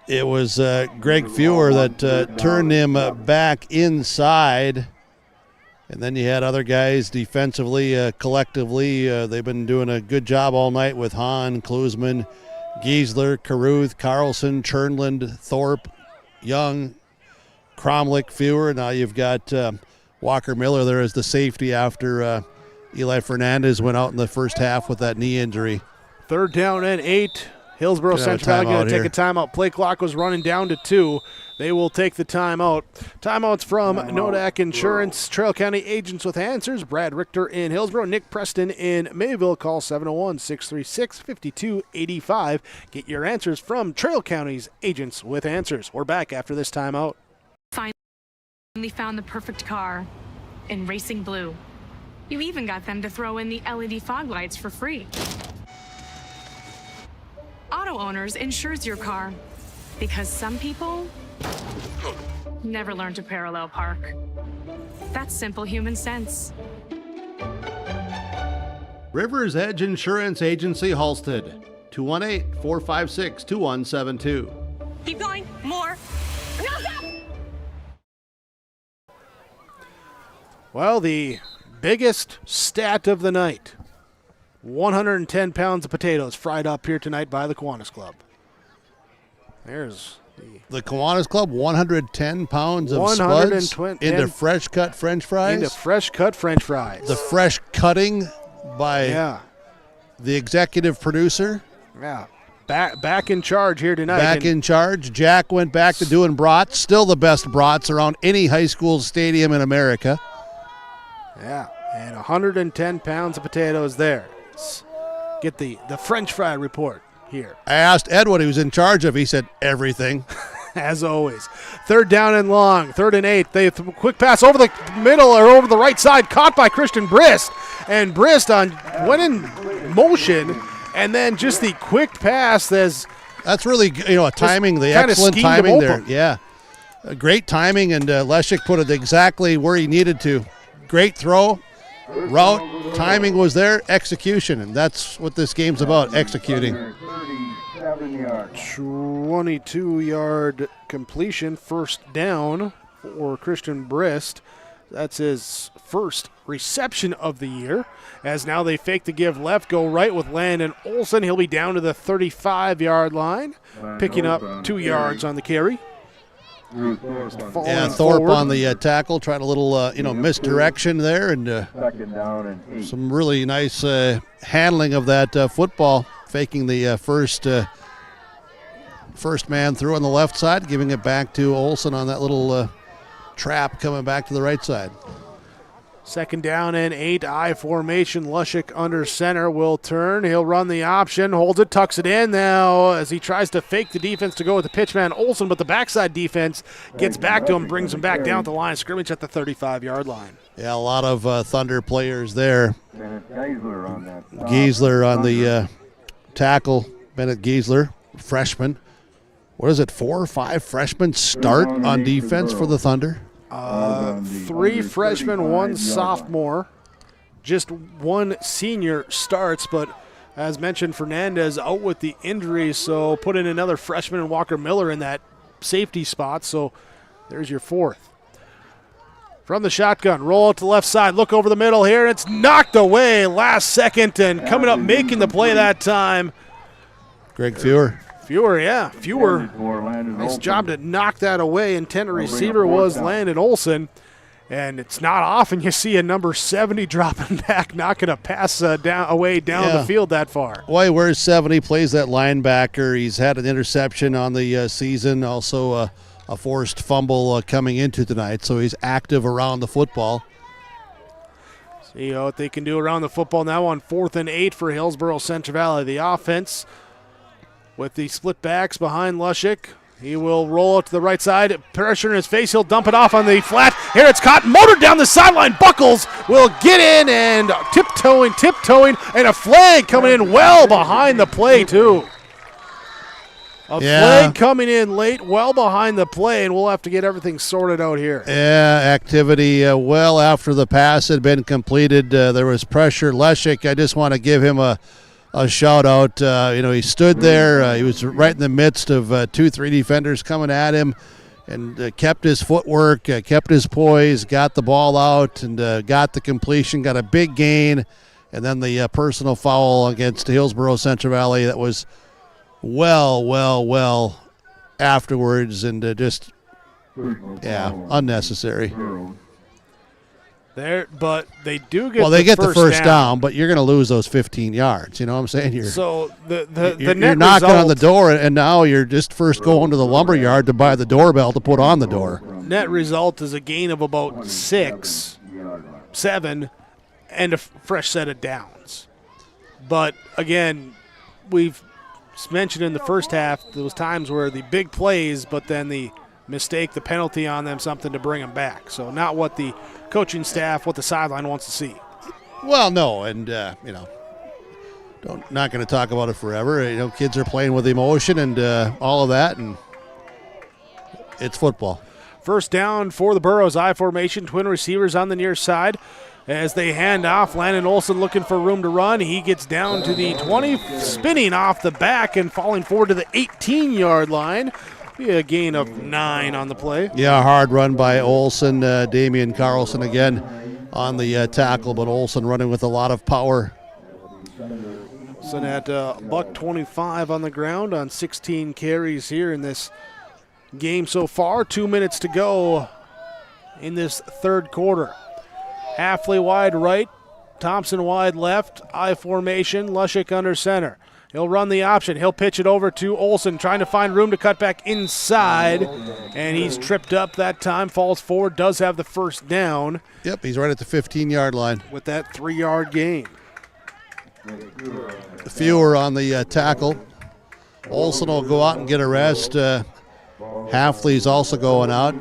it was Greg Fewer that turned him back inside. And then you had other guys defensively, collectively. They've been doing a good job all night with Hahn, Klusman, Giesler, Caruth, Carlson, Chernland, Thorpe, Young, Cromlick, Fewer. Now you've got Walker Miller there as the safety after Eli Fernandez went out in the first half with that knee injury. 3rd down and 8. Hillsboro-Central going to take a timeout. Play clock was running down to 2. They will take the timeout. Timeouts from Nodak Insurance, Trail County Agents with Answers. Brad Richter in Hillsboro, Nick Preston in Mayville. Call 701-636-5285. Get your answers from Trail County's Agents with Answers. We're back after this timeout. Finally found the perfect car in racing blue. You even got them to throw in the LED fog lights for free. Auto Owners insures your car because some people never learn to parallel park. That's simple human sense. Rivers Edge Insurance Agency, Halstead, 218-456-2172. Keep going. More. No, stop! Well, the biggest stat of the night. 110 pounds of potatoes fried up here tonight by the Kiwanis Club. There's the Kiwanis Club, 110 pounds of spuds into fresh-cut French fries? Into fresh-cut French fries. The fresh cutting by the executive producer. Yeah. Back in charge here tonight. Back in charge. Jack went back to doing brats. Still the best brats around any high school stadium in America. Yeah, and 110 pounds of potatoes there. Let's get the French fry report here. I asked Ed what he was in charge of. He said everything. As always. 3rd down and long. 3rd and 8. They quick pass over the middle or over the right side. Caught by Christian Brist. And Brist went in motion. And then just the quick pass. That's really, timing, the excellent timing there. Yeah. Great timing, and Leszek put it exactly where he needed to. Great throw. Route, timing was there, execution, and that's what this game's about, executing. 22-yard completion, 1st down for Christian Brist. That's his first reception of the year, as now they fake the give left, go right with Landon Olson. He'll be down to the 35-yard line, picking up 2 yards on the carry. Yeah, Thorpe on the tackle, tried a little, misdirection there, and some really nice handling of that football, faking the first man through on the left side, giving it back to Olson on that little trap coming back to the right side. 2nd down and 8, I formation. Leszek under center will turn. He'll run the option, holds it, tucks it in now as he tries to fake the defense to go with the pitchman Olson, but the backside defense gets back to him, brings him back down at the line of scrimmage at the 35-yard line. Yeah, a lot of Thunder players there. Giesler on the tackle. Bennett Giesler, freshman. What is it, 4 or 5 freshmen start on defense for the Thunder? 3 freshmen, 1 sophomore. Just 1 senior starts, but as mentioned, Fernandez out with the injury, so put in another freshman and Walker Miller in that safety spot, so there's your 4th. From the shotgun, roll out to the left side, look over the middle here, and it's knocked away last second, and coming up making the play that time. Greg Fewer. Fewer. Nice job to knock that away. Intended receiver was Landon Olson. And it's not often you see a number 70 dropping back, not going to pass down the field that far. Well, he wears 70, plays that linebacker. He's had an interception on the season, also a forced fumble coming into tonight, so he's active around the football. See what they can do around the football now on 4th and 8 for Hillsboro-Central Valley. The offense with the split backs behind Lushik. He will roll out to the right side, pressure in his face. He'll dump it off on the flat. Here it's caught, motored down the sideline. Buckles will get in and tiptoeing, and a flag coming in well behind the play, too. Flag coming in late, well behind the play, and we'll have to get everything sorted out here. Yeah, activity well after the pass had been completed. There was pressure. Leshik, I just want to give him a shout out. He stood there. He was right in the midst of 2-3 defenders coming at him and kept his footwork, kept his poise, got the ball out and got the completion, got a big gain. And then the personal foul against Hillsboro-Central Valley that was well afterwards and unnecessary. But they do get they get the first down, but you're going to lose those 15 yards. You know what I'm saying? You're knocking on the door, and now you're just first going to the lumber yard to buy the doorbell to put on the door. Net result is a gain of about 6, 7, and a fresh set of downs. But, again, we've mentioned in the first half those times where the big plays, but then the mistake, the penalty on them, something to bring them back. So not what the coaching staff, what the sideline wants to see. Well, no, and not going to talk about it forever. Kids are playing with emotion and all of that, and it's football. First down for the Burros. I formation, twin receivers on the near side. As they hand off, Landon Olson looking for room to run. He gets down to the 20, spinning off the back and falling forward to the 18-yard line. Be a gain of 9 on the play. Yeah, hard run by Olson. Damian Carlson again on the tackle, but Olson running with a lot of power. Olson at $125 on the ground on 16 carries here in this game so far. 2 minutes to go in this third quarter. Halfley wide right, Thompson wide left, I formation, Lushik under center. He'll run the option. He'll pitch it over to Olson, trying to find room to cut back inside. And he's tripped up that time, falls forward, does have the first down. Yep, he's right at the 15-yard line. With that 3-yard gain. Fewer on the tackle. Olson will go out and get a rest. Halfley's also going out.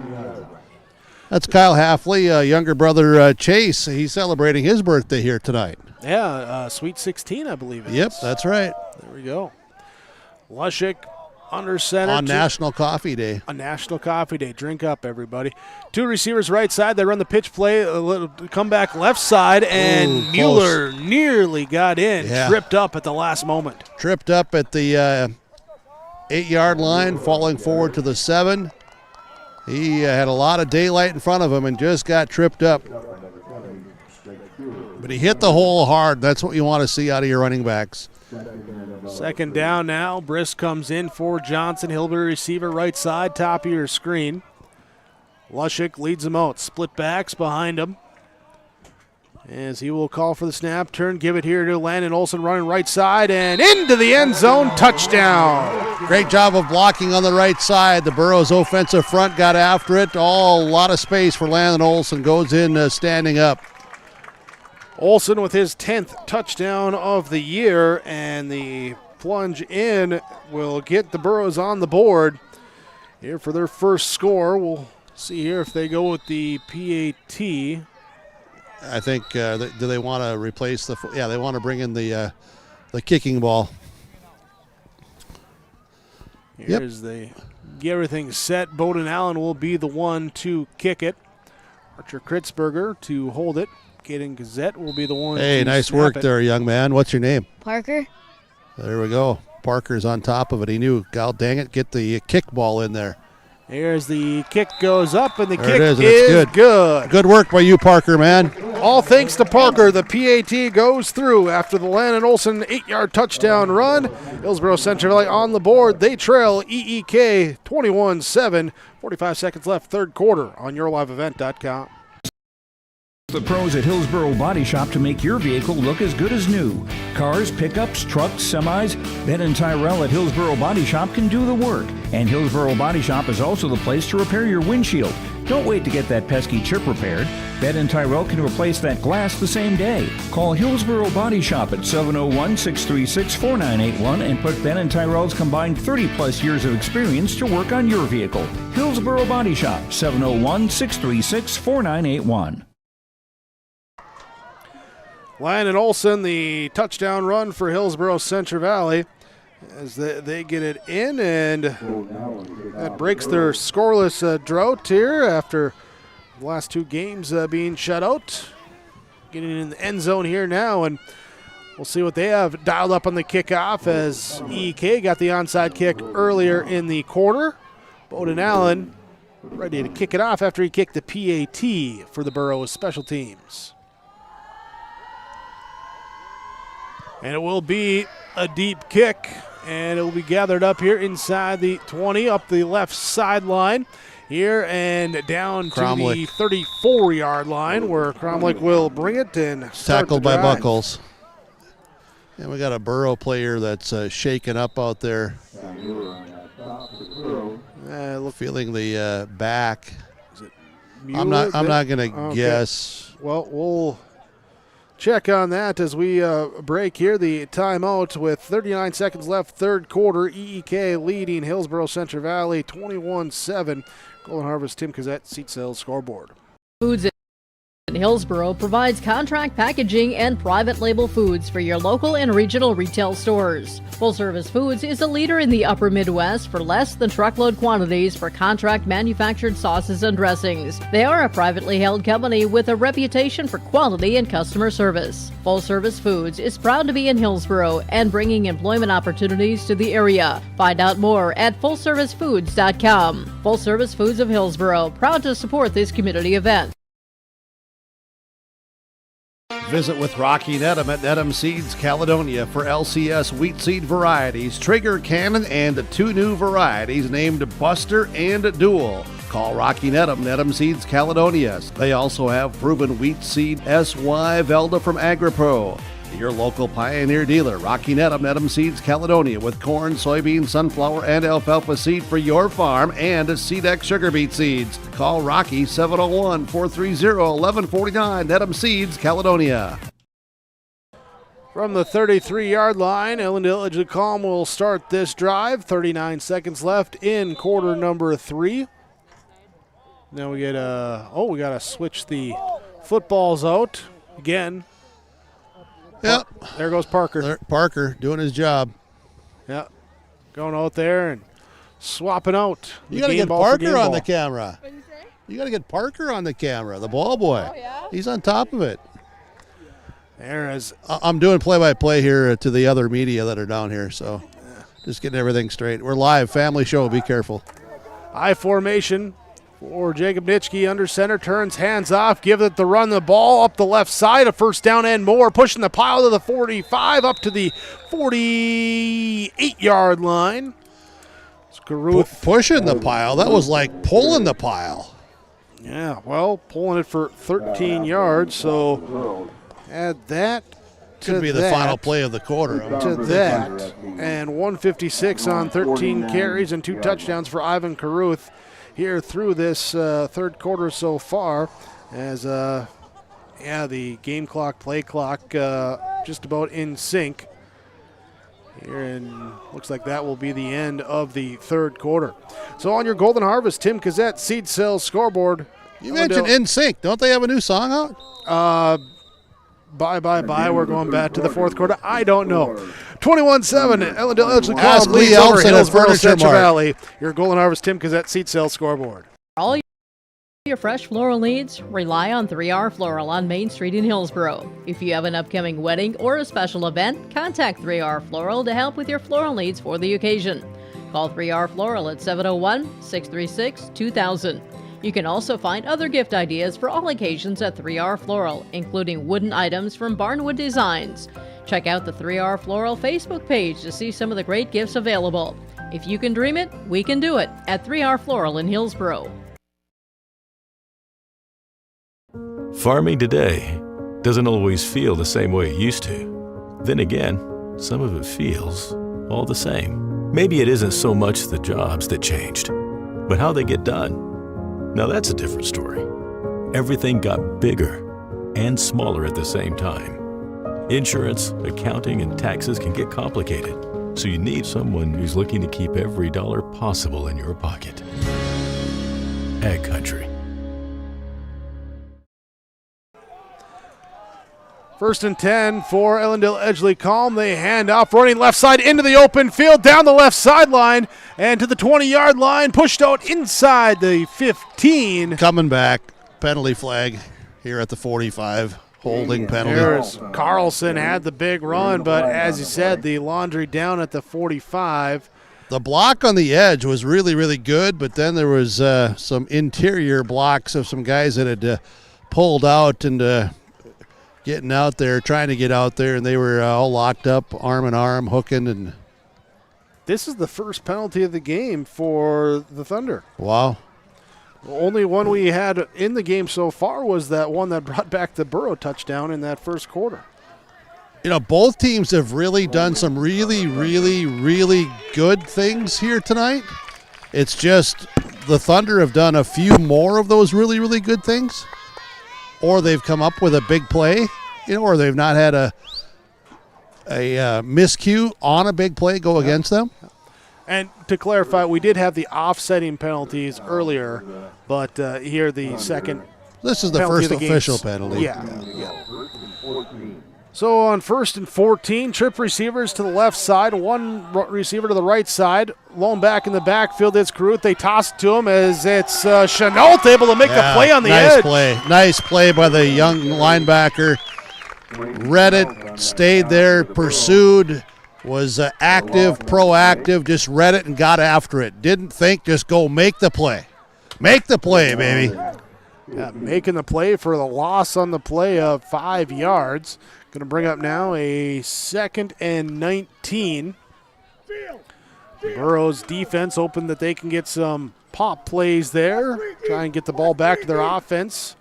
That's Kyle Halfley, younger brother Chase. He's celebrating his birthday here tonight. Yeah, Sweet 16, I believe it is. Yep, that's right. There we go. Lushik under center. On National Coffee Day. On National Coffee Day. Drink up, everybody. 2 receivers right side. They run the pitch play. A little comeback left side, and Mueller nearly got in. Yeah. Tripped up at the last moment. Tripped up at the 8-yard line, falling forward to the 7. He had a lot of daylight in front of him and just got tripped up. But he hit the hole hard. That's what you want to see out of your running backs. Second down now. Brisk comes in for Johnson. Hillbury receiver right side, top of your screen. Lushik leads him out. Split backs behind him. As he will call for the snap, turn, give it here to Landon Olson running right side and into the end zone, touchdown. Great job of blocking on the right side. The Burros offensive front got after it. A lot of space for Landon Olson, goes in standing up. Olson with his 10th touchdown of the year, and the plunge in will get the Burros on the board here for their first score. We'll see here if they go with the PAT. I think, do they want to replace the, they want to bring in the kicking ball. Here's the, get everything set. Bowden Allen will be the one to kick it. Archer Kritzberger to hold it. Kaden Gazette will be the one Hey, nice work there, young man. What's your name? Parker. There we go. Parker's on top of it. He knew, God dang it, get the kick ball in there. Here's the kick goes up, and the there kick is good. Good work by you, Parker, man. All thanks to Parker. The PAT goes through after the Landon Olson 8-yard touchdown run. Hillsboro-Central Valley on the board. They trail EEK 21-7. 45 seconds left, third quarter on YourLiveEvent.com. The pros at Hillsboro Body Shop to make your vehicle look as good as new. Cars, pickups, trucks, semis, Ben and Tyrell at Hillsboro Body Shop can do the work. And Hillsboro Body Shop is also the place to repair your windshield. Don't wait to get that pesky chip repaired. Ben and Tyrell can replace that glass the same day. Call Hillsboro Body Shop at 701-636-4981 and put Ben and Tyrell's combined 30-plus years of experience to work on your vehicle. Hillsboro Body Shop, 701-636-4981. Landon Olson, the touchdown run for Hillsboro-Central Valley as they get it in, and that breaks their scoreless drought here after the last two games being shut out. Getting in the end zone here now, and we'll see what they have dialed up on the kickoff as EK got the onside kick earlier in the quarter. Bowden Allen ready to kick it off after he kicked the PAT for the Burros special teams. And it will be a deep kick, and it will be gathered up here inside the 20, up the left sideline here, and down to the 34-yard line where Cromlick will bring it and start tackled the by drive. Buckles. And we got a Burro player that's shaken up out there. Feeling the back. I'm not going to guess. Well, we'll check on that as we break here. The timeout with 39 seconds left, third quarter. EEK leading Hillsboro-Central Valley 21-7. Golden Harvest Tim Cassette seat sales scoreboard. Foods in Hillsboro provides contract packaging and private label foods for your local and regional retail stores. Full Service Foods is a leader in the upper Midwest for less than truckload quantities for contract manufactured sauces and dressings. They are a privately held company with a reputation for quality and customer service. Full Service Foods is proud to be in Hillsboro and bringing employment opportunities to the area. Find out more at fullservicefoods.com. Full Service Foods of Hillsboro, proud to support this community event. Visit with Rocky Nedham at Nedham Seeds Caledonia for LCS wheat seed varieties, Trigger Cannon, and 2 new varieties named Buster and Dual. Call Rocky Nedham, Nedham Seeds Caledonia. They also have proven wheat seed SY Velda from AgriPro. Your local Pioneer dealer, Rocky Nedham, Nedham Seeds Caledonia, with corn, soybean, sunflower, and alfalfa seed for your farm and Seedex sugar beet seeds. Call Rocky 701-430-1149, Nedham Seeds Caledonia. From the 33-yard line, Ellendale Edgeley Kulm will start this drive. 39 seconds left in quarter number 3. Now we get we got to switch the footballs out again. Yep. Oh, there goes Parker. Parker doing his job. Yep. Going out there and swapping out. You got to get Parker on the camera. You got to get Parker on the camera, the ball boy. Oh, yeah? He's on top of it. There is. I'm doing play-by-play here to the other media that are down here, so just getting everything straight. We're live, family show. Be careful. I formation for Jacob Nitschke under center, turns hands off, give it the run, the ball up the left side, a first down and more, pushing the pile to the 45, up to the 48-yard line. Pushing the pile. That was like pulling the pile. Yeah, well, pulling it for 13 yards, so add that to Could be the final play of the quarter. To that, and 156 on 13 carries and 2 touchdowns for Ivan Caruth here through this third quarter so far, as the game clock, play clock just about in sync here, and looks like that will be the end of the third quarter. So on your Golden Harvest Tim Cassette seed sales scoreboard. You mentioned In Sync. Don't they have a new song out? Bye. We're going back to the fourth quarter. I don't know. 21-7. Ellendale Edgeley Ask Kulm Lee leads over Elson at Hillsboro-Central Furniture Mart. Valley. Your Golden Harvest Tim Cassette seat sales scoreboard. All your fresh floral needs, rely on 3R Floral on Main Street in Hillsboro. If you have an upcoming wedding or a special event, contact 3R Floral to help with your floral needs for the occasion. Call 3R Floral at 701-636-2000. You can also find other gift ideas for all occasions at 3R Floral, including wooden items from Barnwood Designs. Check out the 3R Floral Facebook page to see some of the great gifts available. If you can dream it, we can do it at 3R Floral in Hillsboro. Farming today doesn't always feel the same way it used to. Then again, some of it feels all the same. Maybe it isn't so much the jobs that changed, but how they get done. Now that's a different story. Everything got bigger and smaller at the same time. Insurance, accounting, and taxes can get complicated, so you need someone who's looking to keep every dollar possible in your pocket. Ag Country. First and 10 for Ellendale Edgeley Kulm. They hand off, running left side into the open field, down the left sideline, and to the 20-yard line, pushed out inside the 15. Coming back, penalty flag here at the 45, holding penalty. There's Carlson had the big run, but as you said, the laundry down at the 45. The block on the edge was really, really good, but then there was some interior blocks of some guys that had pulled out and getting out there, trying to get out there, and they were all locked up, arm in arm, hooking. And this is the first penalty of the game for the Thunder. Wow. The only one we had in the game so far was that one that brought back the Burrow touchdown in that first quarter. You know, both teams have really done some really, really, really good things here tonight. It's just the Thunder have done a few more of those really, really good things, or they've come up with a big play, or they've not had a miscue on a big play go against them. And to clarify, we did have the offsetting penalties earlier, but here the second. This is the first official penalty. Yeah. So on 1st and 14, trip receivers to the left side, one receiver to the right side, lone back in the backfield. It's Carruth. They toss it to him as it's Chenault able to make the play on the edge. Nice play by the young linebacker. Read it, stayed there, pursued, was active, proactive, just read it and got after it. Didn't think, just go make the play. Make the play, baby. Yeah, making the play for the loss on the play of 5 yards. Going to bring up now a 2nd and 19. Burrow's defense hoping that they can get some pop plays there. Try and get the ball back to their offense.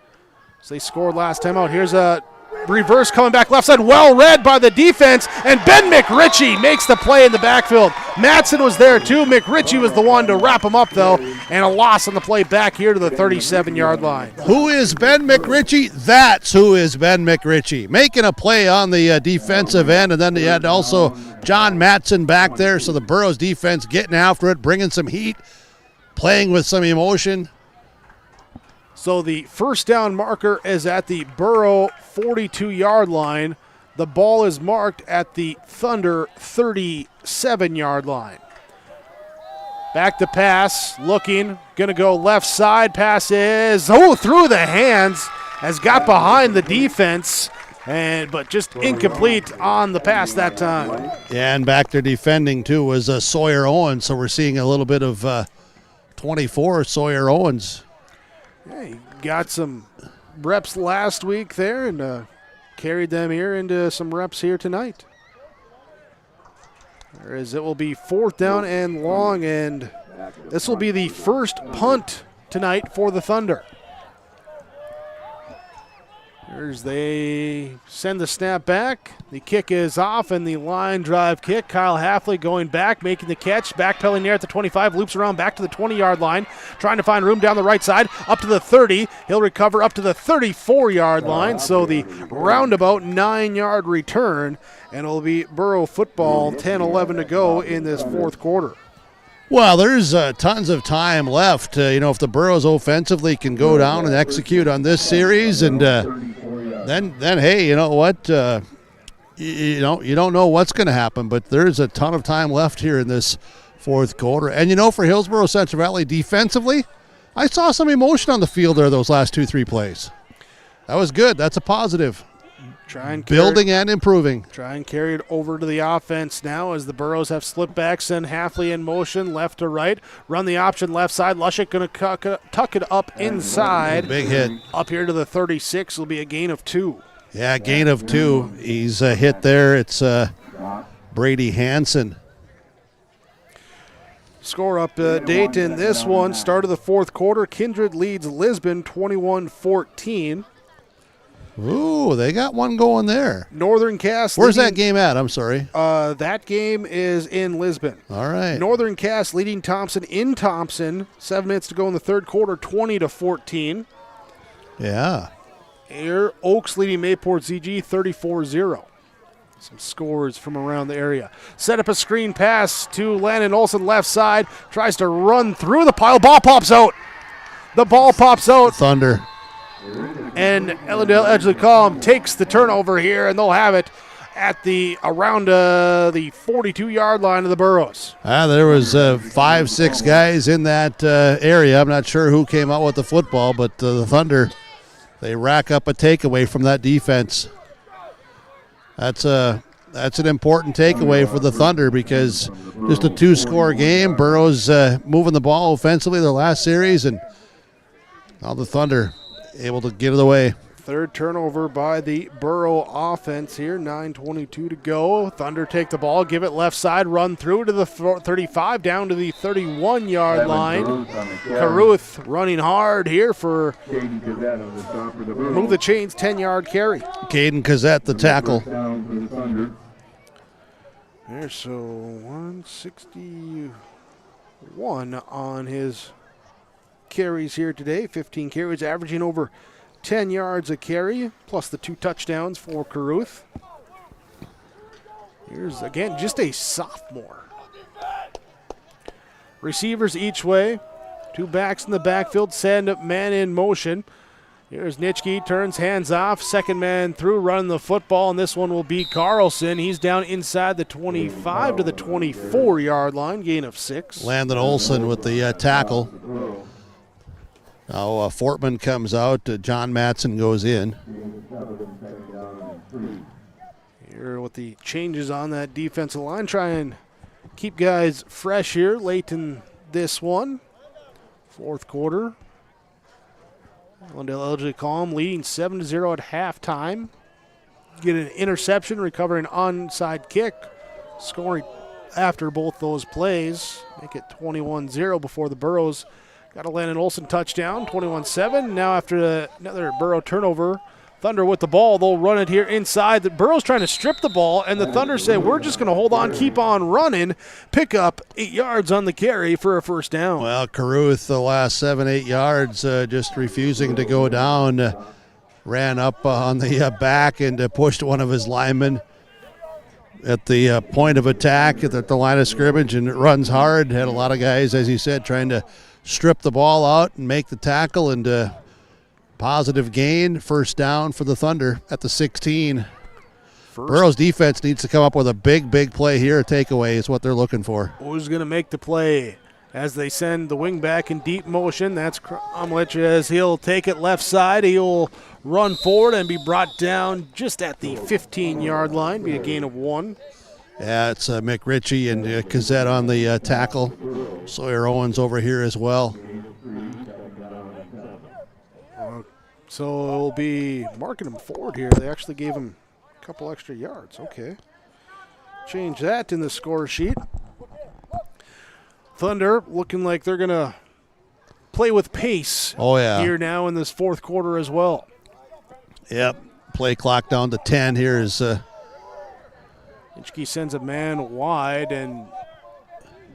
So they scored last time out. Here's a reverse coming back left side. Well read by the defense. And Ben McRitchie makes the play in the backfield. Matson was there too. McRitchie was the one to wrap him up though. And a loss on the play back here to the 37-yard line. Who is Ben McRitchie? That's who is Ben McRitchie. Making a play on the defensive end. And then you had also John Matson back there. So the Burrows defense getting after it, bringing some heat, playing with some emotion. So the first down marker is at the Burrow 42-yard line. The ball is marked at the Thunder 37-yard line. Back to pass, looking, going to go left side. Pass is, through the hands, has got behind the defense, but just incomplete on the pass that time. Yeah, and back there defending too was Sawyer Owens, so we're seeing a little bit of 24 Sawyer Owens. Yeah, he got some reps last week there and carried them here into some reps here tonight. It will be 4th down and long, and this will be the first punt tonight for the Thunder. They send the snap back. The kick is off, and the line drive kick. Kyle Halfley going back, making the catch. Backpedaling there at the 25, loops around back to the 20-yard line, trying to find room down the right side, up to the 30. He'll recover up to the 34-yard line, so the roundabout 9-yard return, and it'll be Burrow football, 10-11 to go in this fourth quarter. Well, there's tons of time left. If the Burrows offensively can go down and execute on this series, and then hey, you know what? You don't know what's going to happen, but there's a ton of time left here in this fourth quarter. And for Hillsboro-Central Valley defensively, I saw some emotion on the field there those last 2-3 plays. That was good. That's a positive. Building and improving. Try and carry it over to the offense now as the Burrows have slip back, send Halfley in motion, left to right. Run the option left side. Lushik going to tuck it up inside. Big hit. Up here to the 36 will be a gain of 2. Yeah, gain of 2. He's hit there. It's Brady Hansen. Score update in this one. Start of the fourth quarter. Kindred leads Lisbon 21-14. Ooh, they got one going there. Northern Cass. Where's that game at? I'm sorry. That game is in Lisbon. All right. Northern Cass leading Thompson in Thompson. 7 minutes to go in the third quarter, 20-14. Yeah. Here, Oaks leading Mayport ZG 34-0. Some scores from around the area. Set up a screen pass to Landon Olson, left side. Tries to run through the pile. Ball pops out. The ball pops out. Thunder. And Ellendale Edgeley Kulm takes the turnover here, and they'll have it at around the 42-yard line of the Burros. There was 5-6 guys in that area. I'm not sure who came out with the football, but the Thunder, they rack up a takeaway from that defense. That's an important takeaway for the Thunder because just a 2-score game. Burros moving the ball offensively their last series, and now the Thunder able to get it away. Third turnover by the Burro offense here. 9:22 to go. Thunder take the ball, give it left side, run through to the 35, down to the 31-yard line. Caruth running hard here for move the chains, 10-yard carry. Caden Cazzette, the tackle. There's so 161 on his carries here today. 15 carries, averaging over 10 yards a carry, plus the 2 touchdowns for Caruth. Here's, again, just a sophomore. Receivers each way. 2 backs in the backfield, send man in motion. Here's Nitschke, turns hands off. Second man through, running the football, and this one will be Carlson. He's down inside the 25 to the 24-yard line, gain of 6. Landon Olson with the tackle. Now Fortman comes out. John Matson goes in. Here with the changes on that defensive line. Try and keep guys fresh here late in this one. Fourth quarter. Ellendale Edgeley Kulm leading 7-0 at halftime. Get an interception, recover an onside kick. Scoring after both those plays. Make it 21-0 before the Burros got a Landon Olson touchdown, 21-7. Now after another Burro turnover, Thunder with the ball. They'll run it here inside. The Burro's trying to strip the ball, and the Thunder say, we're just going to hold on, keep on running, pick up 8 yards on the carry for a first down. Well, Caruth, the last 7-8 yards, just refusing to go down, ran up on the back and pushed one of his linemen at the point of attack at the line of scrimmage, and it runs hard. Had a lot of guys, as you said, trying to strip the ball out and make the tackle, and positive gain, first down for the Thunder at the 16. Burro's defense needs to come up with a big play here. A takeaway is what they're looking for. Who's going to make the play as they send the wing back in deep motion? That's Cromwich as he'll take it left side. He'll run forward and be brought down just at the 15-yard line, be a gain of 1. Yeah, it's McRitchie and Cazzette on the tackle. Sawyer Owens over here as well. So it'll be marking him forward here. They actually gave him a couple extra yards. Okay. Change that in the score sheet. Thunder looking like they're going to play with pace here now in this fourth quarter as well. Yep. Play clock down to 10 here is... Nitschke sends a man wide and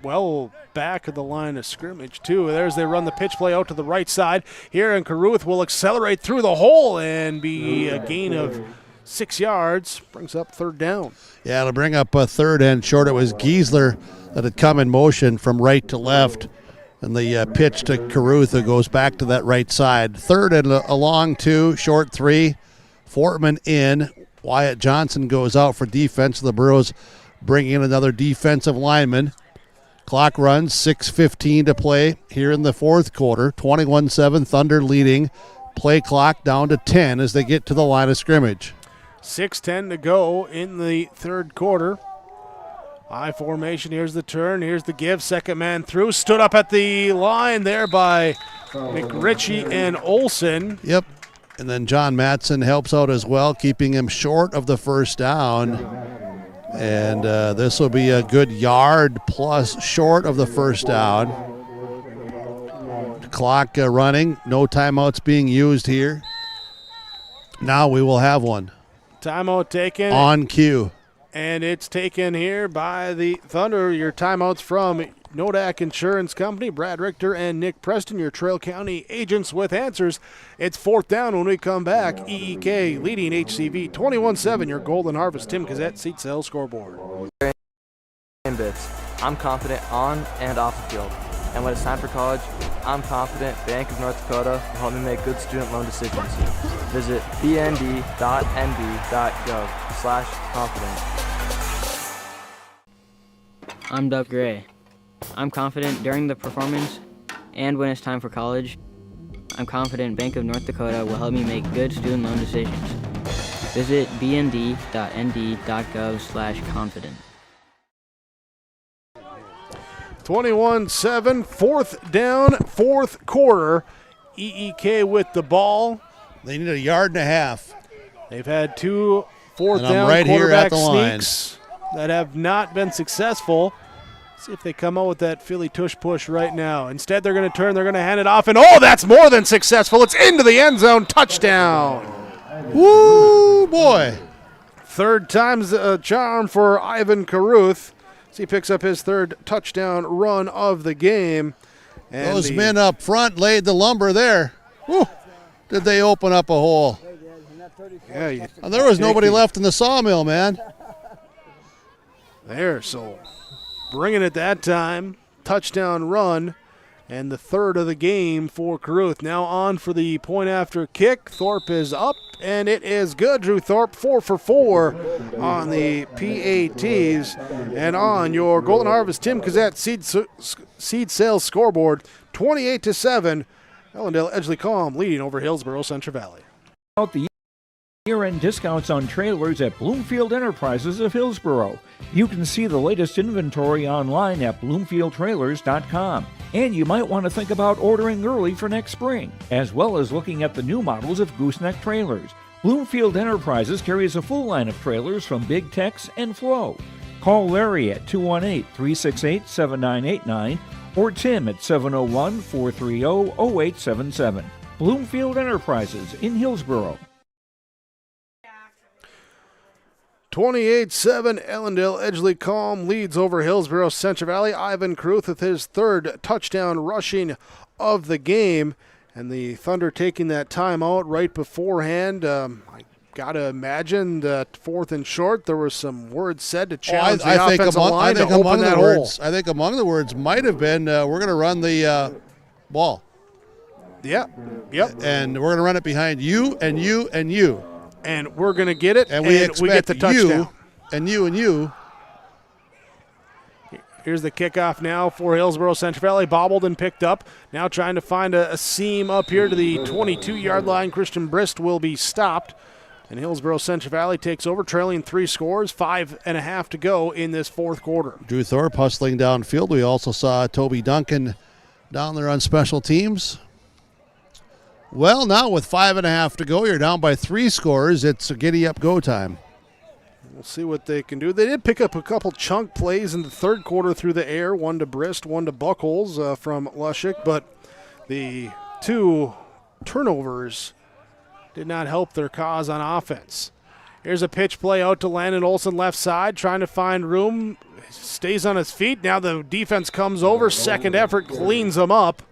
well back of the line of scrimmage, too. There's they run the pitch play out to the right side. Here, and Caruth will accelerate through the hole and be a gain of 6 yards. Brings up third down. Yeah, it'll bring up a third and short. It was Giesler that had come in motion from right to left. And the pitch to Caruth goes back to that right side. Third and a long 2, short 3. Fortman in. Wyatt Johnson goes out for defense. The Burros bring in another defensive lineman. Clock runs, 6:15 to play here in the fourth quarter. 21-7, Thunder leading. Play clock down to 10 as they get to the line of scrimmage. 6:10 to go in the third quarter. I formation, here's the turn, here's the give. Second man through, stood up at the line there by McRitchie and Olson. Yep. And then John Matson helps out as well, keeping him short of the first down. And this will be a good yard plus short of the first down. Clock running, no timeouts being used here. Now we will have one. Timeout taken. On cue. And it's taken here by the Thunder. Your timeouts from Nodak Insurance Company, Brad Richter and Nick Preston, your Trail County agents with answers. It's 4th down when we come back. EEK leading HCV 21-7. Your Golden Harvest Tim Gazette seat sales scoreboard. I'm confident on and off the field. And when it's time for college, I'm confident Bank of North Dakota will help me make good student loan decisions. Visit bnd.nb.gov/confident. I'm Doug Gray. I'm confident during the performance and when it's time for college. I'm confident Bank of North Dakota will help me make good student loan decisions. Visit bnd.nd.gov/confident. 21-7, 4th down, 4th quarter. EEK with the ball. They need a yard and a half. They've had 2 fourth down right quarterback sneaks that have not been successful. See if they come out with that Philly tush push right now. Instead, they're going to turn. They're going to hand it off. And, oh, that's more than successful. It's into the end zone. Touchdown. Woo, boy. Third time's a charm for Ivan Caruth. He picks up his 3rd touchdown run of the game. And those men up front laid the lumber there. Woo. Did they open up a hole? Yeah, and there was nobody left in the sawmill, man. There, so bringing it that time. Touchdown run. And the 3rd of the game for Caruth. Now on for the point after kick. Thorpe is up, and it is good. Drew Thorpe 4 for 4 on the PATs. And on your Golden Harvest Tim Gazette seed sales scoreboard, 28-7. Ellendale Edgeley Kulm leading over Hillsboro-Central Valley. Out the year-end discounts on trailers at Bloomfield Enterprises of Hillsboro. You can see the latest inventory online at bloomfieldtrailers.com. And you might want to think about ordering early for next spring, as well as looking at the new models of gooseneck trailers. Bloomfield Enterprises carries a full line of trailers from Big Tex and Flow. Call Larry at 218-368-7989 or Tim at 701-430-0877. Bloomfield Enterprises in Hillsboro. 28-7, Ellendale Edgeley Kulm leads over Hillsboro-Central Valley. Ivan Caruth with his 3rd touchdown rushing of the game. And the Thunder taking that timeout right beforehand. I got to imagine that 4th and short, there was some words said to challenge the offensive line to open that hole. I think among the words might have been, we're going to run the ball. Yeah, yep. And we're going to run it behind you and you and you. And we're going to get it, and we get the touchdown. You and you and you. Here's the kickoff now for Hillsboro-Central Valley. Bobbled and picked up. Now trying to find a seam up here to the 22-yard line. Christian Brist will be stopped. And Hillsboro-Central Valley takes over, trailing 3 scores, 5.5 to go in this 4th quarter. Drew Thorpe hustling downfield. We also saw Toby Duncan down there on special teams. Well, now with 5.5 to go, you're down by 3 scores. It's a giddy-up go time. We'll see what they can do. They did pick up a couple chunk plays in the 3rd quarter through the air, one to Brist, one to Buckles from Lushik, but the 2 turnovers did not help their cause on offense. Here's a pitch play out to Landon Olson left side, trying to find room. Stays on his feet. Now the defense comes over. Second effort cleans them up.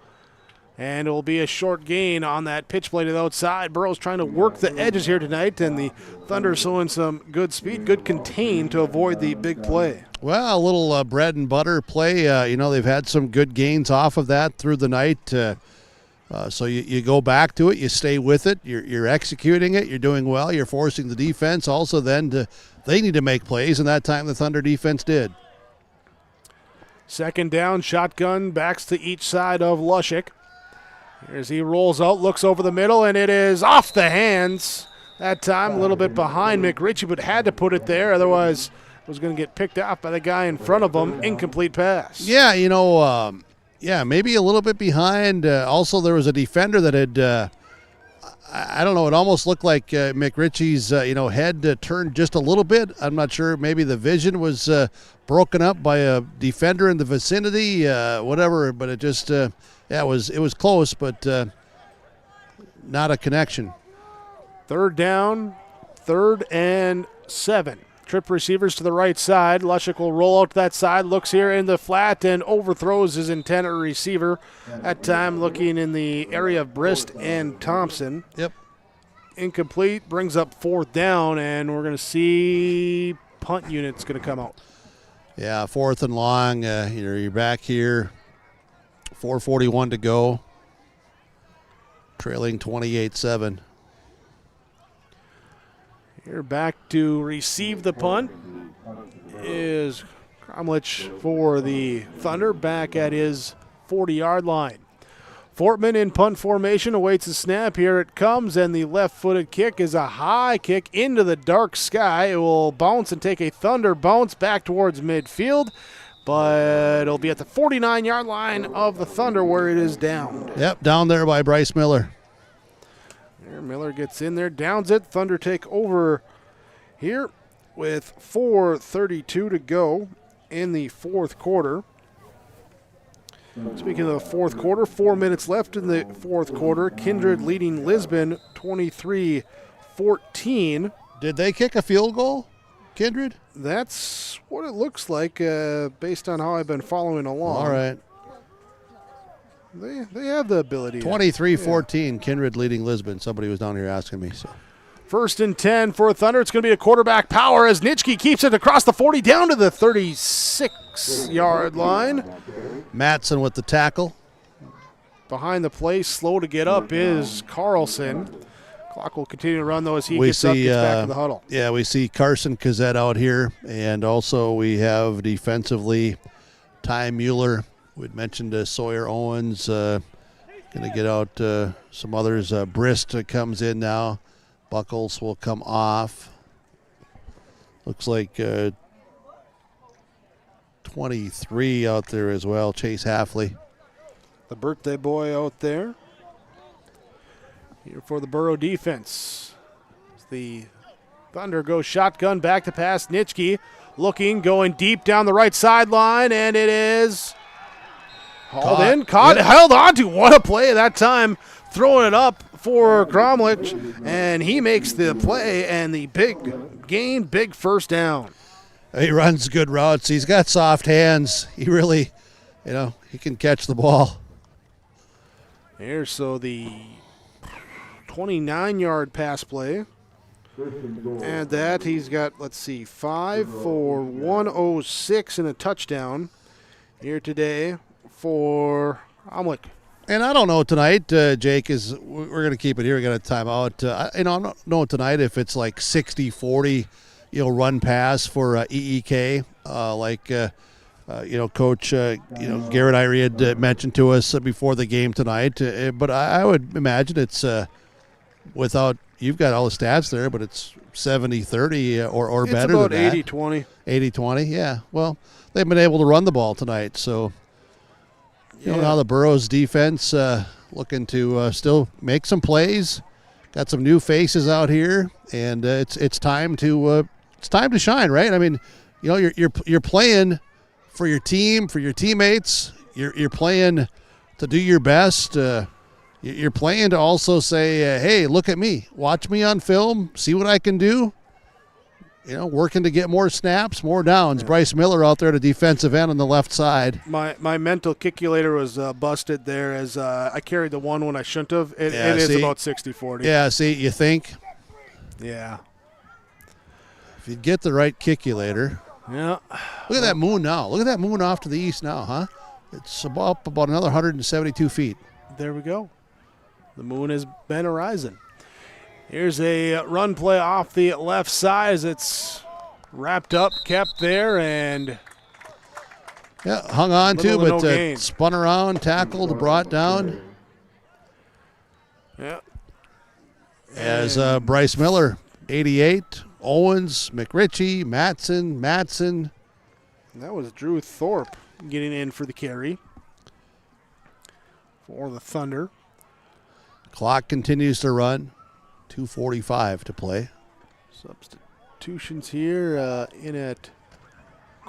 And it will be a short gain on that pitch play to the outside. Burrow's trying to work the edges here tonight, and the Thunder showing some good speed, good contain to avoid the big play. Well, a little bread and butter play. They've had some good gains off of that through the night. So you go back to it, you stay with it, you're executing it, you're doing well, you're forcing the defense also then they need to make plays, and that time the Thunder defense did. Second down, shotgun, backs to each side of Lushik. As he rolls out, looks over the middle, and it is off the hands. That time a little bit behind McRitchie, but had to put it there. Otherwise, it was going to get picked off by the guy in front of him. Incomplete pass. Yeah, maybe a little bit behind. Also, there was a defender that had, I don't know, it almost looked like McRitchie's, head turned just a little bit. I'm not sure. Maybe the vision was broken up by a defender in the vicinity, whatever. But it just, it was close, but not a connection. Third down, 3rd and 7. Trip receivers to the right side. Lushik will roll out to that side, looks here in the flat and overthrows his intended receiver. That time looking in the area of Brist and Thompson. Yep. Incomplete, brings up 4th down, and we're going to see punt unit's going to come out. Yeah, 4th and long. You're back here. 4:41 to go. Trailing 28-7. Here back to receive the punt is Kromlich for the Thunder, back at his 40-yard line. Fortman in punt formation awaits a snap. Here it comes, and the left-footed kick is a high kick into the dark sky. It will bounce and take a Thunder bounce back towards midfield, but it'll be at the 49-yard line of the Thunder where it is downed. Yep, down there by Bryce Miller. There, Miller gets in there, downs it. Thunder take over here with 4:32 to go in the 4th quarter. Speaking of the 4th quarter, 4 minutes left in the 4th quarter. Kindred leading Lisbon 23-14. Did they kick a field goal, Kindred? That's what it looks like based on how I've been following along. All right. They have the ability. 23-14, Kindred leading Lisbon. Somebody was down here asking me. So 1st and 10 for Thunder. It's going to be a quarterback power as Nitschke keeps it across the 40 down to the 36-yard line. Matson with the tackle. Behind the play, slow to get up is Carlson. Clock will continue to run, though, as he gets back to the huddle. Yeah, we see Carson Kazette out here, and also we have defensively Ty Mueller. We'd mentioned Sawyer Owens going to get out some others. Brist comes in now. Buckles will come off. Looks like 23 out there as well, Chase Halfley. The birthday boy out there. Here for the Borough defense. The Thunder goes shotgun back to pass. Nitschke looking, going deep down the right sideline, and it is hauled in, caught, held on to. What a play that time. Throwing it up for Kromlich, and he makes the play and the big gain, big 1st down. He runs good routes. He's got soft hands. He really, he can catch the ball. Here, so the 29-yard pass play. And that he's got, 5 for 106 and a touchdown here today for Kromlich. And I don't know tonight, Jake, we're going to keep it here. We got a timeout. I don't know tonight if it's like 60-40, run pass for EEK, Coach, Garrett Irie had mentioned to us before the game tonight. But I would imagine it's without, you've got all the stats there, but it's 70-30 or it's better than that. It's about 80-20. 80-20, yeah. Well, they've been able to run the ball tonight, so now the Burrows defense looking to still make some plays. Got some new faces out here, and it's time to shine, right? I mean, you're playing for your team, for your teammates. You're playing to do your best. You're playing to also say, hey, look at me, watch me on film, see what I can do. Working to get more snaps, more downs. Yeah. Bryce Miller out there at a defensive end on the left side. My mental calculator was busted there as I carried the one when I shouldn't have. It is about 60-40. Yeah, see, you think? Yeah. If you get the right calculator. Yeah. Look at that moon now. Look at that moon off to the east now, huh? It's up about another 172 feet. There we go. The moon has been arising. Here's a run play off the left side as it's wrapped up, kept there, and hung on to, but spun around, tackled, brought down. Yeah. As Bryce Miller, 88, Owens, McRitchie, Matson. That was Drew Thorpe getting in for the carry for the Thunder. Clock continues to run. 2:45 to play. Substitutions here in at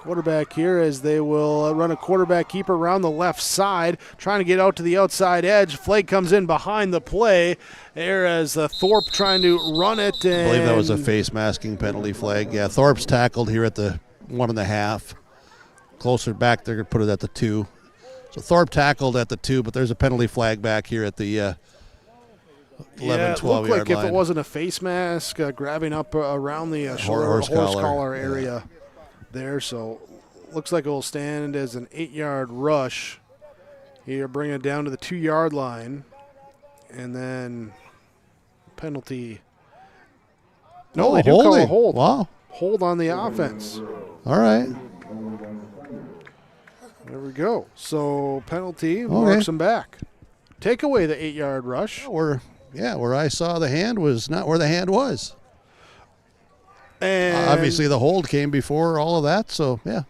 Quarterback here as they will run a quarterback keeper around the left side, trying to get out to the outside edge. Flag comes in behind the play there as Thorpe trying to run it. And I believe that was a face masking penalty flag. Yeah, Thorpe's tackled here at the 1.5. Closer back, they're going to put it at the 2. So Thorpe tackled at the 2, but there's a penalty flag back here at the 11, 12 looked yard like line. if it wasn't a face mask grabbing up around the horse collar area there. So looks like it will stand as an 8-yard rush. Here, bring it down to the 2-yard line. And then penalty. No, they do call a hold. Wow. Hold on the offense. All right. There we go. So penalty marks them back. Take away the 8-yard rush. Where I saw the hand was not where the hand was. And obviously the hold came before all of that, so yeah.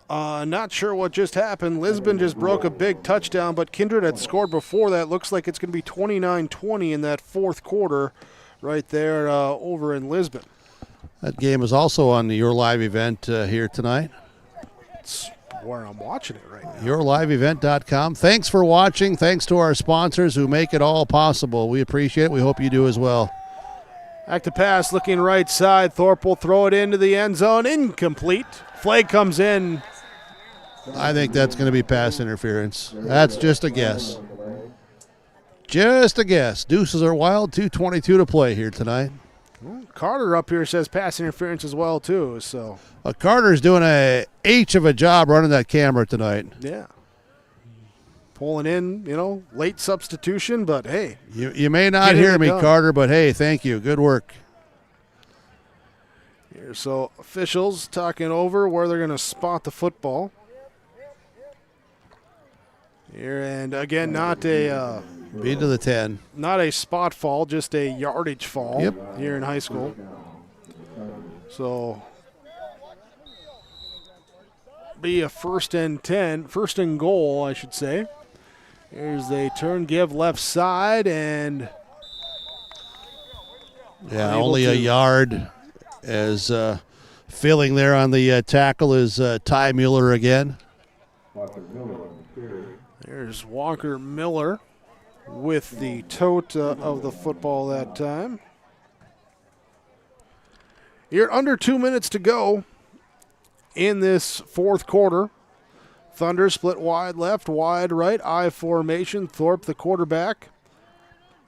Not sure what just happened. Lisbon just broke a big touchdown, but Kindred had scored before that. Looks like it's going to be 29-20 in that fourth quarter right there over in Lisbon. That game is also on your live event here tonight. It's where I'm watching it right now. YourLiveEvent.com. Thanks for watching. Thanks to our sponsors who make it all possible. We appreciate it. We hope you do as well. Active pass looking right side. Thorpe will throw it into the end zone. Incomplete. Flag comes in. I think that's going to be pass interference. That's just a guess. Just a guess. Deuces are wild. 2:22 to play here tonight. Well, Carter up here says pass interference as well, too. So Carter's doing a H of a job running that camera tonight. Yeah. Pulling in, late substitution, but hey. You may not hear me, Carter, but hey, thank you. Good work. Here, so officials talking over where they're going to spot the football. Here, and again, not a beat to the 10. Not a spot fall, just a yardage fall. Yep. Here in high school. So be a first and goal, I should say. Here's a turn, give left side, and only a yard as filling there on the tackle is Ty Mueller again. There's Walker Miller with the tote of the football that time. You're under 2 minutes to go in this fourth quarter. Thunder split wide left, wide right, I formation. Thorpe, the quarterback,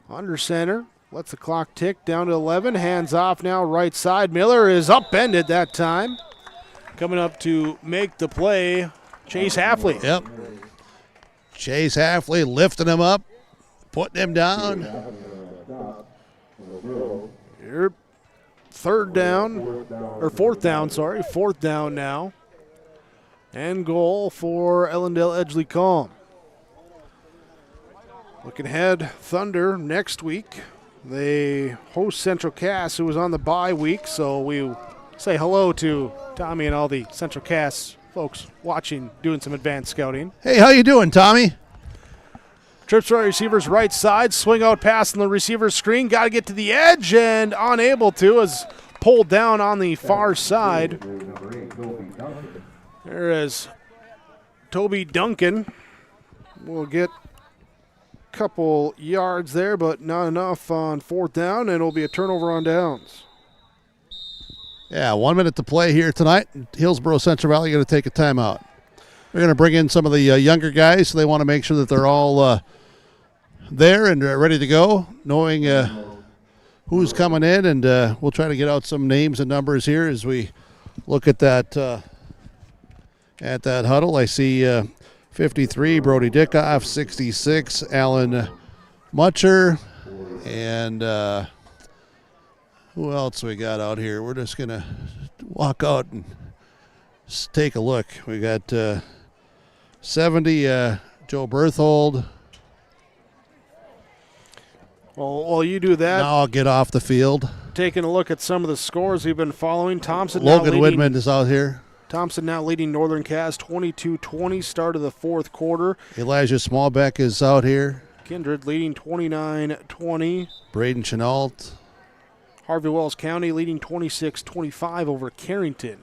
under center. Lets the clock tick down to 11. Hands off now, right side. Miller is upended that time. Coming up to make the play, Chase Halfley. Yep. Chase Halfley lifting him up, putting him down. Here, fourth down now. And goal for Ellendale Edgeley Kulm. Looking ahead, Thunder next week. They host Central Cass, who was on the bye week, so we say hello to Tommy and all the Central Cass folks watching, doing some advanced scouting. Hey, how you doing, Tommy? Trips right receivers right side, swing out pass on the receiver screen, got to get to the edge and unable to as pulled down on the far side. There is Toby Duncan. We'll get a couple yards there, but not enough on fourth down, and it'll be a turnover on downs. Yeah, 1 minute to play here tonight. Hillsboro-Central Valley going to take a timeout. We're going to bring in some of the younger guys, so they want to make sure that they're all there and ready to go, knowing who's coming in, and we'll try to get out some names and numbers here as we look at that huddle. I see 53, Brody Dickoff, 66, Alan Mutcher, and who else we got out here? We're just going to walk out and take a look. We got 70, Joe Berthold. Well, while you do that, now I'll get off the field. Taking a look at some of the scores we've been following. Logan Whitman is out here. Thompson now leading Northern Cass 22-20, start of the fourth quarter. Elijah Smallbeck is out here. Kindred leading 29-20. Braden Chenault. Harvey Wells County leading 26-25 over Carrington.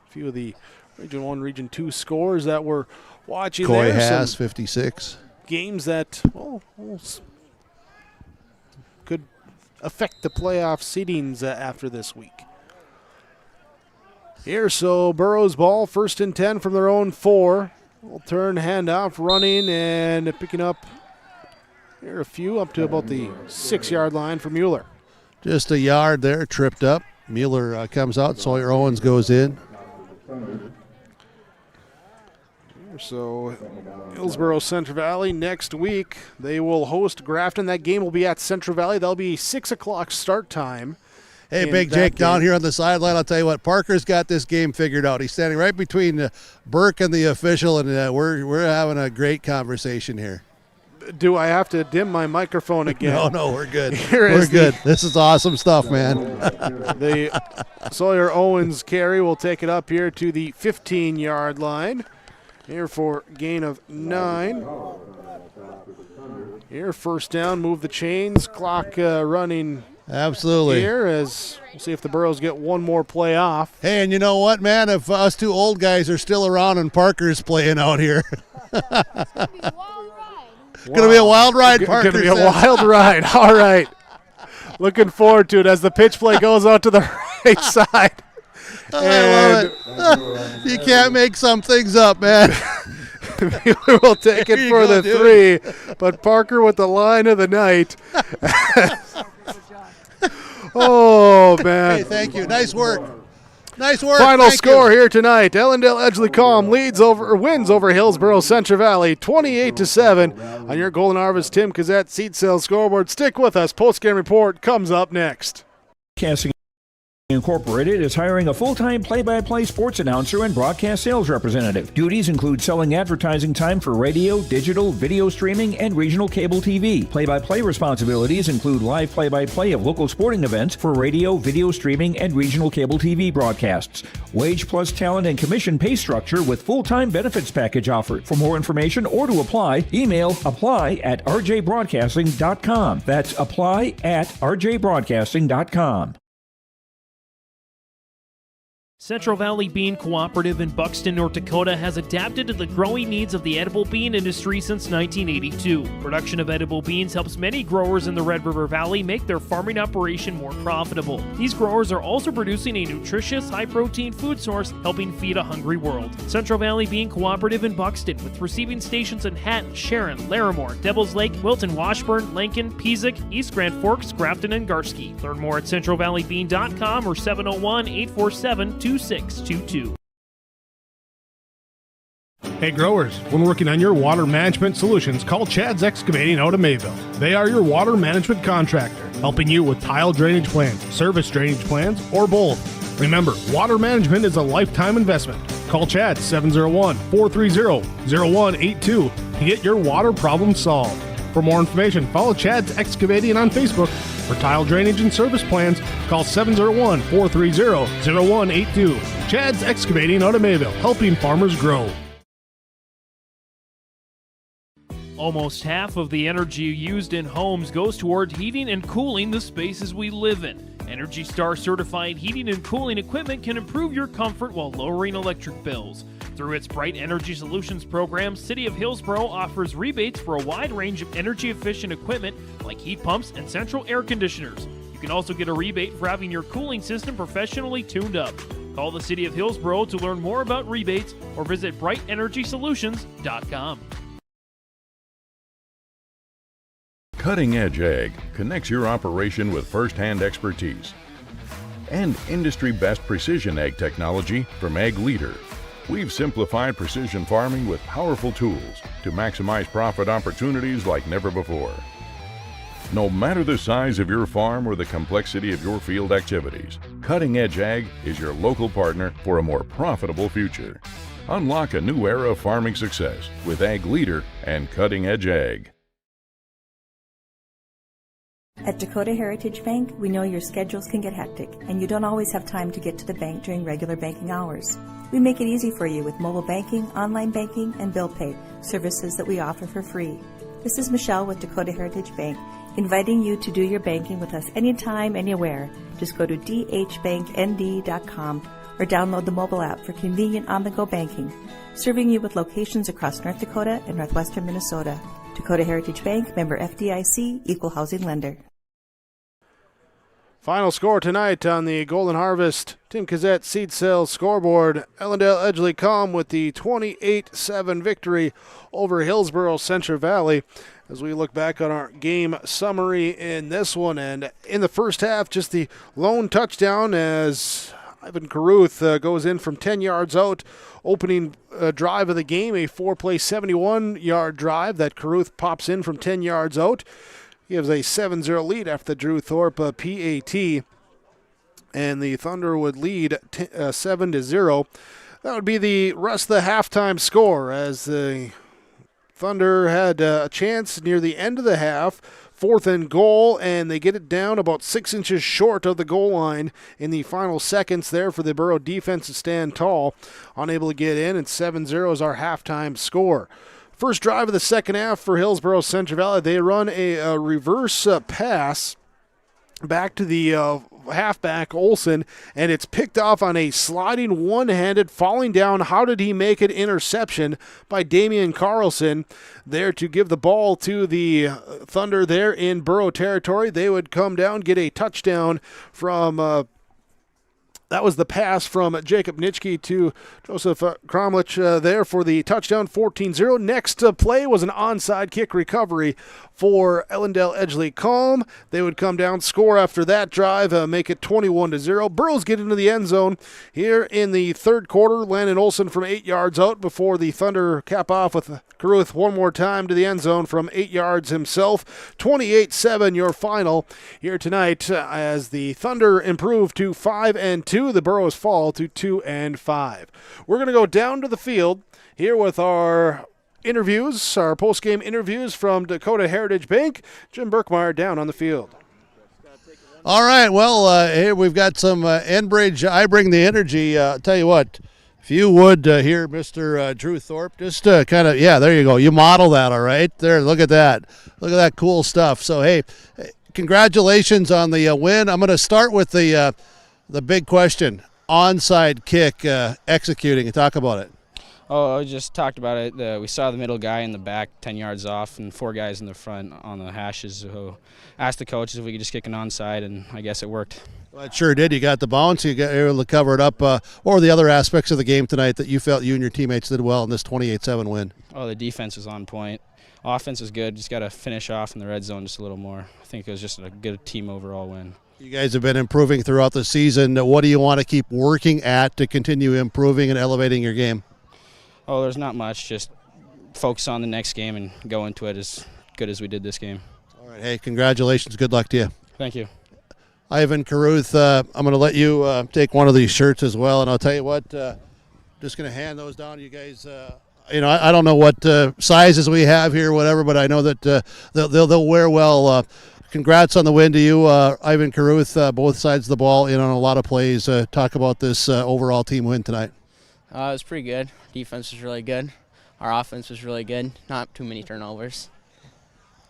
a few of the Region 1, Region 2 scores that we're watching Coy there. has Some 56. games that could affect the playoff seedings after this week. Here, so Burrows ball, 1st and 10 from their own 4. We'll turn, handoff, running, and picking up here a few up to about the 6-yard line for Mueller. Just a yard there, tripped up. Mueller comes out, Sawyer Owens goes in. So Hillsboro-Central Valley next week, they will host Grafton. That game will be at Central Valley. That'll be 6 o'clock start time. Hey, Big Jake, down here on the sideline, I'll tell you what, Parker's got this game figured out. He's standing right between Burke and the official, and we're having a great conversation here. Do I have to dim my microphone again? No, we're good. We're good. This is awesome stuff, man. The Sawyer Owens carry will take it up here to the 15-yard line. Here for gain of 9. Here, 1st down, move the chains. Clock running. Absolutely. Here, as we'll see if the Burros get one more play off. Hey, and you know what, man? If us two old guys are still around and Parker's playing out here. It's going to be a wild ride, Parker. Going to be a wild ride. All right. Looking forward to it as the pitch play goes out to the right side. I love it. You can't make some things up, man. We'll take it for the 3, but Parker with the line of the night. Oh, man. Hey, thank you. Nice work. Nice work. Final score here tonight. Ellendale Edgeley Kulm wins over Hillsboro-Central Valley 28-7. On your Golden Harvest Tim Cassette seed sales scoreboard. Stick with us. Post-game report comes up next. Casting Incorporated is hiring a full-time play-by-play sports announcer and broadcast sales representative. Duties include selling advertising time for radio, digital, video streaming, and regional cable TV. Play-by-play responsibilities include live play-by-play of local sporting events for radio, video streaming, and regional cable TV broadcasts. Wage plus talent and commission pay structure with full-time benefits package offered. For more information or to apply, email apply@rjbroadcasting.com. That's apply@rjbroadcasting.com. Central Valley Bean Cooperative in Buxton, North Dakota has adapted to the growing needs of the edible bean industry since 1982. Production of edible beans helps many growers in the Red River Valley make their farming operation more profitable. These growers are also producing a nutritious, high-protein food source, helping feed a hungry world. Central Valley Bean Cooperative in Buxton, with receiving stations in Hatton, Sharon, Larimore, Devils Lake, Wilton, Washburn, Lincoln, Peasic, East Grand Forks, Grafton, and Garski. Learn more at centralvalleybean.com or 701-847-2622. Hey growers, when working on your water management solutions, call Chad's Excavating out of Mayville. They are your water management contractor, helping you with tile drainage plans, service drainage plans, or both. Remember, water management is a lifetime investment. Call Chad 701-430-0182 to get your water problem solved. For more information, follow Chad's Excavating on Facebook. For tile drainage and service plans, call 701-430-0182. Chad's Excavating out of Mayville, helping farmers grow. Almost half of the energy used in homes goes toward heating and cooling the spaces we live in. Energy Star certified heating and cooling equipment can improve your comfort while lowering electric bills. Through its Bright Energy Solutions program, City of Hillsboro offers rebates for a wide range of energy-efficient equipment like heat pumps and central air conditioners. You can also get a rebate for having your cooling system professionally tuned up. Call the City of Hillsboro to learn more about rebates or visit brightenergysolutions.com. Cutting Edge Ag connects your operation with first-hand expertise and industry-best precision ag technology from Ag Leader. We've simplified precision farming with powerful tools to maximize profit opportunities like never before. No matter the size of your farm or the complexity of your field activities, Cutting Edge Ag is your local partner for a more profitable future. Unlock a new era of farming success with Ag Leader and Cutting Edge Ag. At Dakota Heritage Bank, we know your schedules can get hectic, and you don't always have time to get to the bank during regular banking hours. We make it easy for you with mobile banking, online banking, and bill pay, services that we offer for free. This is Michelle with Dakota Heritage Bank, inviting you to do your banking with us anytime, anywhere. Just go to dhbanknd.com or download the mobile app for convenient on-the-go banking, serving you with locations across North Dakota and northwestern Minnesota. Dakota Heritage Bank, member FDIC, equal housing lender. Final score tonight on the Golden Harvest Tim Kazette Seed Sales scoreboard. Ellendale Edgeley Kulm with the 28-7 victory over Hillsboro-Central Valley. As we look back on our game summary in this one, and in the first half, just the lone touchdown as Ivan Caruth goes in from 10 yards out. Opening drive of the game, a 4-play 71-yard drive that Caruth pops in from 10 yards out. He has a 7-0 lead after the Drew Thorpe PAT, and the Thunder would lead 7-0. That would be the rest of the halftime score, as the Thunder had a chance near the end of the half, 4th and goal, and they get it down about 6 inches short of the goal line in the final seconds there for the Borough defense to stand tall, unable to get in, and 7-0 is our halftime score. First drive of the second half for Hillsboro-Central Valley. They run a reverse pass back to the halfback Olson, and it's picked off on a sliding one-handed, falling down, how did he make it, interception by Damian Carlson there to give the ball to the Thunder there in Borough territory. They would come down, get a touchdown from that was the pass from Jacob Nitschke to Joseph Kromlich there for the touchdown, 14-0. Next play was an onside kick recovery for Ellendale Edgeley Kulm. They would come down, score after that drive, make it 21-0. Burrows get into the end zone here in the third quarter. Landon Olson from 8 yards out before the Thunder cap off with Caruth one more time to the end zone from 8 yards himself. 28-7 your final here tonight as the Thunder improve to 5-2. The Burrows fall to 2-5. We're going to go down to the field here with our interviews, our post-game interviews from Dakota Heritage Bank. Jim Berkmeyer down on the field. All right, well, here we've got some Enbridge I Bring the Energy. Tell you what, if you would hear Mr. Drew Thorpe, just kind of, yeah, there you go. You model that, all right? There, look at that. Look at that cool stuff. So, hey, congratulations on the win. I'm going to start with the big question, onside kick executing, and talk about it. Oh, I just talked about it. We saw the middle guy in the back 10 yards off and 4 guys in the front on the hashes who asked the coaches if we could just kick an onside, and I guess it worked. Well, it sure did. You got the bounce. You got able to cover it up. What were the other aspects of the game tonight that you felt you and your teammates did well in this 28-7 win? Oh, the defense was on point. Offense is good. Just got to finish off in the red zone just a little more. I think it was just a good team overall win. You guys have been improving throughout the season. What do you want to keep working at to continue improving and elevating your game? Oh, there's not much. Just focus on the next game and go into it as good as we did this game. All right. Hey, congratulations. Good luck to you. Thank you. Ivan Caruth, I'm going to let you take one of these shirts as well, and I'll tell you what, just going to hand those down to you guys. I don't know what sizes we have here, whatever, but I know that they'll wear well. Congrats on the win to you, Ivan Caruth, both sides of the ball, in on a lot of plays. Talk about this overall team win tonight. It was pretty good. Defense was really good. Our offense was really good. Not too many turnovers.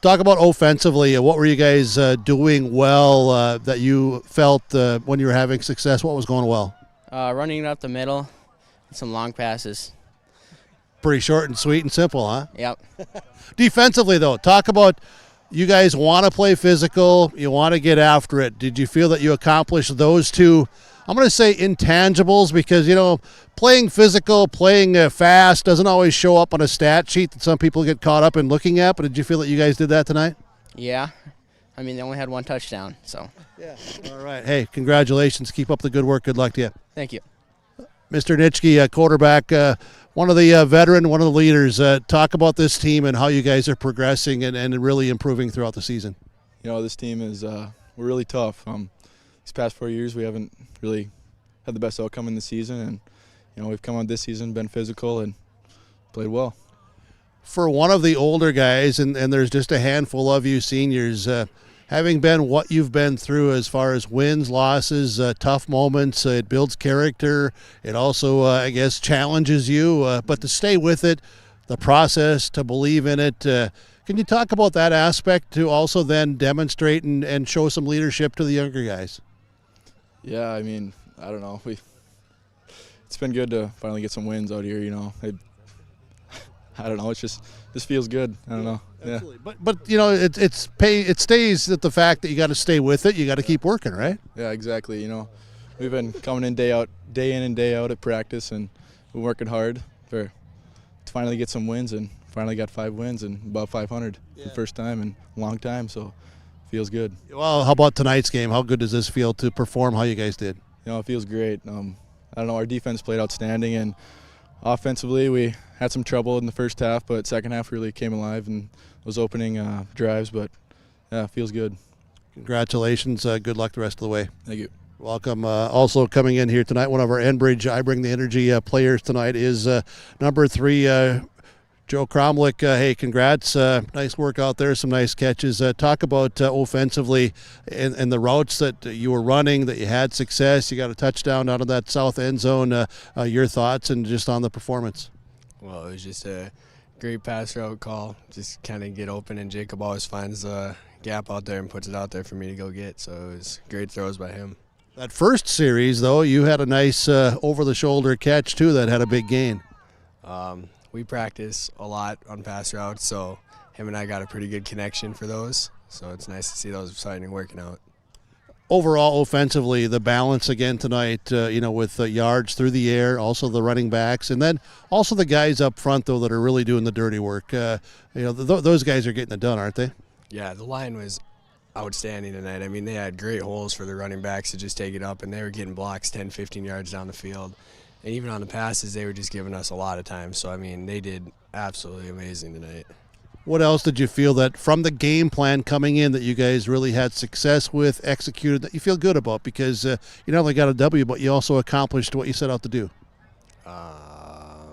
Talk about offensively. What were you guys doing well that you felt when you were having success? What was going well? Running it up the middle and some long passes. Pretty short and sweet and simple, huh? Yep. Defensively, though, talk about you guys want to play physical. You want to get after it. Did you feel that you accomplished those two, I'm going to say intangibles, because, playing physical, playing fast doesn't always show up on a stat sheet that some people get caught up in looking at, but did you feel that you guys did that tonight? Yeah. I mean, they only had one touchdown, so. Yeah. All right. Hey, congratulations. Keep up the good work. Good luck to you. Thank you. Mr. Nitschke, quarterback, one of the veteran, one of the leaders. Talk about this team and how you guys are progressing and really improving throughout the season. This team is we're really tough. These past 4 years, we haven't really had the best outcome in the season, and we've come out this season, been physical, and played well. For one of the older guys, and there's just a handful of you seniors, having been what you've been through as far as wins, losses, tough moments, it builds character. It also, I guess, challenges you. But to stay with it, the process, to believe in it, can you talk about that aspect to also then demonstrate and show some leadership to the younger guys? Yeah, I mean, I don't know. We it's been good to finally get some wins out here. You know, I don't know. It's just feels good. I don't know. Absolutely. Yeah. But you know, it stays at the fact that you got to stay with it. You got to keep working, right? Yeah, exactly. You know, we've been coming in and day out at practice, and we're working hard to finally get some wins, and finally got 5 wins and above 500 for the first time in a long time. So feels good. Well, how about tonight's game? How good does this feel to perform how you guys did? You know, it feels great. I don't know. Our defense played outstanding, and offensively we had some trouble in the first half, but second half really came alive and those opening drives. But yeah, it feels good. Congratulations. Good luck the rest of the way. Thank you. Welcome. Also coming in here tonight, one of our Enbridge I Bring the Energy players tonight is number 3, Joe Cromlick. Hey, congrats. Nice work out there. Some nice catches. Talk about offensively and the routes that you were running, that you had success. You got a touchdown out of that south end zone. Your thoughts and just on the performance. Well, it was just a great pass route call. Just kind of get open, and Jacob always finds a gap out there and puts it out there for me to go get. So it was great throws by him. That first series, though, you had a nice over-the-shoulder catch, too, that had a big gain. We practice a lot on pass routes, so him and I got a pretty good connection for those. So it's nice to see those starting working out. Overall, offensively, the balance again tonight, with yards through the air, also the running backs, and then also the guys up front, though, that are really doing the dirty work. Those guys are getting it done, aren't they? Yeah, the line was outstanding tonight. I mean, they had great holes for the running backs to just take it up, and they were getting blocks 10, 15 yards down the field. And even on the passes, they were just giving us a lot of time. So, I mean, they did absolutely amazing tonight. What else did you feel that from the game plan coming in that you guys really had success with, executed, that you feel good about? Because you not only got a W, but you also accomplished what you set out to do. I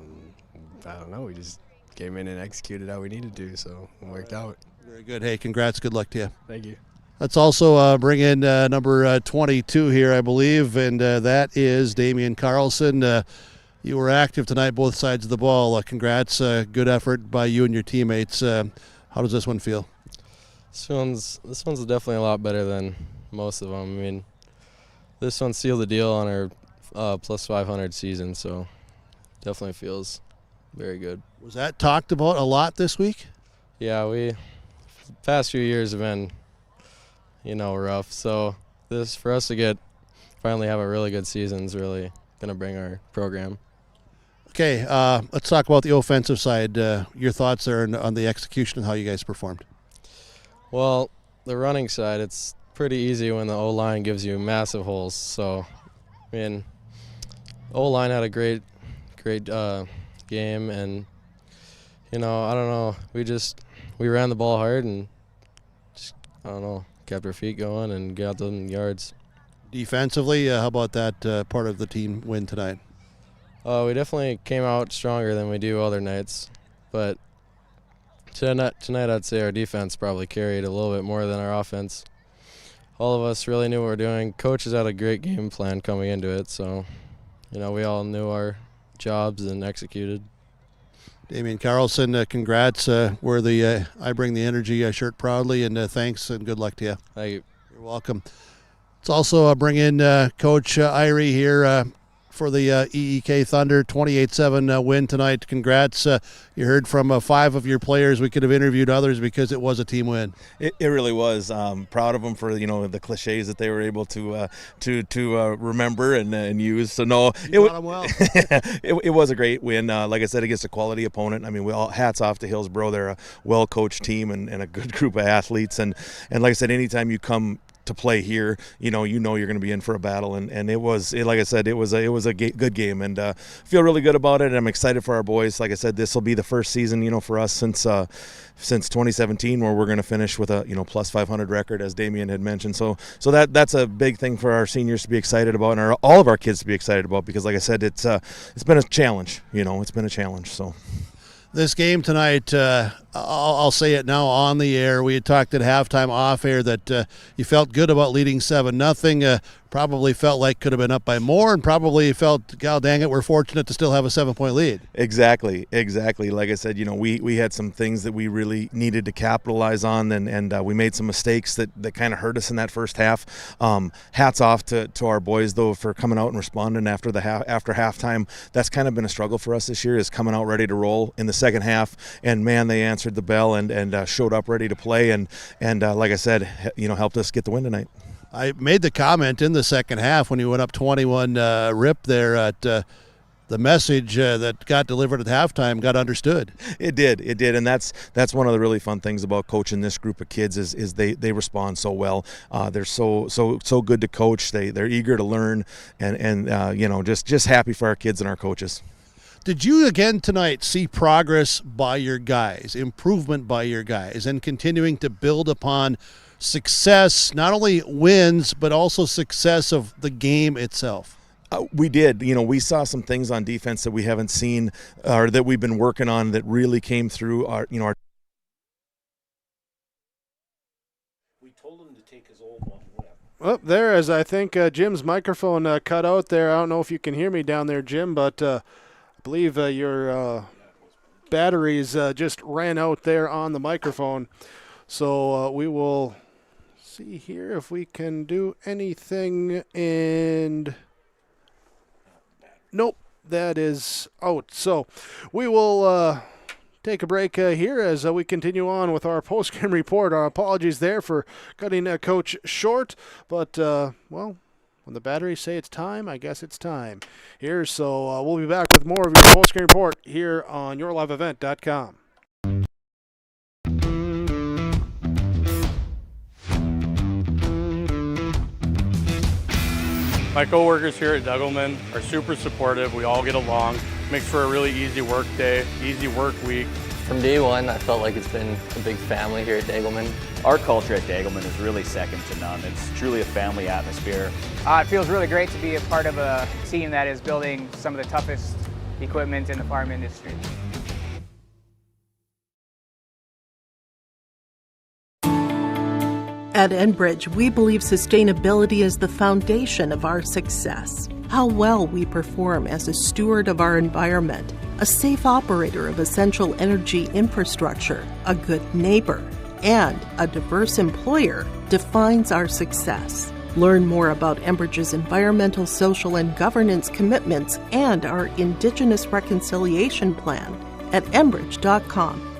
don't know. We just came in and executed how we needed to, so it worked out. Very good. Hey, congrats. Good luck to you. Thank you. Let's also bring in number 22 here, I believe, and that is Damian Carlson. You were active tonight, both sides of the ball. Congrats. Good effort by you and your teammates. How does this one feel? This one's definitely a lot better than most of them. I mean, this one sealed the deal on our plus 500 season, so definitely feels very good. Was that talked about a lot this week? Yeah, the past few years have been rough. So this, for us to finally have a really good season, is really going to bring our program. Okay, let's talk about the offensive side. Your thoughts there on the execution and how you guys performed. Well, the running side, it's pretty easy when the O-line gives you massive holes. So, I mean, O-line had a great game, and I don't know. We ran the ball hard and kept our feet going and got them yards. Defensively, how about that part of the team win tonight? We definitely came out stronger than we do other nights, but tonight I'd say our defense probably carried a little bit more than our offense. All of us really knew what we were doing. Coaches had a great game plan coming into it, so we all knew our jobs and executed. Damian Carlson, congrats. Wear the I Bring the Energy shirt proudly, and thanks and good luck to you. Thank you. You're welcome. Let's also bring in Coach Irie here for the EEK Thunder 28-7 win tonight. Congrats. You heard from 5 of your players. We could have interviewed others because it was a team win. It really was. Proud of them for the cliches that they were able to remember and use. So no, it was a great win. Like I said, against a quality opponent. I mean, we all hats off to Hillsboro. They're a well-coached team and a good group of athletes. And like I said, anytime you come to play here, you're going to be in for a battle, and it was a good game, and feel really good about it. And I'm excited for our boys. Like I said, this will be the first season, for us since 2017, where we're going to finish with a plus 500 record, as Damian had mentioned. So that's a big thing for our seniors to be excited about, and all of our kids to be excited about, because like I said, it's been a challenge. It's been a challenge. So. This game tonight, I'll say it now on the air. We had talked at halftime off air that you felt good about leading 7-0. probably felt like could have been up by more, and probably felt, God dang it, we're fortunate to still have a 7-point lead. Exactly. Like I said, we had some things that we really needed to capitalize on, and we made some mistakes that kind of hurt us in that first half. Hats off to our boys, though, for coming out and responding after halftime. That's kind of been a struggle for us this year, is coming out ready to roll in the second half, and man, they answered the bell and showed up ready to play, and like I said, helped us get the win tonight. I made the comment in the second half when you went up 21 rip there at the message that got delivered at halftime got understood. It did, and that's one of the really fun things about coaching this group of kids is they respond so well. They're so good to coach. They're eager to learn, and just happy for our kids and our coaches. Did you again tonight see progress by your guys, improvement by your guys, and continuing to build upon success, not only wins, but also success of the game itself? We did. We saw some things on defense that we haven't seen or that we've been working on that really came through our. We told him to take his old one with. Well, there is, I think, Jim's microphone cut out there. I don't know if you can hear me down there, Jim, but I believe your batteries just ran out there on the microphone. So we will see here if we can do anything, and nope, that is out. So we will take a break here as we continue on with our post-game report. Our apologies there for cutting Coach short, but when the batteries say it's time, I guess it's time here. So we'll be back with more of your post-game report here on yourliveevent.com. My coworkers here at Degelman are super supportive. We all get along. Makes for a really easy work day, easy work week. From day one, I felt like it's been a big family here at Degelman. Our culture at Degelman is really second to none. It's truly a family atmosphere. It feels really great to be a part of a team that is building some of the toughest equipment in the farm industry. At Enbridge, we believe sustainability is the foundation of our success. How well we perform as a steward of our environment, a safe operator of essential energy infrastructure, a good neighbor, and a diverse employer defines our success. Learn more about Enbridge's environmental, social, and governance commitments and our Indigenous Reconciliation Plan at enbridge.com.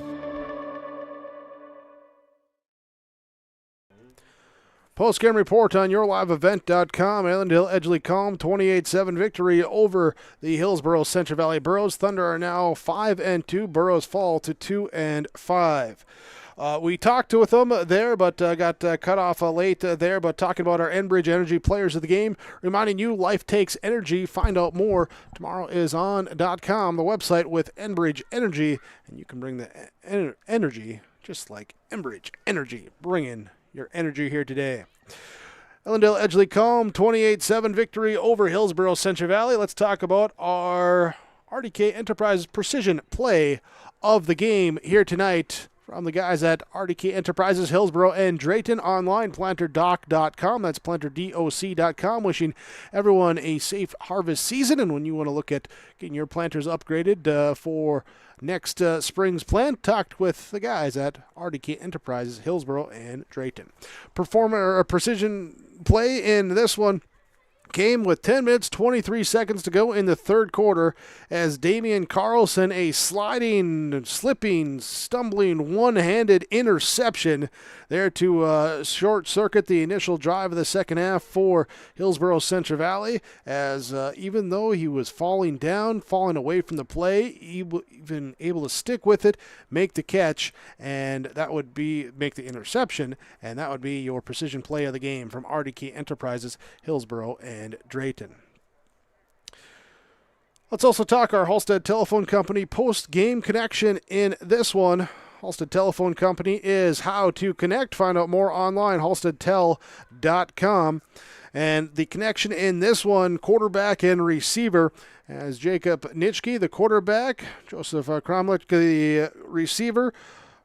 Post-game report on yourliveevent.com. Ellendale Edgeley Kulm 28-7 victory over the Hillsboro-Central Valley Burros. Thunder are now 5-2. Burros fall to 2-5. We talked with them there, but got cut off late there. But talking about our Enbridge Energy players of the game, reminding you, life takes energy. Find out more. Tomorrow is on.com, the website with Enbridge Energy, and you can bring the energy just like Enbridge Energy. Bring in your energy here today. Ellendale Edgeley Kulm 28-7 victory over Hillsboro-Central Valley. Let's talk about our RDK Enterprises precision play of the game here tonight from the guys at RDK Enterprises, Hillsboro and Drayton. Online, planterdoc.com. That's planterdoc.com. Wishing everyone a safe harvest season. And when you want to look at getting your planters upgraded for next spring's plant, talked with the guys at RDK Enterprises, Hillsboro and Drayton. Precision play in this one came with 10 minutes, 23 seconds to go in the third quarter as Damian Carlson, a sliding, slipping, stumbling, one-handed interception there to short-circuit the initial drive of the second half for Hillsboro-Central Valley, as even though he was falling down, falling away from the play, he was even able to stick with it, make the catch, and that would be make the interception, and that would be your precision play of the game from RDK Enterprises, Hillsboro and Drayton. Let's also talk our Halstead Telephone Company post-game connection in this one. Halstead Telephone Company is how to connect. Find out more online, halsteadtel.com. And the connection in this one, quarterback and receiver, as Jacob Nitschke, the quarterback, Joseph Kromlich, the receiver.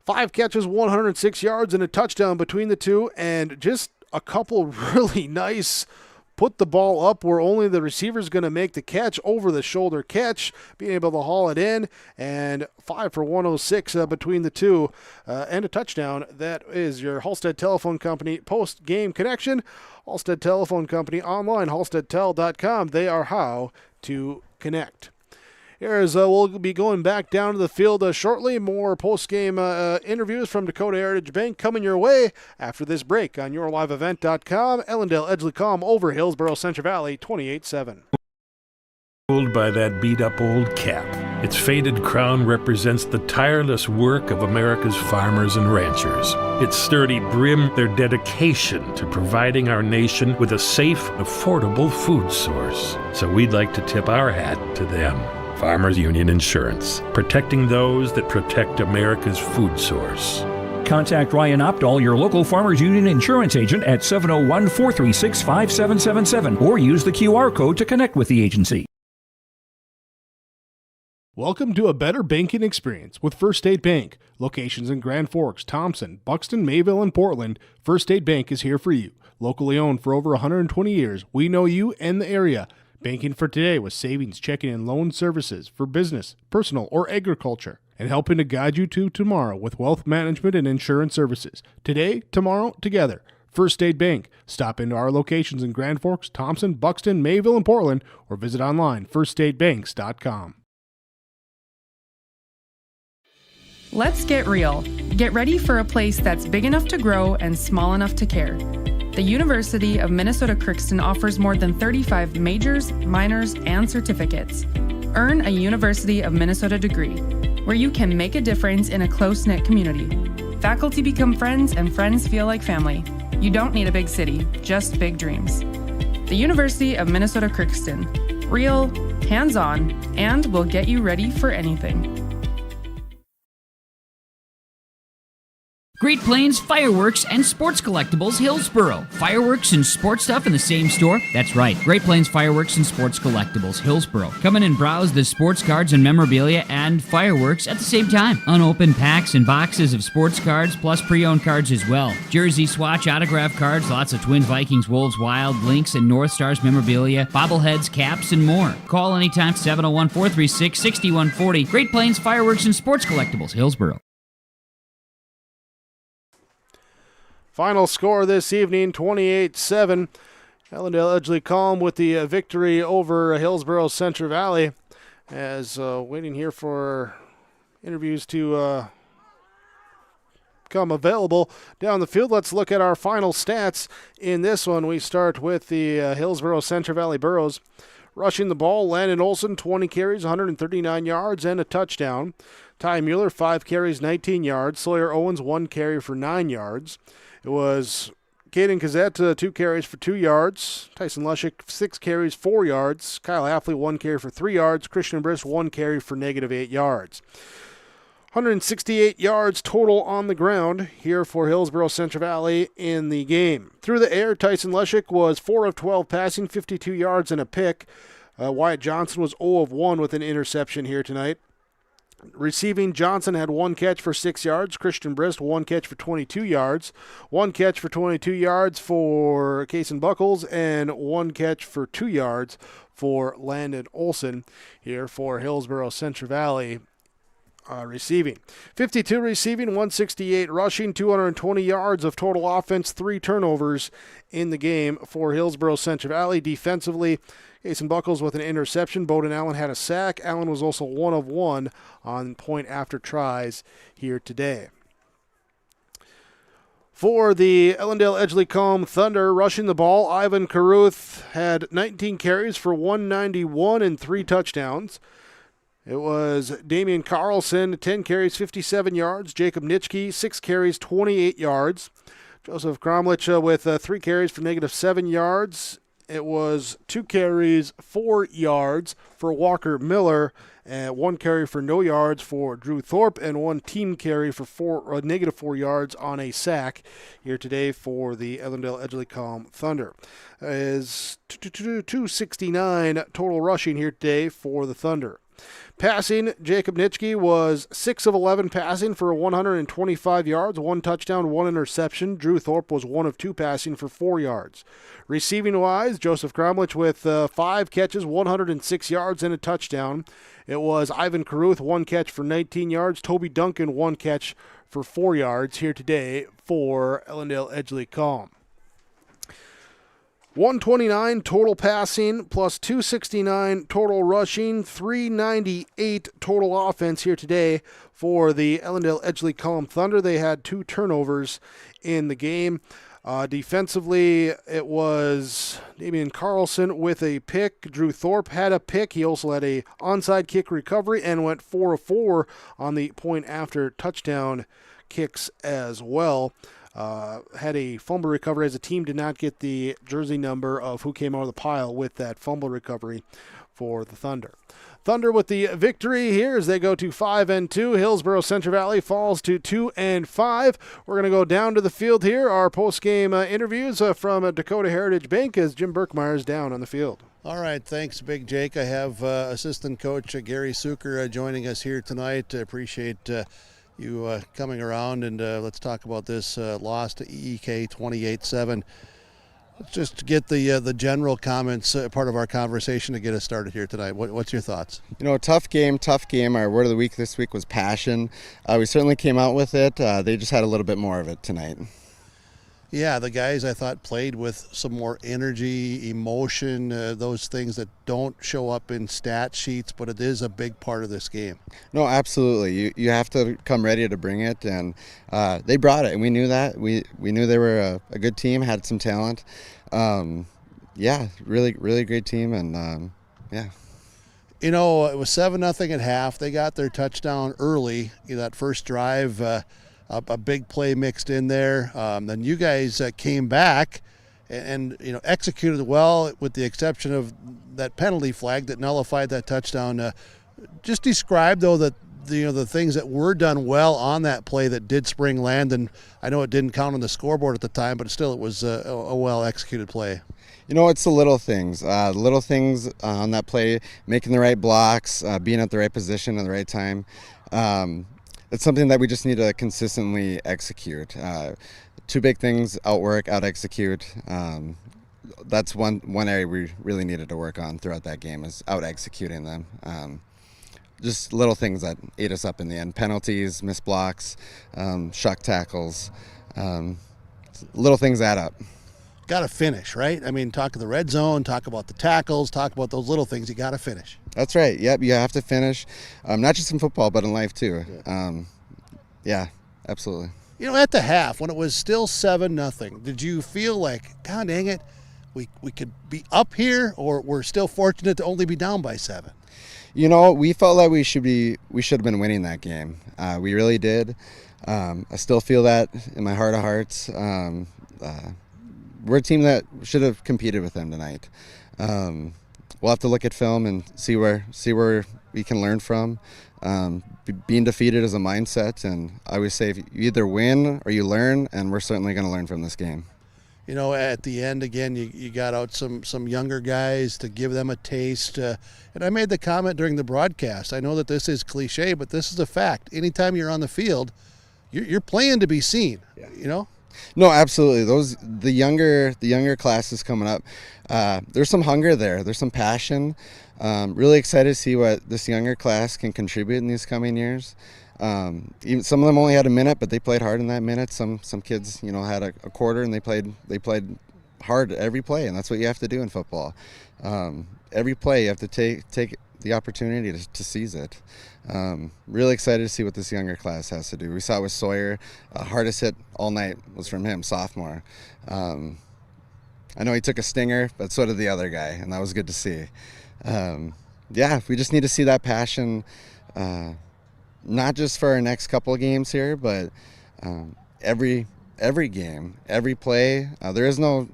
5 catches, 106 yards, and a touchdown between the two, and just a couple really nice put the ball up where only the receiver is going to make the catch, over the shoulder catch, being able to haul it in, and 5 for 106 between the two, and a touchdown. That is your Halstead Telephone Company post-game connection. Halstead Telephone Company online, halsteadtel.com. They are how to connect. Here's we'll be going back down to the field shortly. More post-game interviews from Dakota Heritage Bank coming your way after this break on yourliveevent.com. Ellendale, Edgeley, Kulm over Hillsboro-Central Valley, 28-7. By that beat-up old cap. Its faded crown represents the tireless work of America's farmers and ranchers. Its sturdy brim, their dedication to providing our nation with a safe, affordable food source. So we'd like to tip our hat to them. Farmers Union Insurance, protecting those that protect America's food source. Contact Ryan Opdahl, your local Farmers Union insurance agent, at 701-436-5777 or use the QR code to connect with the agency. Welcome to a better banking experience with First State Bank. Locations in Grand Forks, Thompson, Buxton, Mayville, and Portland. First State Bank is here for you. Locally owned for over 120 years, we know you and the area. Banking for today with savings, checking, and loan services for business, personal, or agriculture. And helping to guide you to tomorrow with wealth management and insurance services. Today, tomorrow, together. First State Bank. Stop into our locations in Grand Forks, Thompson, Buxton, Mayville, and Portland, or visit online, firststatebanks.com. Let's get real. Get ready for a place that's big enough to grow and small enough to care. The University of Minnesota Crookston offers more than 35 majors, minors, and certificates. Earn a University of Minnesota degree, where you can make a difference in a close-knit community. Faculty become friends, and friends feel like family. You don't need a big city, just big dreams. The University of Minnesota Crookston. Real, hands-on, and will get you ready for anything. Great Plains Fireworks and Sports Collectibles, Hillsboro. Fireworks and sports stuff in the same store? That's right. Great Plains Fireworks and Sports Collectibles, Hillsboro. Come in and browse the sports cards and memorabilia and fireworks at the same time. Unopened packs and boxes of sports cards, plus pre-owned cards as well. Jersey, Swatch, autograph cards, lots of Twins, Vikings, Wolves, Wild, Lynx, and North Stars memorabilia, bobbleheads, caps, and more. Call anytime, 701-436-6140. Great Plains Fireworks and Sports Collectibles, Hillsboro. Final score this evening, 28-7. Ellendale, Edgeley, Kulm with the victory over Hillsboro-Central Valley. As waiting here for interviews to become available down the field. Let's look at our final stats in this one. We start with the Hillsboro-Central Valley Burros. Rushing the ball, Landon Olson, 20 carries, 139 yards, and a touchdown. Ty Mueller, 5 carries, 19 yards. Sawyer Owens, 1 carry for 9 yards. It was Caden Kazette, 2 carries for 2 yards. Tyson Lushik, 6 carries, 4 yards. Kyle Affley, 1 carry for 3 yards. Christian Briss, 1 carry for -8 yards. 168 yards total on the ground here for Hillsboro-Central Valley in the game. Through the air, Tyson Lushik was 4 of 12 passing, 52 yards and a pick. Wyatt Johnson was 0 of 1 with an interception here tonight. Receiving, Johnson had 1 catch for 6 yards. Christian Brist, 1 catch for 22 yards. 1 catch for 22 yards for Kason Buckles, and 1 catch for 2 yards for Landon Olson here for Hillsboro-Central Valley receiving. 52 receiving, 168 rushing, 220 yards of total offense, 3 turnovers in the game for Hillsboro-Central Valley. Defensively, Kason Buckles with an interception. Bowden Allen had a sack. Allen was also 1 of 1 on point after tries here today. For the Ellendale Edgeley Kulm Thunder, rushing the ball, Ivan Caruth had 19 carries for 191 and 3 touchdowns. It was Damian Carlson, 10 carries, 57 yards. Jacob Nitschke, 6 carries, 28 yards. Joseph Kromlich with 3 carries for -7 yards. It was 2 carries, 4 yards for Walker Miller, and 1 carry for no yards for Drew Thorpe, and 1 team carry for -4 yards on a sack here today for the Ellendale Edgeley Kulm Thunder. Is 269 total rushing here today for the Thunder. Passing, Jacob Nitschke was 6 of 11 passing for 125 yards, 1 touchdown, 1 interception. Drew Thorpe was 1 of 2 passing for 4 yards. Receiving-wise, Joseph Cromlich with 5 catches, 106 yards, and a touchdown. It was Ivan Caruth, 1 catch for 19 yards. Toby Duncan, 1 catch for 4 yards here today for Ellendale Edgeley Kulm. 129 total passing plus 269 total rushing, 398 total offense here today for the Ellendale Edgeley Kulm Thunder. They had 2 turnovers in the game. Defensively, it was Damian Carlson with a pick. Drew Thorpe had a pick. He also had a onside kick recovery and went 4 of 4 on the point after touchdown kicks as well. Had a fumble recovery as a team did not get the jersey number of who came out of the pile with that fumble recovery for the Thunder. Thunder with the victory here as they go to 5-2. Hillsboro-Central Valley falls to 2-5. We're going to go down to the field here. Our post-game interviews from Dakota Heritage Bank as Jim Berkmeyer is down on the field. All right, thanks, Big Jake. I have assistant coach Gary Suker joining us here tonight. I appreciate you coming around, and let's talk about this loss to EEK 28-7. Let's just get the general comments, part of our conversation to get us started here tonight. What's your thoughts? You know, tough game. Our word of the week this week was passion. We certainly came out with it. They just had a little bit more of it tonight. Yeah, the guys I thought played with some more energy, emotion, those things that don't show up in stat sheets, but it is a big part of this game. No, absolutely. You have to come ready to bring it, and they brought it, and we knew that. We knew they were a good team, had some talent. Yeah, really great team, and yeah. You know, it was 7-0 at half. They got their touchdown early. That first drive, a big play mixed in there. Then you guys came back and executed well, with the exception of that penalty flag that nullified that touchdown. Just describe, though, that the things that were done well on that play that did spring land. And I know it didn't count on the scoreboard at the time, but still it was a well-executed play. You know, it's the little things. Little things on that play, making the right blocks, being at the right position at the right time. It's something that we just need to consistently execute. 2 big things: outwork, out-execute. That's one area we really needed to work on throughout that game, is out-executing them. Just little things that ate us up in the end: penalties, missed blocks, shuck tackles. Little things add up. Got to finish, right? I mean, talk of the red zone, talk about the tackles, talk about those little things. You got to finish. That's right. Yep, you have to finish, not just in football, but in life too. Yeah, absolutely. At the half, when it was still 7-0, did you feel like, God dang it, we could be up here, or we're still fortunate to only be down by 7? We felt like we should have been winning that game. We really did. I still feel that in my heart of hearts. We're a team that should have competed with them tonight. We'll have to look at film and see where we can learn from. Being defeated is a mindset, and I always say, if you either win or you learn, and we're certainly going to learn from this game. At the end, again, you got out some younger guys to give them a taste. And I made the comment during the broadcast. I know that this is cliche, but this is a fact. Anytime you're on the field, you're playing to be seen. Yeah. No, absolutely. The younger classes coming up, there's some hunger there. There's some passion. Really excited to see what this younger class can contribute in these coming years. Even some of them only had a minute, but they played hard in that minute. Some kids, had a quarter, and they played hard every play, and that's what you have to do in football. Every play you have to take the opportunity to seize it. Really excited to see what this younger class has to do. We saw it with Sawyer. Hardest hit all night was from him, sophomore. I know he took a stinger, but so did the other guy, and that was good to see. Yeah, we just need to see that passion, not just for our next couple of games here, but every game, every play. There is no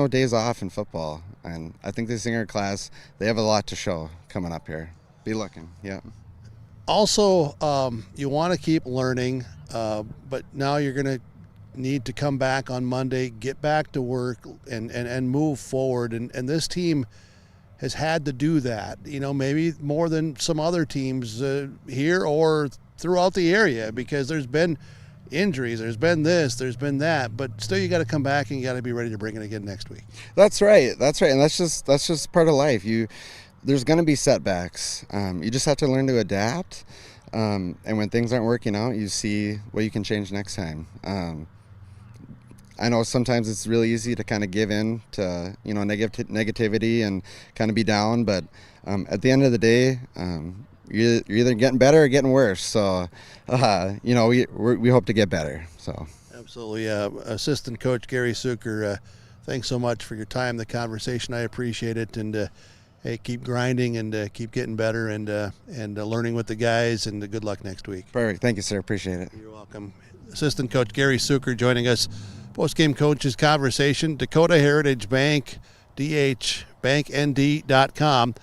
days off in football, and I think this younger class, they have a lot to show coming up here. Be looking, yeah. Also, you want to keep learning, but now you're going to need to come back on Monday, get back to work, and move forward. And this team has had to do that, maybe more than some other teams here or throughout the area, because there's been injuries, there's been this, there's been that, but still you got to come back and you got to be ready to bring it again next week. That's right, and that's just part of life. There's going to be setbacks. You just have to learn to adapt, and when things aren't working out, you see what you can change next time. I know sometimes it's really easy to kind of give in to negativity and kind of be down, but at the end of the day, you're either getting better or getting worse. So, we hope to get better. So, absolutely, Assistant Coach Gary Sucher, thanks so much for your time, the conversation. I appreciate it, and hey, keep grinding and keep getting better and learning with the guys. And good luck next week. Perfect. Thank you, sir. Appreciate it. You're welcome. Assistant Coach Gary Sucher joining us. Post-game coaches conversation. Dakota Heritage Bank, dhbanknd.com.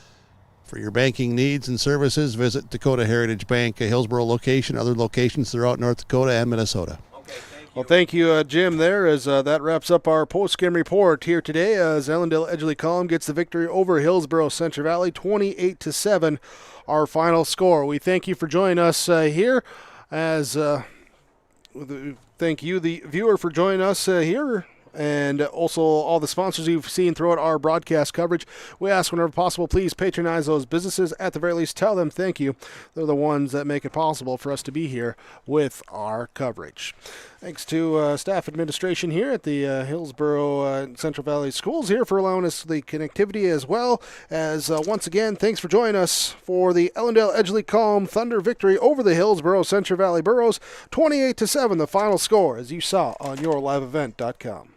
For your banking needs and services, visit Dakota Heritage Bank, a Hillsboro location, other locations throughout North Dakota and Minnesota. Well, thank you, Jim, there, as that wraps up our post-game report here today, as Ellendale Edgeley Kulm gets the victory over Hillsboro-Central Valley, 28-7, our final score. We thank you for joining us here, as thank you, the viewer, for joining us here, and also all the sponsors you've seen throughout our broadcast coverage. We ask whenever possible, please patronize those businesses. At the very least, tell them thank you. They're the ones that make it possible for us to be here with our coverage. Thanks to staff administration here at the Hillsboro-Central Valley Schools here for allowing us the connectivity, as well as once again, thanks for joining us for the Ellendale Edgeley Kulm Thunder victory over the Hillsboro-Central Valley Burros, 28-7, the final score, as you saw on yourliveevent.com.